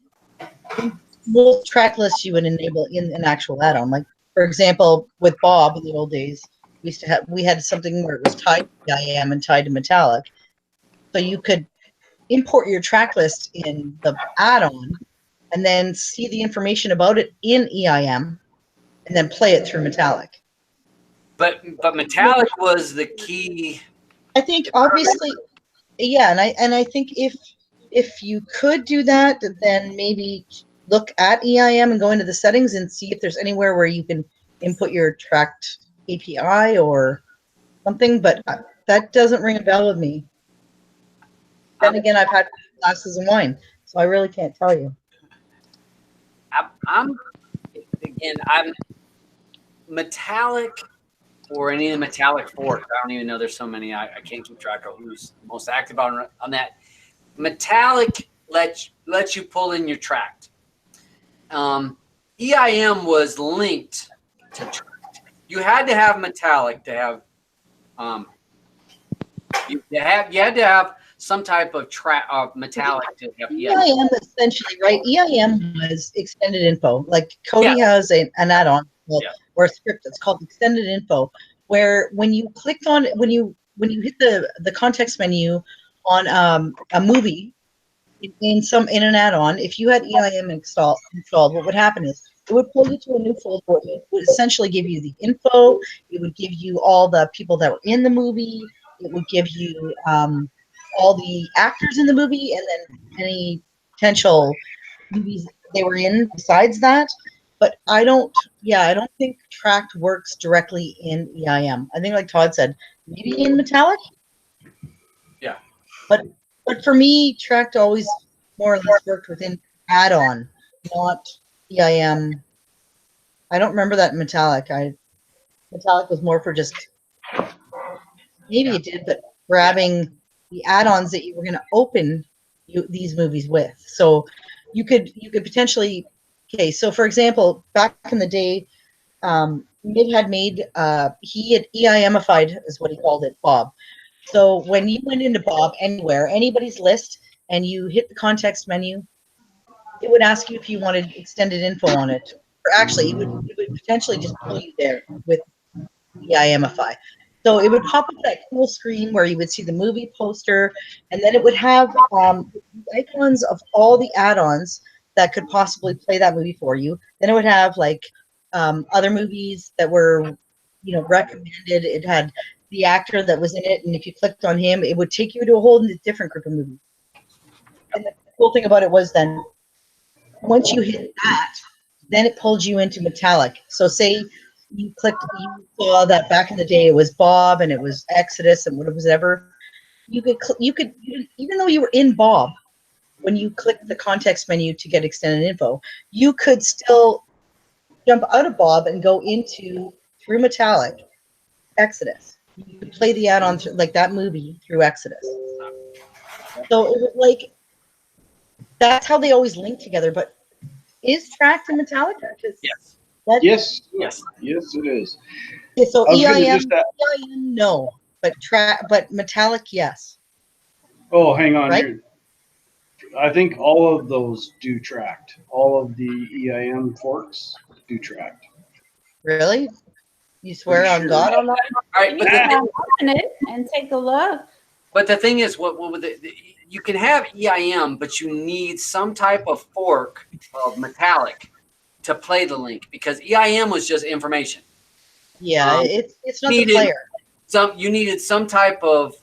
Most track lists you would enable in an actual add-on. Like for example, with Bob in the old days, we had something where it was tied to EIM and tied to Metallic, so you could import your track list in the add-on and then see the information about it in EIM and then play it through Metallic. But Metallic was the key. I think obviously, yeah, and I think if you could do that, then maybe look at EIM and go into the settings and see if there's anywhere where you can input your tracked API or something. But that doesn't ring a bell with me. Then again, I've had glasses of wine, so I really can't tell you. I'm Metallic or any of the Metallic forks. I don't even know. There's so many. I can't keep track of who's most active on that. Metallic lets you pull in your tract. EIM was linked to tract. You had to have Metallic to have. You had to have some type of Metallic to have EIM essentially, right? EIM was extended info. Like Cody has an add-on or a script that's called extended info, where when you clicked on it, when you hit the context menu on a movie in an add-on, if you had EIM installed, what would happen is it would pull you to a new folder. It would essentially give you the info. It would give you all the people that were in the movie. It would give you all the actors in the movie, and then any potential movies they were in besides that. But I don't think tracked works directly in EIM. I think, like Todd said, maybe in Metallic. Yeah. But for me, tracked always more or less worked within add-on, not EIM. I don't remember that in Metallic. Metallic was more for just maybe it did, but grabbing the add-ons that you were going to open these movies with. So you could potentially. Okay, so for example, back in the day, Mid had made he had EIMified is what he called it, Bob. So when you went into Bob anywhere, anybody's list, and you hit the context menu, it would ask you if you wanted extended info on it. Or actually, it would potentially just pull you there with EIMify. So it would pop up that cool screen where you would see the movie poster, and then it would have icons of all the add-ons that could possibly play that movie for you. Then it would have like other movies that were, recommended. It had the actor that was in it, and if you clicked on him, it would take you to a whole different group of movies. And the cool thing about it was then, once you hit that, then it pulled you into Metallic. So say you saw that back in the day it was Bob and it was Exodus and whatever. You could even though you were in Bob, when you click the context menu to get extended info, you could still jump out of Bob and go through Metallic, Exodus. You could play the add-on like that movie through Exodus. So it was like, that's how they always link together. But is Tracked and Metallica? Yes. Yes, it is. Okay, so EIM, no, but Metallic, yes. Oh, hang on. Right? Here. I think all of those do Tracked. All of the EIM forks do Tracked. Really? You swear on God on that? All right, You can open it and take a look. But the thing is, you can have EIM, but you need some type of fork of Metallic to play the link, because EIM was just information. Yeah, it's not the player. You needed some type of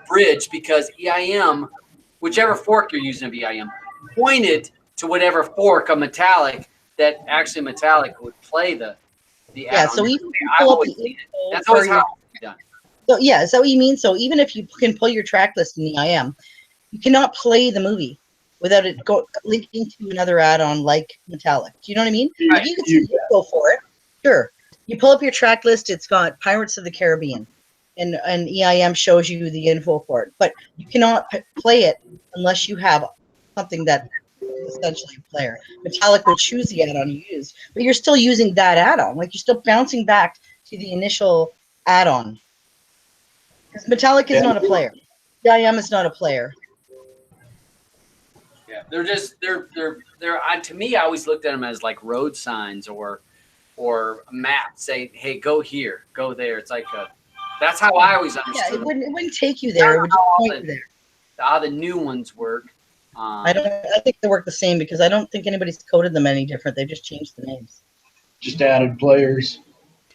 bridge, because EIM whichever fork you're using of EIM, pointed to whatever fork of metallic that actually metallic would play the Yeah, add-on. so even if you I've pull up always the seen it. info That's always for how your- it's done. So yeah, is that what you mean? So even if you can pull your track list in EIM, you cannot play the movie without it linking to another add-on like Metallic. Do you know what I mean? Like you can see info for it, sure. You pull up your track list; it's got Pirates of the Caribbean, and EIM shows you the info for it. But you cannot play it unless you have something that is essentially a player. Metallic will choose the add-on you use, but you're still using that add-on. Like you're still bouncing back to the initial add-on. Because Metallic is not a player. EIM is not a player. Yeah, they're to me, I always looked at them as like road signs or maps. Say, hey, go here, go there. It's like that's how I always Yeah, understood it them. wouldn't take you there. It would just point you there. How the new ones work. I think they work the same because I don't think anybody's coded them any different. They just changed the names. Just added players.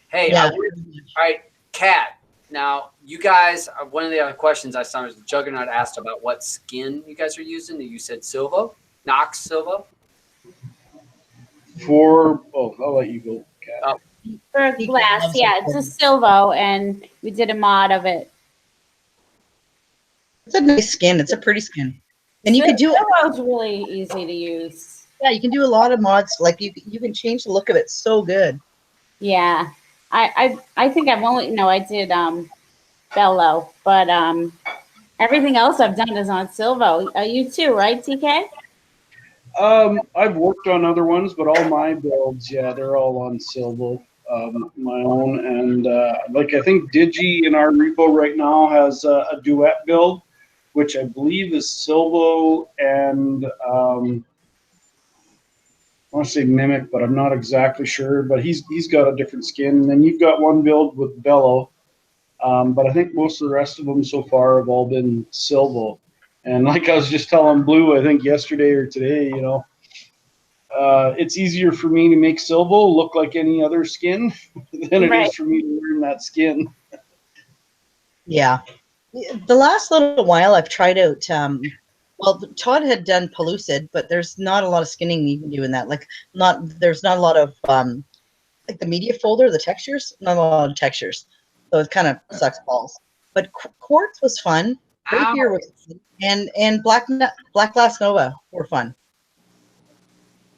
Hey, Yeah. all right, Kat. Now, you guys, one of the other questions I saw was Juggernaut asked about what skin you guys are using. You said Silvo, Nox Silvo. I'll let you go, Kat. For glass, yeah, it's a Silvo, and we did a mod of it. It's a nice skin. It's a pretty skin, and you could do it. Silvo's really easy to use. Yeah, you can do a lot of mods. Like you can change the look of it so good. Yeah, I think I've only I did Bello, but everything else I've done is on Silvo. You too, right, TK? I've worked on other ones, but all my builds, they're all on Silvo, my own. And I think Digi in our repo right now has a duet build, which I believe is Silvo and I want to say Mimic, but I'm not exactly sure. But he's got a different skin. And then you've got one build with Bello. But I think most of the rest of them so far have all been Silvo. And like I was just telling Blue, I think yesterday or today, it's easier for me to make Silvo look like any other skin than it is for me to learn that skin. Yeah. The last little while I've tried out Todd had done Pellucid, but there's not a lot of skinning you can do in that. There's not a lot of like the media folder, the textures, not a lot of textures. So it kind of sucks balls. But Quartz was fun. Rapier was fun. And Black Glass Nova were fun.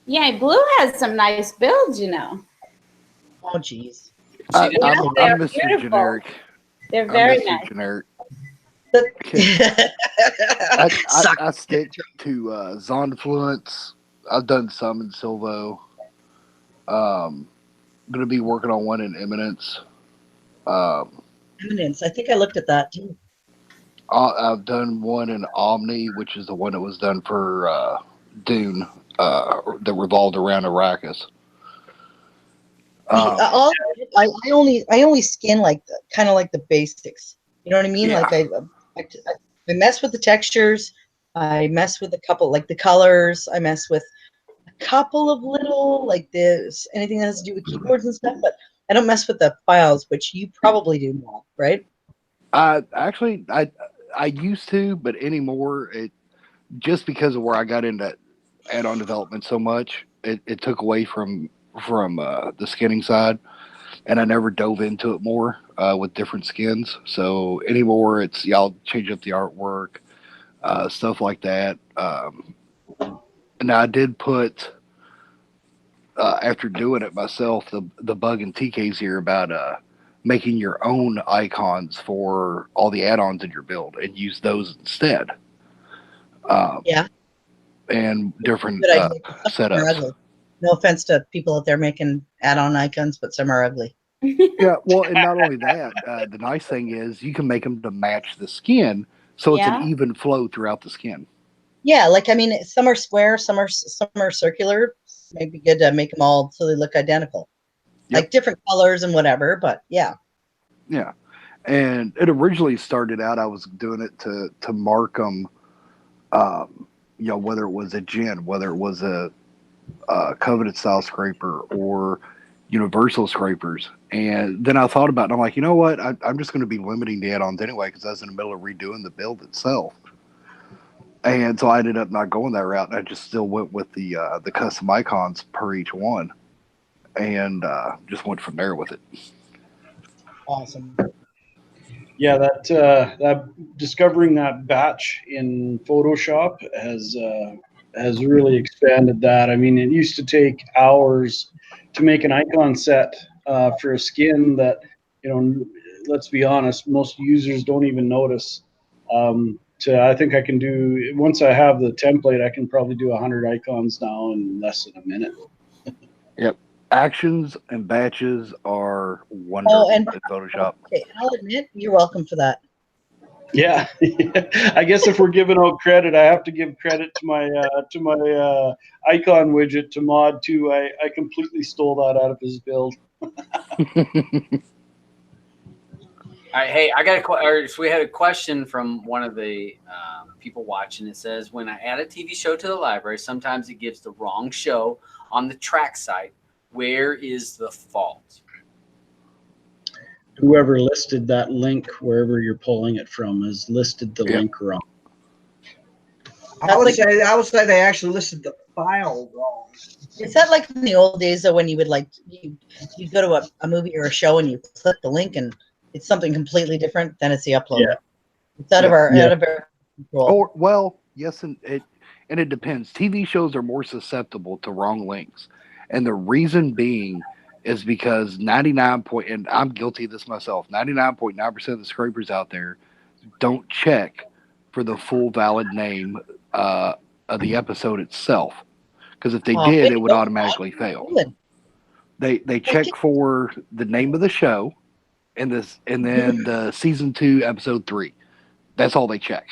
Yeah, Blue has some nice builds, Oh geez. I'm they're Mr. beautiful. Generic. They're very I'm Mr. nice. Generic. Suck. I stick to Zonfluence. I've done some in Silvo. Going to be working on one in Eminence. Eminence. I think I looked at that too. I've done one in Omni, which is the one that was done for Dune, that revolved around Arrakis. I only skin kind of like the basics. You know what I mean? Yeah. Like I mess with the textures. I mess with a couple like the colors. I mess with a couple of little like this anything that has to do with keyboards and stuff. But I don't mess with the files, which you probably do more, right? Actually, I used to, but anymore, just because of where I got into add-on development so much, it took away from the skinning side, and I never dove into it more with different skins. So anymore, it's y'all change up the artwork, stuff like that. Now I did put after doing it myself, the bug in TK's here about making your own icons for all the add-ons in your build and use those instead. Yeah. And different Good idea. Some are setups. ugly. No offense to people out there making add-on icons, but some are ugly. Yeah, well, and not only that, the nice thing is you can make them to match the skin, so it's an even flow throughout the skin. Yeah, like I mean, some are square, some are circular. Maybe good to make them all so they look identical, like different colors and whatever. But yeah. Yeah, and it originally started out I was doing it to mark them, whether it was a gin, whether it was a coveted style scraper or universal scrapers. And then I thought about it, and I'm like, you know what? I'm just going to be limiting the add-ons anyway because I was in the middle of redoing the build itself. And so I ended up not going that route. I just still went with the custom icons per each one, and just went from there with it. Awesome. Yeah, that discovering that batch in Photoshop has really expanded that. I mean, it used to take hours to make an icon set for a skin that, let's be honest, most users don't even notice. I think I can do, once I have the template, I can probably do 100 icons now in less than a minute. Yep. Actions and batches are wonderful Oh, and in Photoshop. okay, I'll admit you're welcome for that. Yeah, I guess if we're giving out credit, I have to give credit to my icon widget to Mod too. I completely stole that out of his build. All right, hey, I got so we had a question from one of the people watching. It says, when I add a TV show to the library, sometimes it gives the wrong show on the track site. Where is the fault? Whoever listed that link, wherever you're pulling it from, has listed the link wrong. I would say they actually listed the file wrong. Is that like in the old days though, when you would you go to a movie or a show and you click the link and it's something completely different than it's the upload? Yeah. It's out of our control. Or well, yes, and it depends. TV shows are more susceptible to wrong links, and the reason being is because and I'm guilty of this myself. 99.9% of the scrapers out there don't check for the full valid name of the episode itself, because if they did, it would automatically fail. They check for the name of the show and then the season 2 episode 3. That's all they check.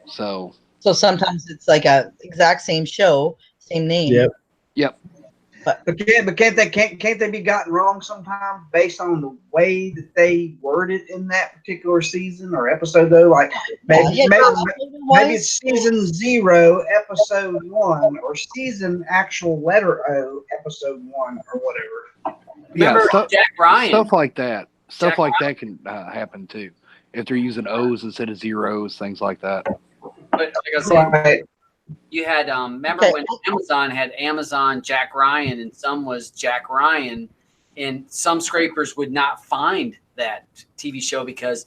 So sometimes it's like a exact same show, same name. Yep. But can't they be gotten wrong sometimes based on the way that they word it in that particular season or episode though? Like maybe it's season 0, episode 1, or season actual letter O, episode 1, or whatever. Remember Jack Ryan? Stuff like that. Stuff like that can happen too. If they're using O's instead of zeros, things like that. But like I said, you had remember when Amazon had Amazon Jack Ryan and some was Jack Ryan, and some scrapers would not find that TV show because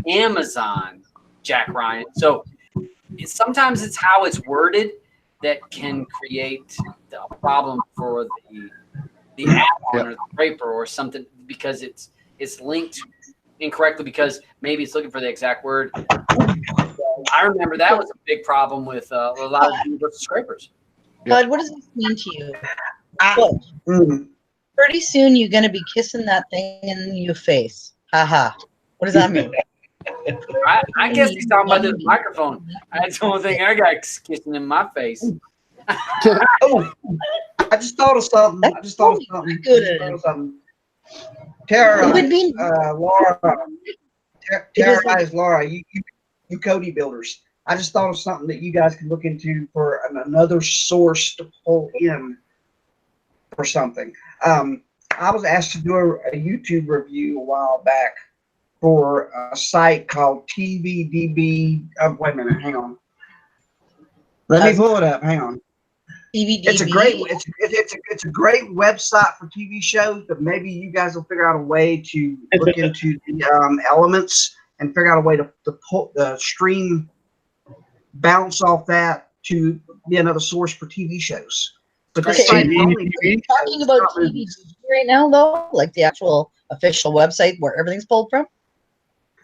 Amazon Jack Ryan. So sometimes it's how it's worded that can create a problem for the add-on or the scraper or something, because it's linked incorrectly because maybe it's looking for the exact word. I remember that was a big problem with a lot of universal scrapers. Bud, what does this mean to you? Pretty soon you're going to be kissing that thing in your face. Haha. What does that mean? I guess he's talking about the microphone. That's the only thing I got kissing in my face. I just thought of something. Tara, Laura, you Cody builders. I just thought of something that you guys could look into for another source to pull in for something. I was asked to do a YouTube review a while back for a site called TVDB. Wait a minute, hang on. Let me pull it up. Hang on. TVDB. It's a great website for TV shows, but maybe you guys will figure out a way to look into the elements and figure out a way to pull the stream bounce off that to be another source for TV shows. But this site only talking about TVDB right now, though, like the actual official website where everything's pulled from.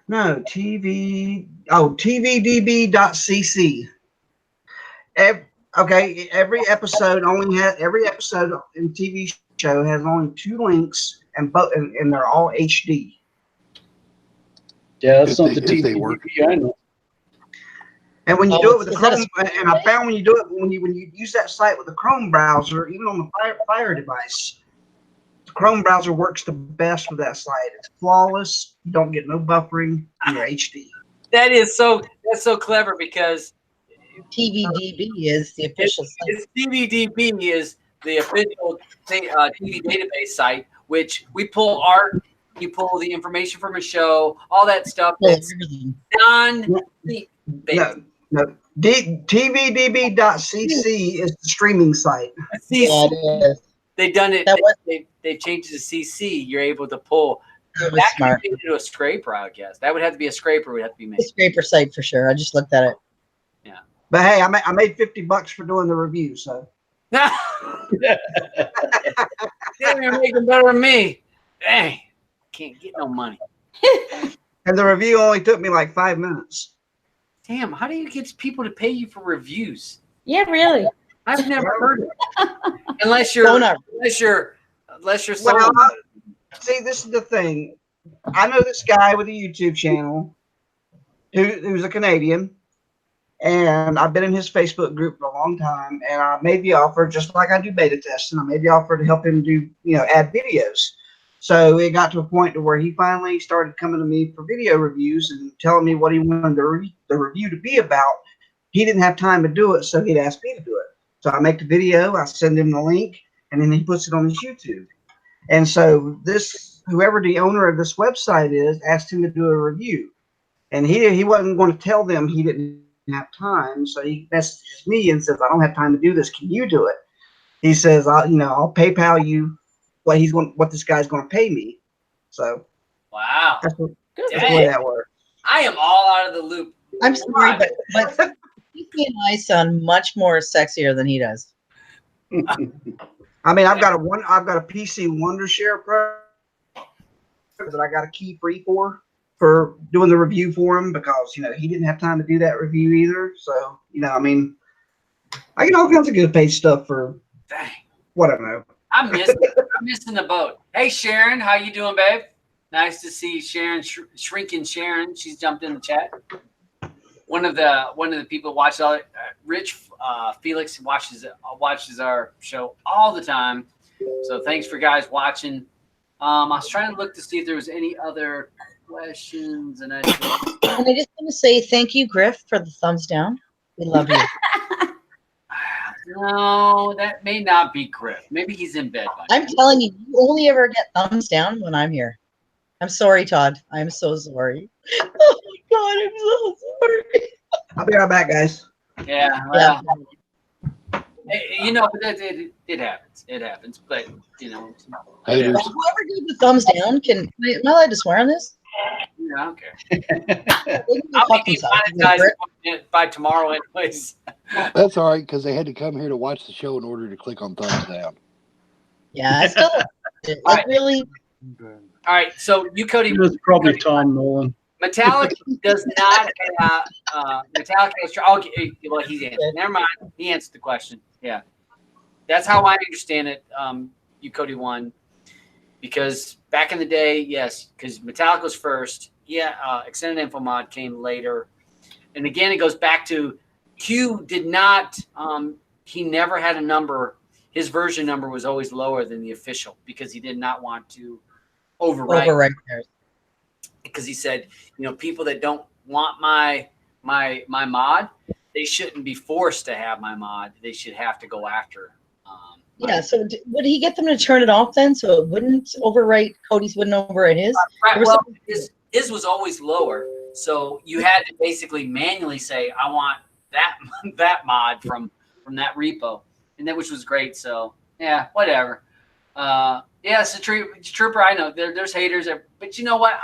No, TVDB.cc. Every episode in TV show has only 2 links, and they're all HD. Yeah, that's not the TVDB I know. And when you do it with the Chrome, and I found when you do it when you use that site with the Chrome browser, even on the Fire device, the Chrome browser works the best with that site. It's flawless. You don't get no buffering. You're HD. That's so clever because TVDB is the official site. TVDB is the official TV database site, which we pull art, you pull the information from a show, all that stuff. That's No. TVDB.cc is the streaming site. Yeah, it is. They've done it. That was They've changed it to CC. You're able to pull. it was That could smart. be into a scraper, I guess. That would have to be a scraper. Would have to be The made. scraper site for sure. I just looked at it. But hey, I made $50 for doing the review. So Damn, you're making better than me. Dang, can't get no money. and the review only took me like 5 minutes. Damn, how do you get people to pay you for reviews? Yeah, really. I've never heard of it. Unless you're Donut. someone. Well, see, this is the thing. I know this guy with a YouTube channel who's a Canadian, and I've been in his Facebook group for a long time. And I made the offer, just like I do beta testing. I made the offer to help him do, add videos. So it got to a point to where he finally started coming to me for video reviews and telling me what he wanted the review to be about. He didn't have time to do it, so he'd ask me to do it. So I make the video, I send him the link, and then he puts it on his YouTube. And so whoever the owner of this website is, asked him to do a review. And he wasn't going to tell them he didn't have time. So he messages me and says, I don't have time to do this. Can you do it? He says, I'll PayPal you what this guy's going to pay me. So Wow. that's the Dang. way that works. I am all out of the loop. I'm sorry, but he and I sound much more sexier than he does. I mean, I've got a PC Wondershare Pro that I got a key free for doing the review for him because he didn't have time to do that review either. So I mean, I get all kinds of good paid stuff for Dang. what I know. I'm missing the boat. Hey Sharon, how you doing, babe? Nice to see Sharon, shrinking Sharon. She's jumped in the chat. One of the people watches all Rich Felix watches our show all the time. So thanks for guys watching. I was trying to look to see if there was any other questions, and I just want to say thank you, Griff, for the thumbs down. We love you. no, that may not be Griff. Maybe he's in bed. I'm telling you, you only ever get thumbs down when I'm here. I'm sorry, Todd. I'm so sorry. Oh my God, I'm so sorry. I'll be right back, guys. Yeah, well, it happens. It happens, but Haters. Whoever gave the thumbs down, am I allowed to swear on this? I don't care. They can go I'll fuck be themselves. demonetized by tomorrow, anyways. That's all right because they had to come here to watch the show in order to click on thumbs down. Yeah, I still like really. All right, so you, Cody. It was probably Tom Nolan. Metallica does not have Metallica. Okay, well, he's answered. Never mind. He answered the question. Yeah, that's how I understand it. You, Cody, won because back in the day, yes, because Metallica was first. Yeah, Extended Info Mod came later, and again, it goes back to Q did not. He never had a number. His version number was always lower than the official because he did not want to overwrite. Because he said, people that don't want my mod, they shouldn't be forced to have my mod. They should have to go after. Yeah. So would he get them to turn it off then, so it wouldn't overwrite? Cody's wouldn't overwrite his. Right. Well, his was always lower, so you had to basically manually say, I want that mod from that repo, and that which was great. So yeah, whatever. Yeah, it's a trooper. I know there's haters, but you know what?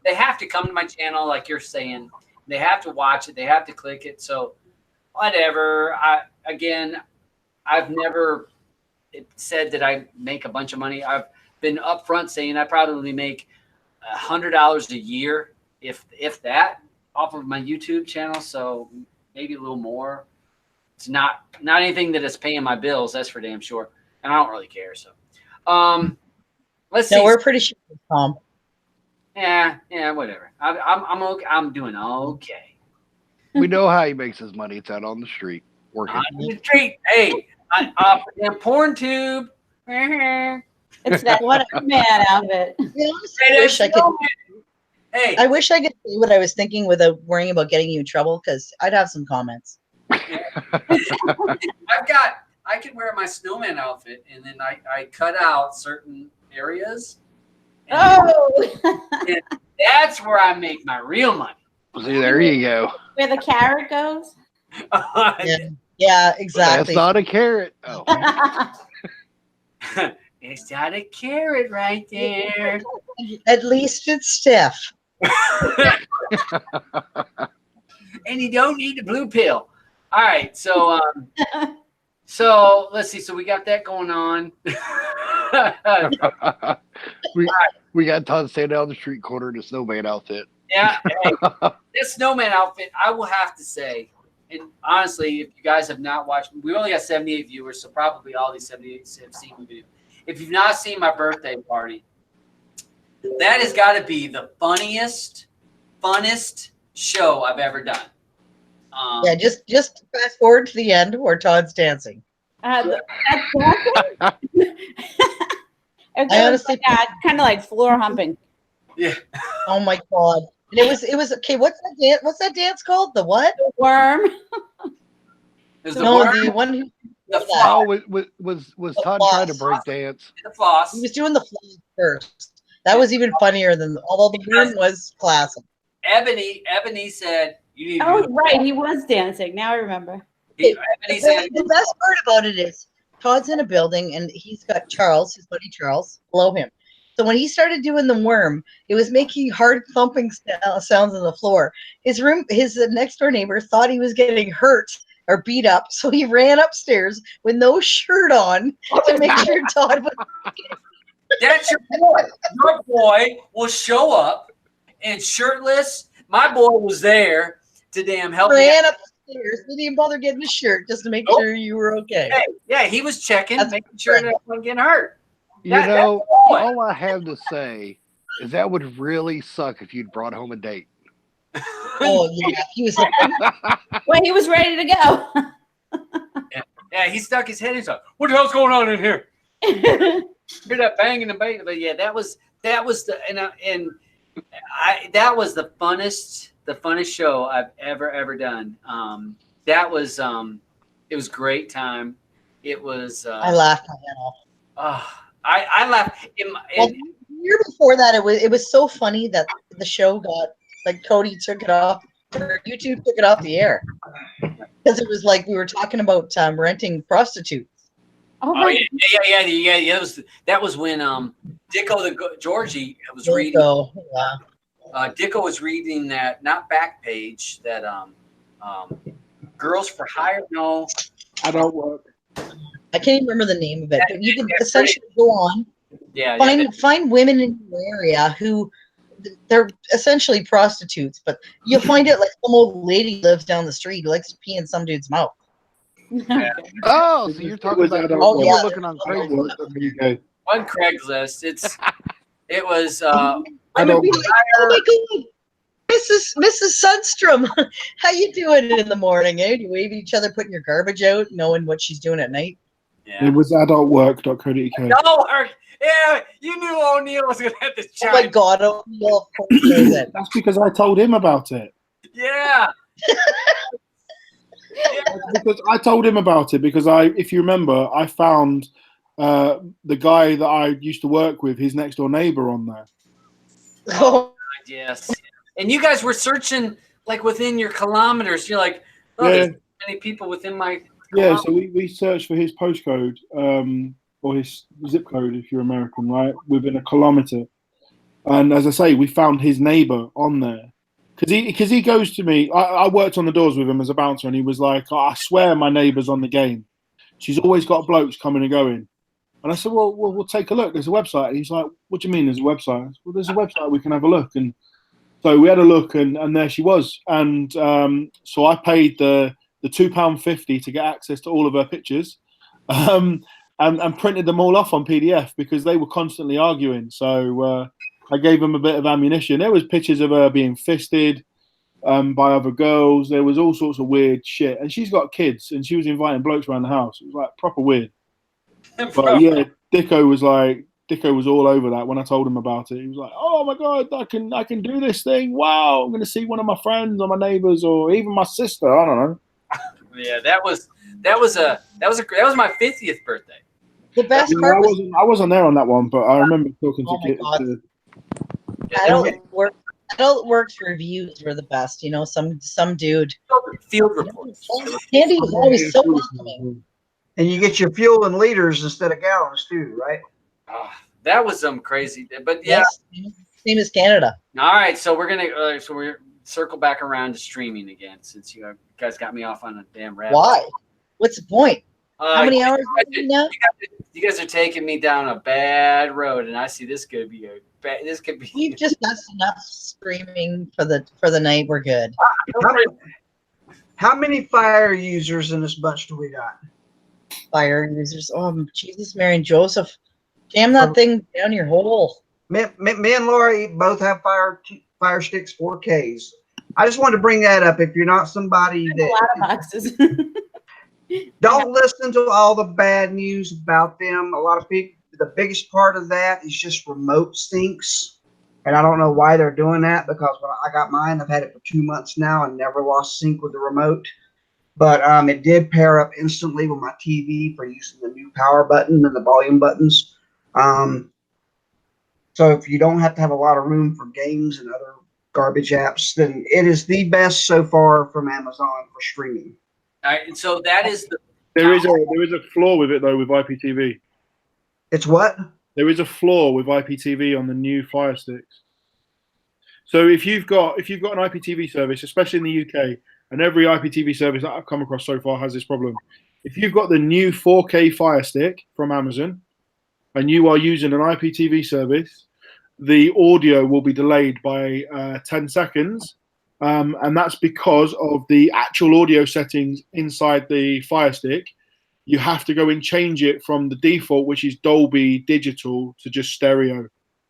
They have to come to my channel, like you're saying. They have to watch it. They have to click it. So whatever. I've never said that I make a bunch of money. I've been upfront saying I probably make $100 a year, if that, off of my YouTube channel. So maybe a little more. It's not anything that is paying my bills. That's for damn sure. And I don't really care. So. Let's see. No, we're pretty sure, Tom. Yeah, whatever. I'm okay. I'm doing okay. We know how he makes his money. It's out on the street working. On the street. Hey, off the porn tube. It's that one man outfit. I wish I could say what I was thinking without worrying about getting you in trouble, because I'd have some comments. I could wear my snowman outfit, and then I cut out certain areas. And that's where I make my real money. See, there you go. Where the carrot goes? Yeah, exactly. That's not a carrot. Oh. It's not a carrot right there. At least it's stiff. And you don't need the blue pill. All right, so so let's see. So we got that going on. we got Todd standing on the street corner in a snowman outfit. Yeah, hey, this snowman outfit, I will have to say, and honestly, if you guys have not watched, we only got 78 viewers, so probably all these 78 have seen the video. If you've not seen my birthday party, that has got to be the funnest show I've ever done. Yeah, just fast forward to the end where Todd's dancing. That's I honestly kind of like floor humping. Yeah. Oh my God. And it was okay. What's that dance called? The what? The worm. Is the No, worm, the one who the that. floss, Oh, was Todd trying to break dance? the floss. He was doing the floss first. That was even funnier than although the worm was classic. Ebony said you need to Oh, do the right. He was dancing. Now I remember. Ebony said The best part about it is Todd's in a building and he's got Charles, his buddy Charles, below him. So when he started doing the worm, it was making hard thumping sounds on the floor. His next door neighbor thought he was getting hurt or beat up, so he ran upstairs with no shirt on to make sure Todd was. that's your boy. Your boy will show up and shirtless. My boy was there to damn help me Ran out. upstairs, didn't even bother getting a shirt just to make Nope. sure you were okay. Hey, yeah, he was checking, That's making sure that I wasn't getting hurt. You That- know, that's the boy. all I have to say is that would really suck if you'd brought home a date. Oh yeah, he was. Well, he was ready to go. Yeah, he stuck his head in. Like, what the hell's going on in here? Hear that banging and banging? But yeah, that was the that was the funnest show I've ever done. That was it was great time. It was. I laughed my head off. I laughed. Well, the year before that, it was so funny that the show got like Cody took it off, or YouTube took it off the air because it was like we were talking about renting prostitutes. Oh, Oh yeah. That was when Dicko Georgie was reading. So, yeah. Dicko was reading that not back page that Girls for Hire. No, Adult work. I can't even remember the name of it, but you can essentially go on yeah. find women in your area who they're essentially prostitutes, but you'll find it like some old lady lives down the street who likes to pee in some dude's mouth. Oh, so you're talking about Oh, yeah. looking on Adult Craigslist. work in the UK. On Craigslist. It was I would be like, oh my God, Mrs. Sundstrom, how you doing in the morning? Eh? Do you wave at each other, putting your garbage out, knowing what she's doing at night? yeah. It was adultwork.co.uk. No, yeah, you knew O'Neill was gonna have to Oh my chime. God, O'Neill, of course knows it. That's because I told him about it. Yeah. Because I told him about it because if you remember, I found the guy that I used to work with, his next door neighbor on there. Oh, Yes. And you guys were searching like within your kilometers. You're like, oh, Yeah. there's many people within my. Yeah, so we searched for his postcode or his zip code if you're American, right? Within a kilometer. And as I say, we found his neighbor on there. Because he goes to me, I worked on the doors with him as a bouncer, and he was like, oh, I swear my neighbor's on the game. She's always got blokes coming and going. And I said, well, we'll take a look. There's a website. And he's like, what do you mean there's a website? I said, well, there's a website. We can have a look. And so we had a look, and there she was. And so I paid the £2.50 to get access to all of her pictures and printed them all off on PDF because they were constantly arguing. So I gave them a bit of ammunition. There was pictures of her being fisted by other girls. There was all sorts of weird shit. And she's got kids, and she was inviting blokes around the house. It was like proper weird. But yeah, Dicko was all over that when I told him about it. He was like, "Oh my God, I can do this thing! Wow, I'm going to see one of my friends or my neighbors or even my sister. I don't know." Yeah, that was my 50th birthday. the best Yeah, part was I wasn't there on that one, but I remember talking Oh my to God. kids. adult work Adult reviews were the best. You know, some dude. Field reports. Candy was always so welcoming. And you get your fuel in liters instead of gallons too, right? That was some crazy, but yeah. Yes, same as Canada. All right, so we're circle back around to streaming again, since you guys got me off on a damn rabbit. Why? What's the point? How many hours now? You guys are taking me down a bad road, and I see this could be We've just got enough streaming for the night. We're good. How many fire users in this bunch do we got? Fire users. Oh, Jesus, Mary, and Joseph. Jam that thing down your hole. Me and Laura both have Fire Sticks 4Ks. I just wanted to bring that up. If you're not somebody a lot of boxes. Don't listen to all the bad news about them. A lot of people, the biggest part of that is just remote syncs. And I don't know why they're doing that, because when I got mine, I've had it for 2 months now and never lost sync with the remote. But it did pair up instantly with my TV for using the new power button and the volume buttons. So if you don't have to have a lot of room for games and other garbage apps, then it is the best so far from Amazon for streaming. All right, and so that is there is a flaw with it though with IPTV. It's what? There is a flaw with IPTV on the new Fire Sticks. So if you've got an IPTV service, especially in the UK, and every IPTV service that I've come across so far has this problem. If you've got the new 4K Fire Stick from Amazon, and you are using an IPTV service, the audio will be delayed by 10 seconds. And that's because of the actual audio settings inside the Fire Stick. You have to go and change it from the default, which is Dolby Digital, to just stereo.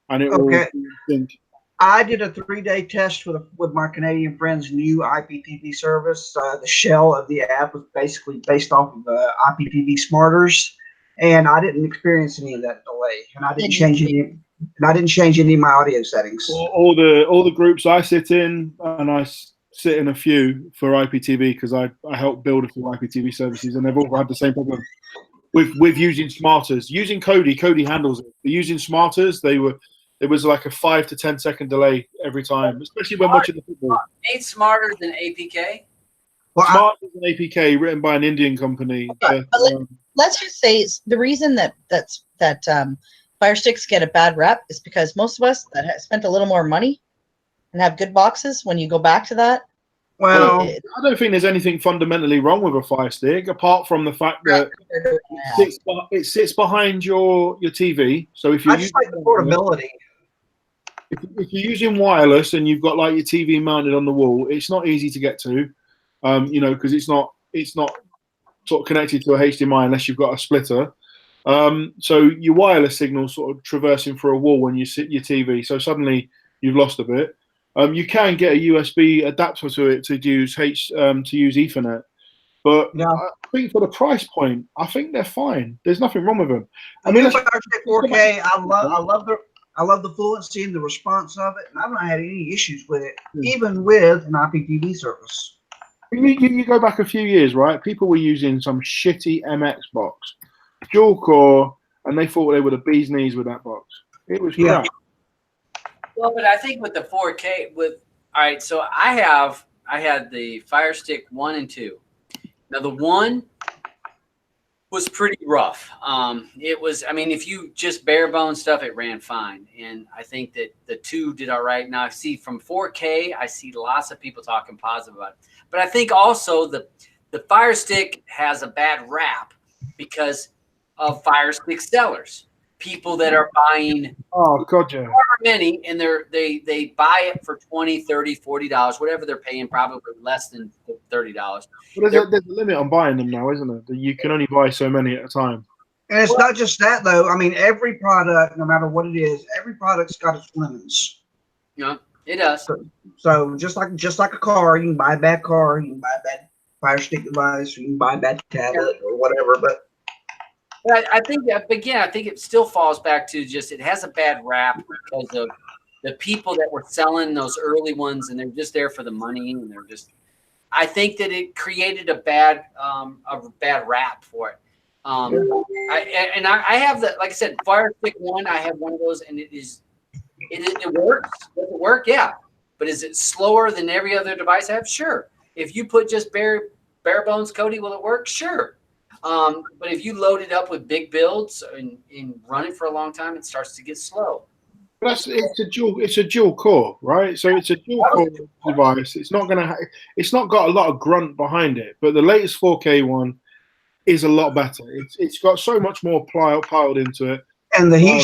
And it will sync. I did a 3-day test with my Canadian friend's new IPTV service. The shell of the app was basically based off of IPTV smarters, and I didn't experience any of that delay. And I didn't change any of my audio settings. All the groups I sit in, and I sit in a few for IPTV because I help build a few IPTV services, and they've all had the same problem with using smarters. Using Kodi handles it. But using smarters, there was like a 5 to 10 second delay every time, especially when watching the football. Ain't smarter than APK. Well, Smarter than APK, written by an Indian company. But let's just say the reason that Fire Sticks get a bad rep is because most of us that have spent a little more money and have good boxes, when you go back to that. Well, I don't think there's anything fundamentally wrong with a Fire Stick, apart from the fact that it sits behind your TV. So if I just like the portability. If you're using wireless and you've got like your TV mounted on the wall, it's not easy to get to, because it's not sort of connected to a HDMI unless you've got a splitter. So your wireless signal sort of traversing through a wall when you sit your TV. So suddenly you've lost a bit. You can get a USB adapter to it to use Ethernet, but I think for the price point, I think they're fine. There's nothing wrong with them. I mean, Fire Stick 4K. I love the fluency and the response of it, and I've not had any issues with it, even with an IPTV service. You go back a few years, right? People were using some shitty MX box, dual core, and they thought they were the bee's knees with that box. It was crap. Well, but I think with the 4K, so I had the Fire Stick 1 and 2. Now the 1 was pretty rough. It was, if you just bare bone stuff, it ran fine. And I think that the 2 did all right. Now I see from 4K, I see lots of people talking positive about it. But I think also the Fire Stick has a bad rap because of Fire Stick sellers. People that are buying many, and they buy it for $20, $30, $40, whatever they're paying, probably less than $30. Well, there's a limit on buying them now, isn't there? You can only buy so many at a time. And it's not just that, though. Every product, no matter what it is, every product's got its lemons. Yeah, it does. So just like a car, you can buy a bad car, you can buy a bad Fire Stick device, or you can buy a bad tablet or whatever, but I think, again, I think it still falls back to just it has a bad rap because of the people that were selling those early ones, and they're just there for the money, and they're just. I think that it created a bad rap for it. I have the, like I said, Fire Stick 1. I have one of those, and it works. Does it work? Yeah. But is it slower than every other device I have? Sure. If you put just bare bones Kodi, will it work? Sure. But if you load it up with big builds and run it for a long time, it starts to get slow. It's a dual core, right? So it's a dual core device. It's not it's not got a lot of grunt behind it, but the latest 4K one is a lot better. It's got so much more piled into it, and the heat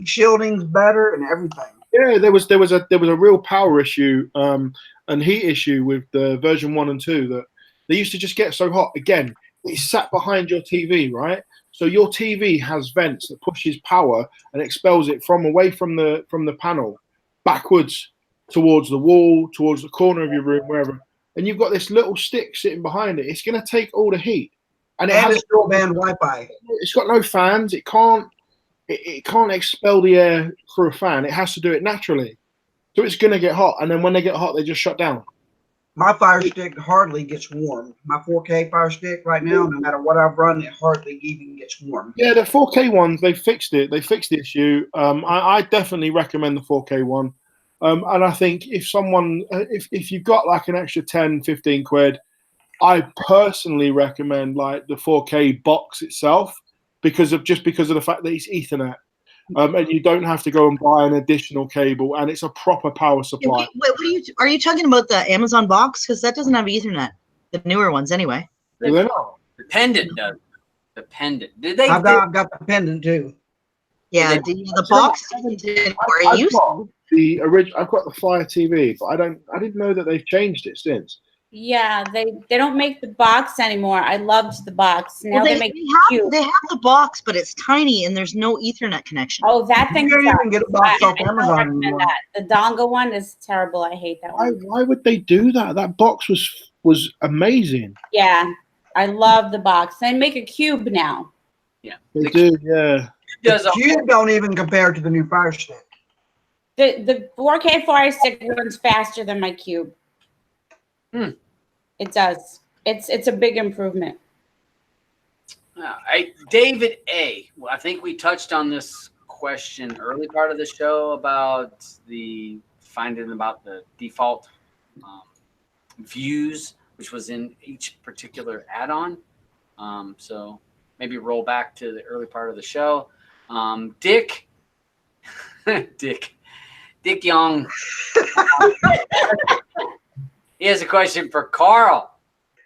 shielding's better and everything. Yeah, there was a real power issue and heat issue with the version 1 and 2 that they used to just get so hot. Again, it's sat behind your TV, right? So your TV has vents that pushes power and expels it away from the panel backwards towards the wall, towards the corner of your room, wherever. And you've got this little stick sitting behind it. It's going to take all the heat, and it's dual band Wi-Fi. It's got no fans. It can't expel the air through a fan. It has to do it naturally. So it's going to get hot, and then when they get hot, they just shut down. My Fire Stick hardly gets warm. My 4K Fire Stick right now, no matter what I've run, it hardly even gets warm. Yeah, the 4K ones, they fixed it. They fixed the issue. I definitely recommend the 4K one. And I think if you've got like an extra 10, 15 quid, I personally recommend like the 4K box itself because of the fact that it's Ethernet. And you don't have to go and buy an additional cable, and it's a proper power supply. Wait, are you talking about the Amazon box? Because that doesn't have Ethernet. The newer ones, anyway. The pendant does. The pendant. Did they? I've got the pendant too. Yeah, the box doesn't where it used to. The original. I've got the Fire TV, but I didn't know that they've changed it since. Yeah, they don't make the box anymore. I loved the box. Now they make they have the box, but it's tiny and there's no Ethernet connection. Oh, that thing. You can't even get a box off Amazon anymore. The dongle one is terrible. I hate that one. Why would they do that? That box was amazing. Yeah, I love the box. They make a cube now. Yeah, they do. Yeah, the cube don't even compare to the new Fire Stick. The 4K Fire Stick runs faster than my cube. It does. It's a big improvement. David A. Well, I think we touched on this question early part of the show about finding about the default views, which was in each particular add-on. So maybe roll back to the early part of the show. Dick Young. He has a question for Carl.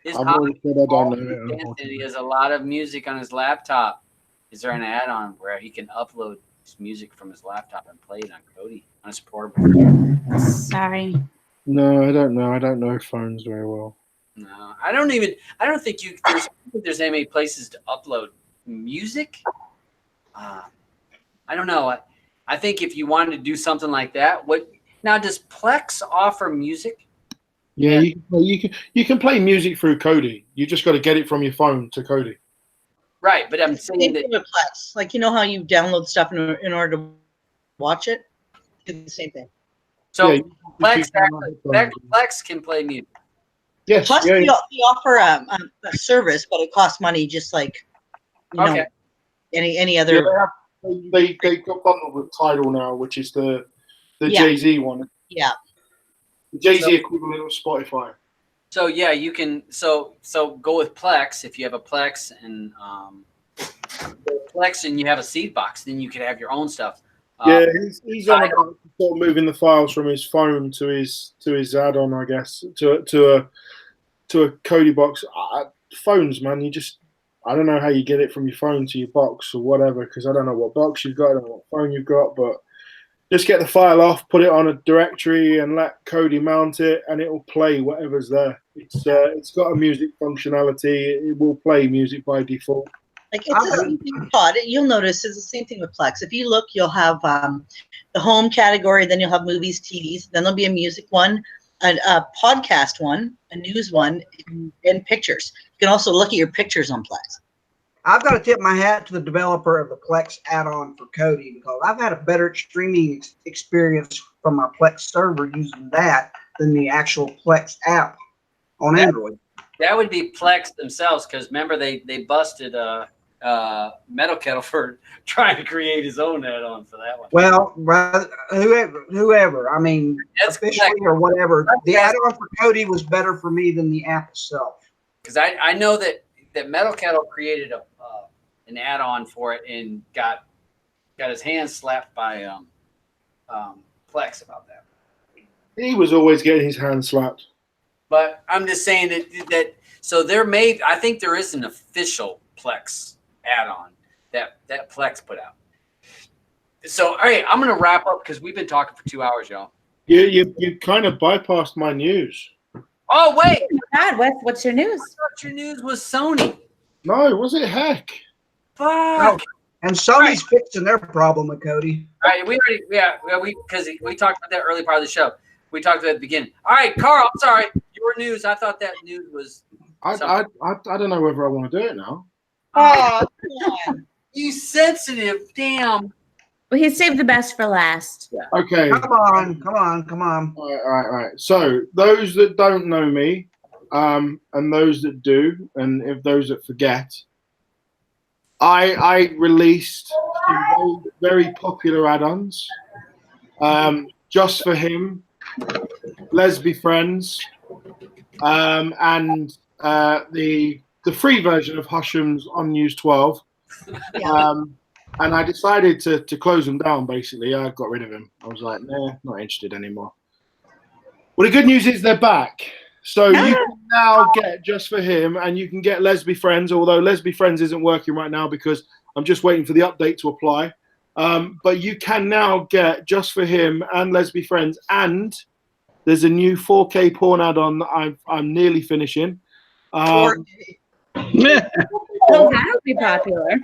His hobby he has a lot of music on his laptop. Is there an add-on where he can upload his music from his laptop and play it on Kodi on his portable? Sorry. No, I don't know. I don't know phones very well. No, I don't think there's any many places to upload music. I don't know. I think if you wanted to do something like that, does Plex offer music? Yeah, you can play music through Kodi. You just got to get it from your phone to Kodi. Right, but I'm saying that Plex, like how you download stuff in order to watch it. Do the same thing. So Plex can play music. Yes. Plus, they offer a service, but it costs money, just like any other. Yeah, they got bundled with Tidal now, which is the Jay-Z one. Yeah. Jay-Z equivalent of Spotify. So yeah, you can so go with Plex if you have a Plex and you have a seed box, then you can have your own stuff. Yeah, he's on about moving the files from his phone to his add-on, I guess, to a Kodi box. Phones, man, I don't know how you get it from your phone to your box or whatever, because I don't know what box you've got, I don't know what phone you've got, but just get the file off, put it on a directory, and let Kodi mount it, and it will play whatever's there. It's got a music functionality. It will play music by default. Like it's the same thing with Pod. You'll notice it's the same thing with Plex. If you look, you'll have the home category, then you'll have movies, TVs, then there'll be a music one, a podcast one, a news one, and pictures. You can also look at your pictures on Plex. I've got to tip my hat to the developer of the Plex add-on for Kodi, because I've had a better streaming experience from my Plex server using that than the actual Plex app on Android. That would be Plex themselves, because remember they busted Metal Kettle for trying to create his own add-on for that one. Well, whoever. I mean, That's officially or whatever. The add-on for Cody was better for me than the app itself. Because I know that Metal Kettle created an add-on for it and got his hands slapped by Plex about that. He was always getting his hand slapped. But I'm just saying that so I think there is an official Plex add-on that Plex put out. So all right, I'm gonna wrap up because we've been talking for 2 hours, y'all. You kind of bypassed my news. Oh wait, God, what's your news? I thought your news was Sony. No, was it heck? Fuck. No. And Sony's fixing their problem with Cody. All right, we because we talked about that early part of the show. We talked about it at the beginning. All right, Carl, I'm sorry. Your news. I thought that news was. I don't know whether I want to do it now. Oh, you sensitive, damn. Well, he saved the best for last. Yeah. Okay. Come on. All right. So those that don't know me, and those that do, and if those that forget, I released some very, very popular add-ons, just for him, Let's Be Friends, and the free version of Hushem's on News 12. And I decided to close them down, basically. I got rid of him. I was like, nah, not interested anymore. Well, the good news is they're back. So you can now get Just For Him, and you can get Let's Be Friends, although Let's Be Friends isn't working right now because I'm just waiting for the update to apply. But you can now get Just For Him and Let's Be Friends, and there's a new 4K porn add-on that I'm nearly finishing. So that'll be popular.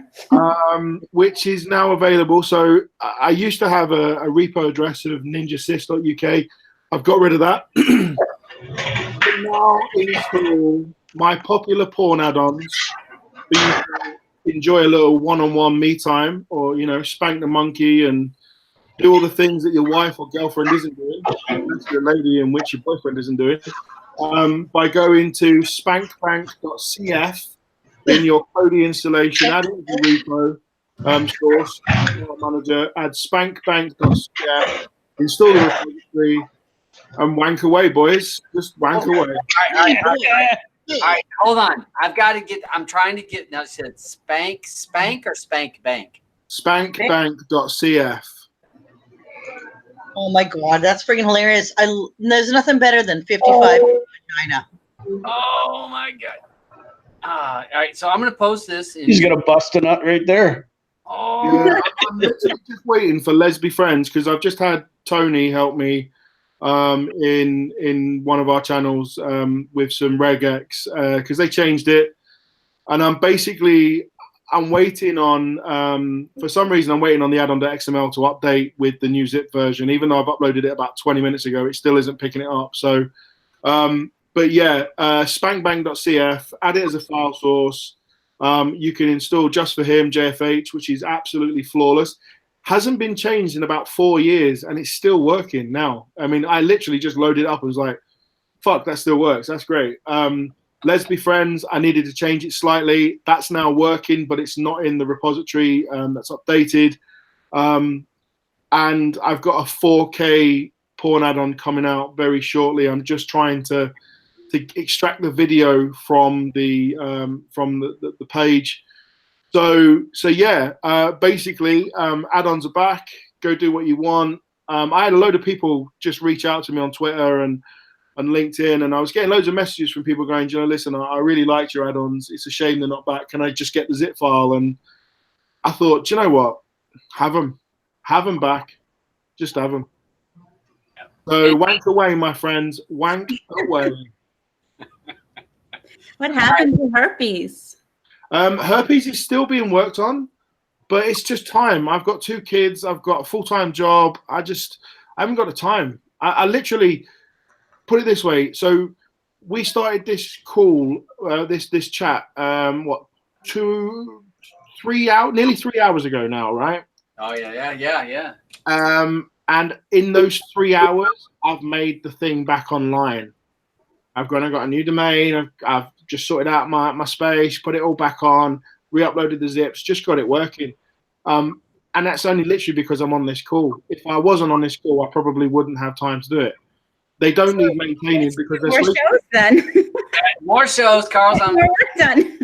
Which is now available. So I used to have a repo address of ninjasys.uk. I've got rid of that. Now install my popular porn add-ons. So you can enjoy a little one-on-one me time, or spank the monkey and do all the things that your wife or girlfriend isn't doing. That's your lady, and which your boyfriend isn't doing. By going to spankbank.cf in your Kodi installation, add it to the repo source, manager, add spankbank.cf, install the repository, and wank away, boys. Just wank away. All right, hold on. I'm trying to get, now it said spank or spank bank? Spankbank.cf. Oh my god, that's freaking hilarious! There's nothing better than 55 China. Oh my god! All right, so I'm gonna post this. He's gonna bust a nut right there. Oh, yeah, I'm literally just waiting for Let's Be Friends because I've just had Tony help me in one of our channels with some regex because they changed it, and I'm waiting on for some reason I'm waiting on the addon.xml to update with the new zip version. Even though I've uploaded it about 20 minutes ago, it still isn't picking it up. So but yeah, spankbang.cf, add it as a file source. You can install Just For Him JFH, which is absolutely flawless. Hasn't been changed in about 4 years, and it's still working now. I mean, I literally just loaded it up and was like, fuck, that still works. That's great. Let's Be Friends, I needed to change it slightly. That's now working, but it's not in the repository that's updated. And I've got a 4K porn add-on coming out very shortly. I'm just trying to extract the video from the page. So yeah, basically add-ons are back. Go do what you want. I had a load of people just reach out to me on Twitter and LinkedIn, and I was getting loads of messages from people going, listen, I really liked your add-ons. It's a shame they're not back. Can I just get the zip file? And I thought, do you know what? Have them back. Just have them. So wank away, my friends. Wank away. What happened to herpes? Herpes is still being worked on, but it's just time. I've got 2 kids. I've got a full-time job. I haven't got the time. I literally put it this way. So we started this call, this chat, nearly 3 hours ago now, right? Oh yeah. And in those 3 hours, I've made the thing back online. I've got a new domain. I've just sorted out my space, put it all back on. re-uploaded the zips, just got it working. And that's only literally because I'm on this call. If I wasn't on this call, I probably wouldn't have time to do it. They don't need maintaining because they're More shows then. More shows, Carl's on. More work done.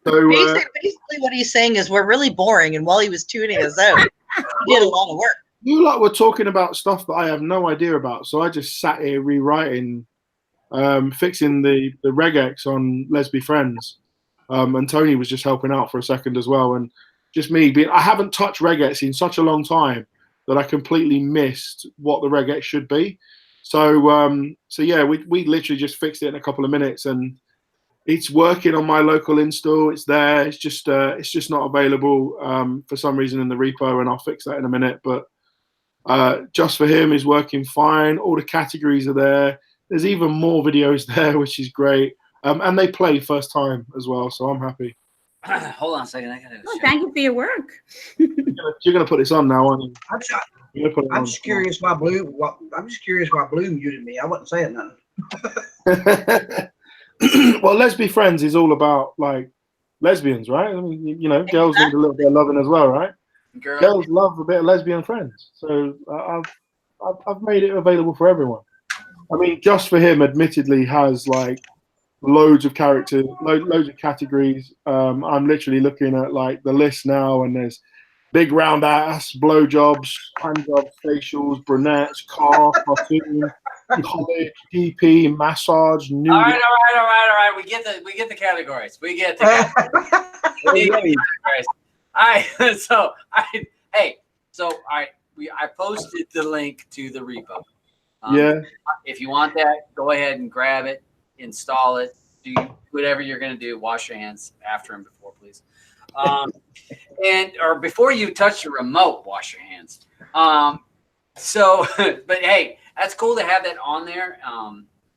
So, Basically, what he's saying is we're really boring, and while he was tuning us out, he did a lot of work. you lot were talking about stuff that I have no idea about, so I just sat here rewriting, fixing the regex on Let's Be Friends, and Tony was just helping out for a second as well, and just me being. I haven't touched regex in such a long time that I completely missed what the regex should be. So yeah, we literally just fixed it in a couple of minutes, and it's working on my local install. It's there. It's just not available for some reason in the repo, and I'll fix that in a minute. But Just for Him is working fine. All the categories are there. There's even more videos there, which is great. And they play first time as well, so I'm happy. Hold on a second. I gotta. Oh, thank you for your work. You're gonna put this on now, aren't you? I'm just curious why Blue. I'm just curious why Blue muted me. I wasn't saying nothing. Well, Let's Be Friends is all about like lesbians, right? I mean, you know, girls need a little bit of loving as well, right? Girls love a bit of lesbian friends, so I've made it available for everyone. I mean, Just for Him, admittedly, has like loads of characters, loads of categories. I'm literally looking at like the list now, and there's big round ass, blowjobs, handjobs, facials, brunettes, car, cartoon, college, DP, massage, nudity. All right. We get the categories. We get the categories. All right. So I posted the link to the repo. Yeah. If you want that, go ahead and grab it, install it, do whatever you're going to do. Wash your hands after and before, please. Or before you touch the remote, wash your hands. But hey, that's cool to have that on there.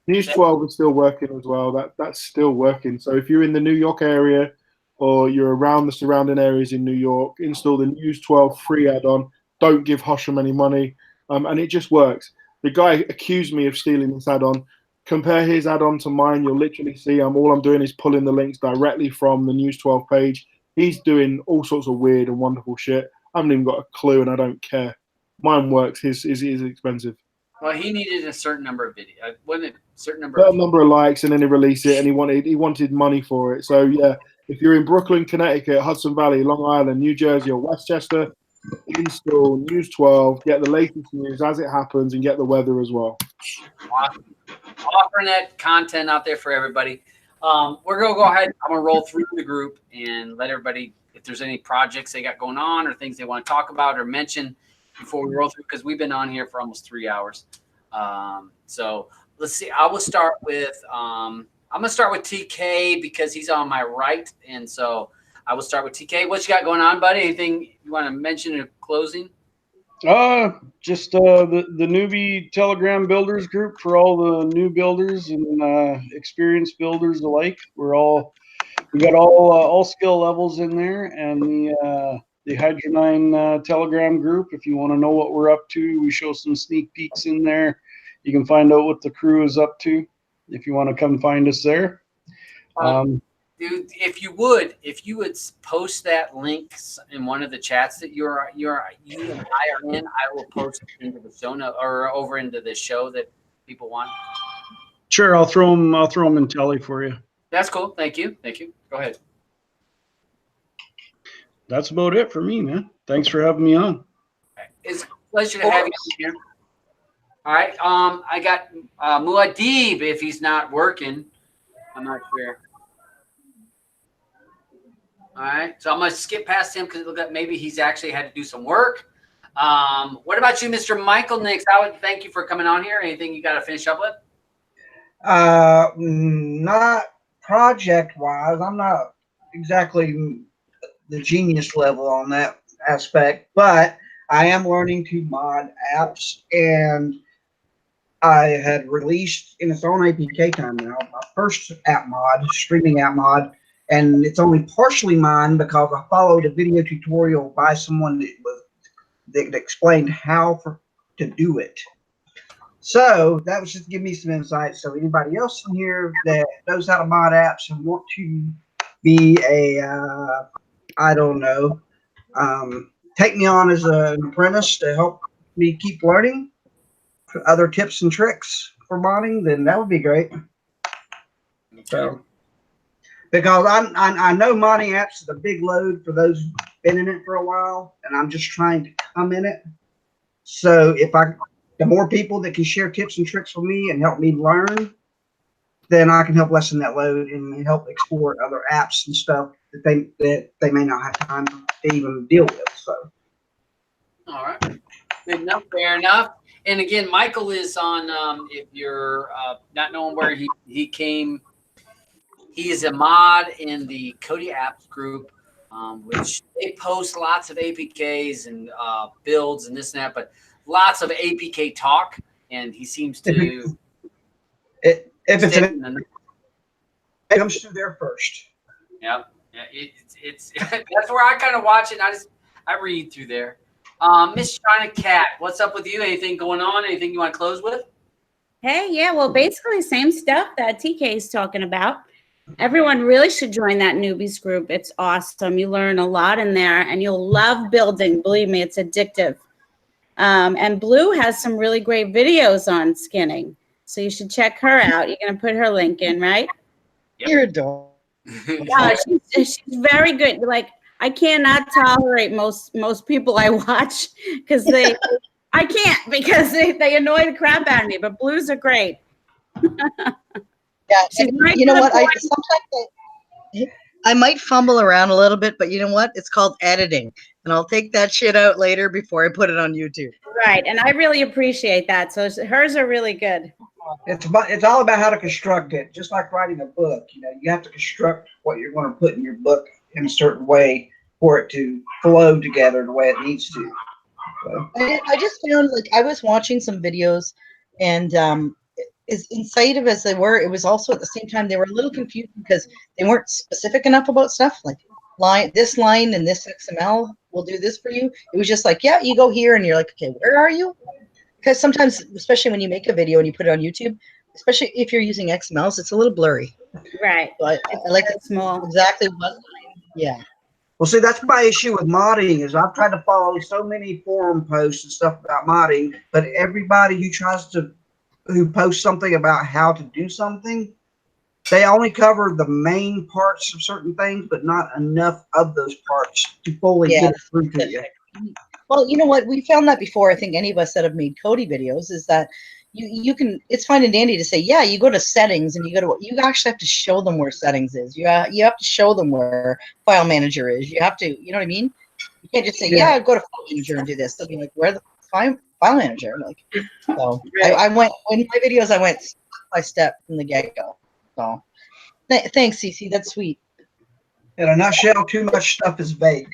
News 12 is still working as well. That's still working. So if you're in the New York area or you're around the surrounding areas in New York, install the News 12 free add-on. Don't give Hosham any money. And it just works. The guy accused me of stealing this add-on. Compare his add-on to mine. You'll literally see all I'm doing is pulling the links directly from the News 12 page. He's doing all sorts of weird and wonderful shit. I haven't even got a clue, and I don't care. Mine works. His is expensive. Well, he needed a certain number of videos. Wasn't it a certain number of likes, and then he released it, and he wanted money for it. So yeah, if you're in Brooklyn, Connecticut, Hudson Valley, Long Island, New Jersey, or Westchester, install News 12, get the latest news as it happens, and get the weather as well. Awesome. Offering that content out there for everybody. We're going to go ahead. I'm going to roll through the group and let everybody, if there's any projects they got going on or things they want to talk about or mention before we roll through, because we've been on here for almost 3 hours. So let's see. I will start with, I'm going to start with TK because he's on my right. And so I will start with TK. What you got going on, buddy? Anything you want to mention in closing? Just the newbie Telegram builders group for all the new builders and experienced builders alike. We got all skill levels in there, and the Hydro9 Telegram group. If you want to know what we're up to, we show some sneak peeks in there. You can find out what the crew is up to if you want to come find us there. Dude, if you would post that link in one of the chats that you and I are in, I will post it into the show note or over into the show that people want. Sure, I'll throw them in telly for you. That's cool. Thank you. Go ahead. That's about it for me, man. Thanks for having me on. It's a pleasure to have you here. All right. I got Muad'Dib if he's not working. I'm not sure. All right, so I'm going to skip past him because it looked like maybe he's actually had to do some work. What about you, Mr. Michael Nix? I would thank you for coming on here. Anything you got to finish up with? Not project-wise. I'm not exactly the genius level on that aspect, but I am learning to mod apps, and I had released in its own APK time now my first app mod, streaming app mod. And it's only partially mine because I followed a video tutorial by someone that explained how to do it. So that was just to give me some insight. So anybody else in here that knows how to mod apps and want to be a, I don't know, take me on as an apprentice to help me keep learning other tips and tricks for modding, then that would be great. So, because I know modding apps is a big load for those who've been in it for a while, and I'm just trying to come in it. So the more people that can share tips and tricks with me and help me learn, then I can help lessen that load and help explore other apps and stuff that they may not have time to even deal with. So, All right, good enough, fair enough. And again, Michael is on. If you're not knowing where he came, he is a mod in the Cody Apps group, which they post lots of APKs and builds and this and that, but lots of APK talk. And he seems to. If it's it comes through there first. Yeah, it's that's where I kind of watch it. And I read through there. Miss China Cat, what's up with you? Anything going on? Anything you want to close with? Hey, yeah, well, basically same stuff that TK is talking about. Everyone really should join that newbies group. It's awesome. You learn a lot in there, and you'll love building. Believe me, it's addictive. And Blue has some really great videos on skinning, so you should check her out. You're going to put her link in, right? Yep. You're adorable. Yeah, she's very good. Like, I cannot tolerate most people I watch because I can't because they annoy the crap out of me. But Blues are great. Yeah, She's right you know to the what? point. Sometimes I might fumble around a little bit, but you know what? It's called editing, and I'll take that shit out later before I put it on YouTube. Right, and I really appreciate that. So hers are really good. It's all about how to construct it. Just like writing a book, you have to construct what you're going to put in your book in a certain way for it to flow together the way it needs to. So. I just found, like, I was watching some videos, and as insightful as they were, it was also at the same time they were a little confused because they weren't specific enough about stuff. Like, this line and this XML will do this for you. It was just like, yeah, you go here, and you're like, okay, where are you? Because sometimes, especially when you make a video and you put it on YouTube, especially if you're using XMLs, it's a little blurry. Right. But I like to small. Exactly what line. Yeah. Well, see, that's my issue with modding is I've tried to follow so many forum posts and stuff about modding, but everybody who posts something about how to do something, they only cover the main parts of certain things, but not enough of those parts to fully get it through to you. Well, you know what? We found that before. I think any of us that have made Cody videos is that you can. It's fine and dandy to say, yeah, you go to settings and you actually have to show them where settings is. You have to show them where file manager is. You have to, you know what I mean? You can't just say, yeah, go to file manager and do this. They'll be like, where the file manager? Like, so I went in my videos. I went step by step from the get go. So thanks, Cece. That's sweet. In a nutshell, too much stuff is vague.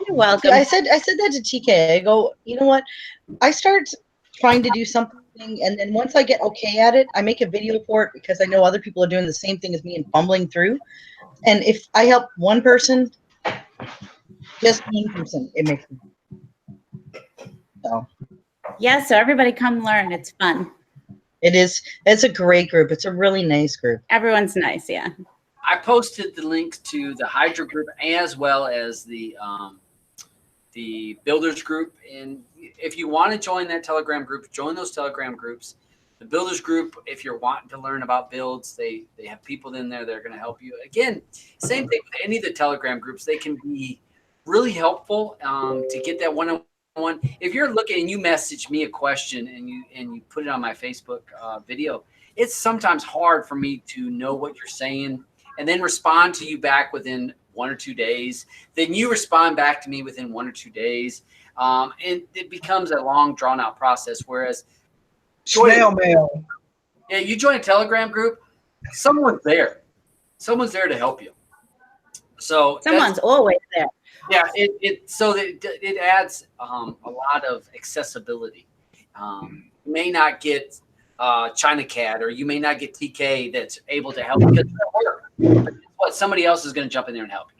You're welcome. I said that to TK. I go, you know what? I start trying to do something, and then once I get okay at it, I make a video for it because I know other people are doing the same thing as me and fumbling through. And if I help one person, just one person, it makes me. So. Yeah, so everybody come learn. It's fun. It is. It's a great group. It's a really nice group. Everyone's nice, yeah. I posted the links to the Hydra group as well as the Builders group. And if you want to join that Telegram group, join those Telegram groups. The Builders group, if you're wanting to learn about builds, they have people in there that are going to help you. Again, same thing with any of the Telegram groups. They can be really helpful to get that one-on-one. If you're looking and you message me a question and you put it on my Facebook video, it's sometimes hard for me to know what you're saying and then respond to you back within 1 or 2 days. Then you respond back to me within 1 or 2 days. And it becomes a long, drawn-out process. Whereas snail mail. Yeah, you join a Telegram group, someone's there. Someone's there to help you. So someone's always there. Yeah, it adds a lot of accessibility. You may not get China Cat, or you may not get TK that's able to help because what somebody else is going to jump in there and help you.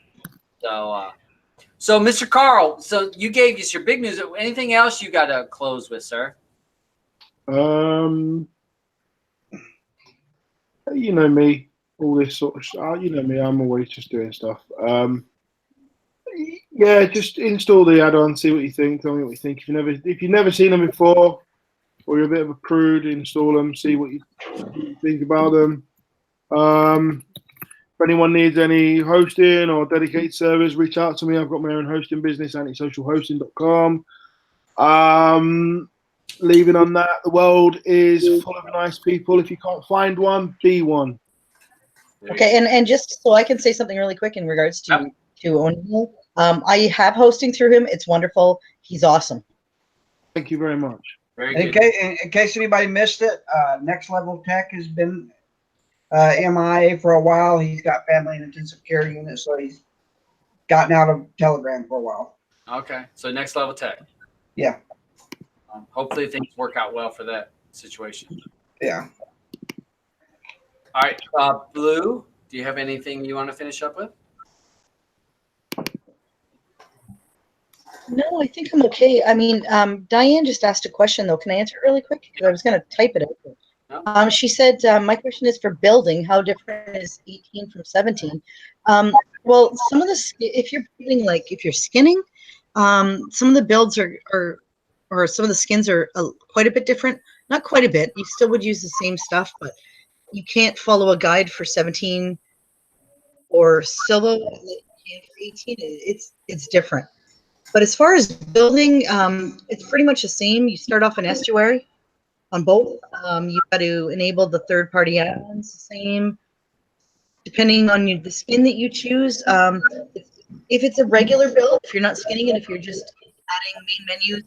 So Mr. Carl, so you gave us your big news. Anything else you got to close with, sir? You know me. all this sort of you know me, I'm always just doing stuff. Yeah, just install the add-on, see what you think. Tell me what you think. If you've never seen them before, or you're a bit of a prude, install them, see what you think about them. If anyone needs any hosting or dedicated servers, reach out to me. I've got my own hosting business, antisocialhosting.com. Leaving on that, the world is full of nice people. If you can't find one, be one. Okay, and just so I can say something really quick in regards to O'Neill, I have hosting through him. It's wonderful. He's awesome. Thank you very much. Very In good. case anybody missed it, Next Level Tech has been MIA for a while. He's got family and intensive care unit, so he's gotten out of Telegram for a while. Okay, so Next Level Tech. Yeah. Hopefully things work out well for that situation. Yeah. All right, Blue, do you have anything you want to finish up with? No, I think I'm okay. I mean, Diane just asked a question, though. Can I answer it really quick? Because I was going to type it out. No. She said, my question is for building. How different is 18 from 17? Well, some of the, if you're building, like if you're skinning, some of the builds or some of the skins are quite a bit different. Not quite a bit. You still would use the same stuff, but you can't follow a guide for 17 or Silva like you can for 18. It's different. But as far as building, it's pretty much the same. You start off in estuary on both. You've got to enable the third-party add-ons the same. Depending on the skin that you choose, if it's a regular build, if you're not skinning it, if you're just adding main menus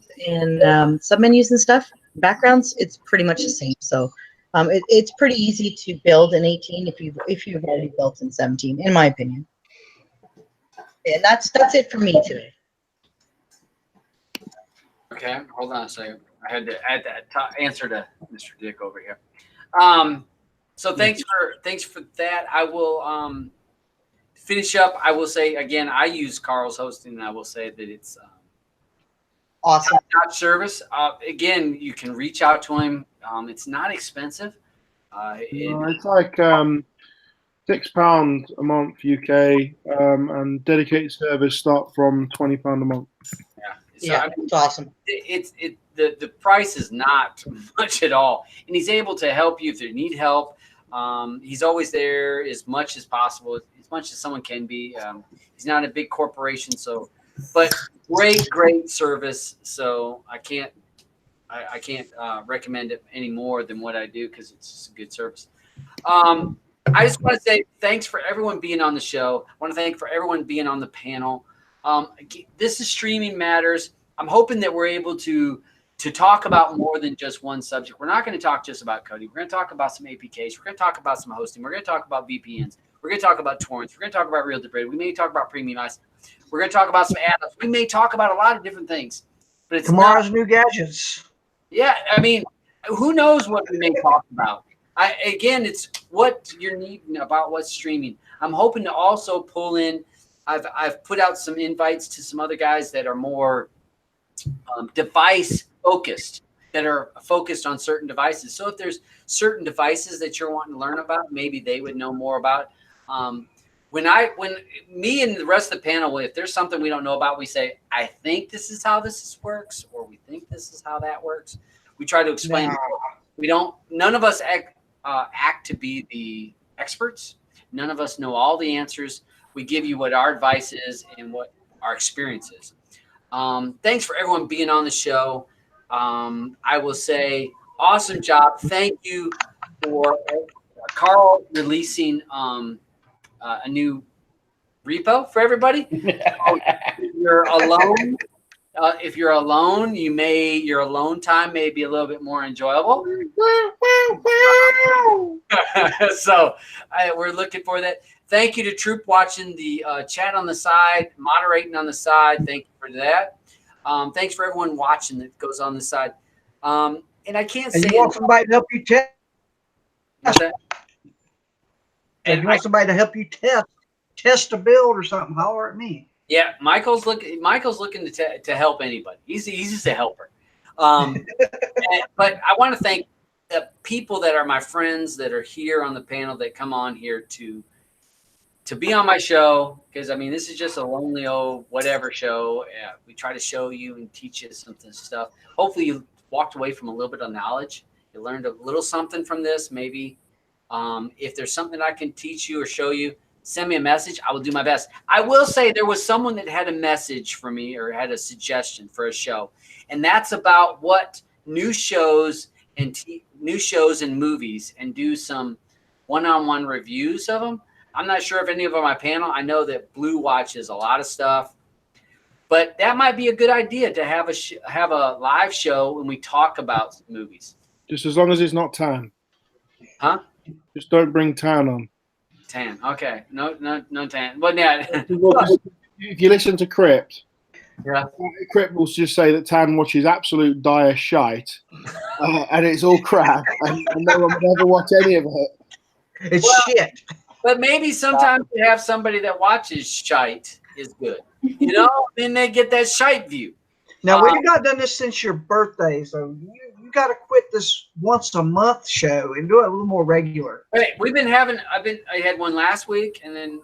and sub-menus and stuff, backgrounds, it's pretty much the same. So it's pretty easy to build in 18 if you've already built in 17, in my opinion. And that's it for me today. Okay, hold on a second. I had to add that answer to Mr. Dick over here. So thanks for that. I will finish up. I will say again, I use Carl's hosting, and I will say that it's awesome. Top service. Again, you can reach out to him. It's not expensive. It's like £6 a month UK, and dedicated servers start from £20 a month. Yeah, so, yeah, it's awesome. The price is not much at all, and he's able to help you if you need help. He's always there as much as possible, as much as someone can be. He's not a big corporation, but great service. So I can't recommend it any more than what I do because it's just a good service. I just want to say thanks for everyone being on the show. I want to thank for everyone being on the panel. This is Streaming Matters. I'm hoping that we're able to talk about more than just one subject. We're not going to talk just about coding. We're going to talk about some APKs. We're going to talk about some hosting. We're going to talk about VPNs. We're going to talk about torrents. We're going to talk about real debris. We may talk about premium ice. We're going to talk about some add-ons. We may talk about a lot of different things. But it's tomorrow's new gadgets. Yeah, I mean, who knows what we may talk about? Again, it's what you're needing about what's streaming. I'm hoping to also pull in. I've put out some invites to some other guys that are more device focused, that are focused on certain devices. So if there's certain devices that you're wanting to learn about, maybe they would know more about. When me and the rest of the panel, if there's something we don't know about, we say, I think this is how this works, or we think this is how that works. We try to explain. No. None of us act to be the experts. None of us know all the answers. We give you what our advice is and what our experience is. Thanks for everyone being on the show. I will say, awesome job. Thank you for Carl releasing a new repo for everybody. If you're alone, your alone time may be a little bit more enjoyable. So we're looking for that. Thank you to Troop watching the chat on the side, moderating on the side. Thank you for that. Thanks for everyone watching that goes on the side. And I can't say. You want somebody to help you test? What's that? And you want somebody to help you test a build or something? Holler at me. Yeah, Michael's looking to help anybody. He's just a helper. But I want to the people that are my friends that are here on the panel that come on here to be on my show, because I mean, this is just a lonely old whatever show. We try to show you and teach you something stuff. Hopefully you walked away from a little bit of knowledge. You learned a little something from this. Maybe if there's something I can teach you or show you, send me a message. I will do my best. I will say there was someone that had a message for me or had a suggestion for a show, and that's about what new shows and movies, and do some one-on-one reviews of them. I'm not sure if any of them on my panel. I know that Blue watches a lot of stuff, but that might be a good idea to have a live show when we talk about movies. Just as long as it's not Tan. Huh? Just don't bring Tan on. Tan. Okay. No Tan. But yeah. If you listen to Crypt, Yeah. Crypt will just say that Tan watches absolute dire shite, and it's all crap, and no one would ever watch any of it. It's shit. But maybe sometimes to have somebody that watches shite is good. You know, then they get that shite view. Now, we've not done this since your birthday, so you got to quit this once a month show and do it a little more regular. Hey, we've been having. I had one last week, and then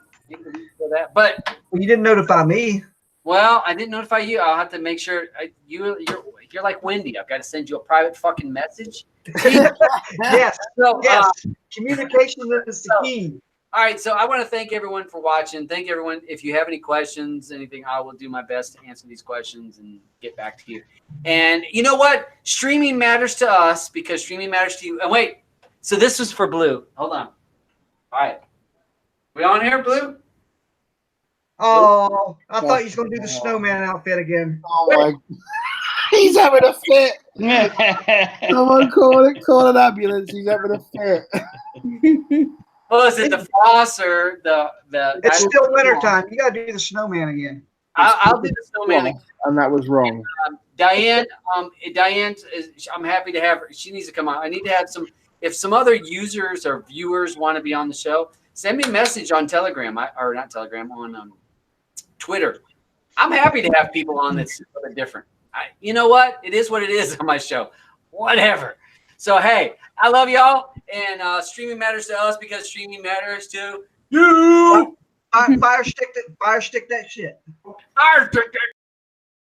for that. But you didn't notify me. Well, I didn't notify you. I'll have to make sure you're like Wendy. I've got to send you a private fucking message. Yes. So, yes. Communication is the key. All right, so I want to thank everyone for watching. Thank everyone. If you have any questions, anything, I will do my best to answer these questions and get back to you. And you know what? Streaming matters to us because streaming matters to you. And wait, so this was for Blue. Hold on. All right. We on here, Blue? Oh, I thought you was going to do the snowman outfit again. Oh, my. He's having a fit. Someone call an ambulance. He's having a fit. Oh, is it the floss or the? It's still wintertime. You got to do the snowman again. I'll do the snowman again. And that was wrong. Diane, I'm happy to have her. She needs to come on. I need to have some. If some other users or viewers want to be on the show, send me a message on Telegram or not Telegram, on Twitter. I'm happy to have people on that's a little bit different. You know what? It is what it is on my show. Whatever. So, hey, I love y'all. And streaming matters to us because streaming matters to you. Fire stick that shit. Fire stick that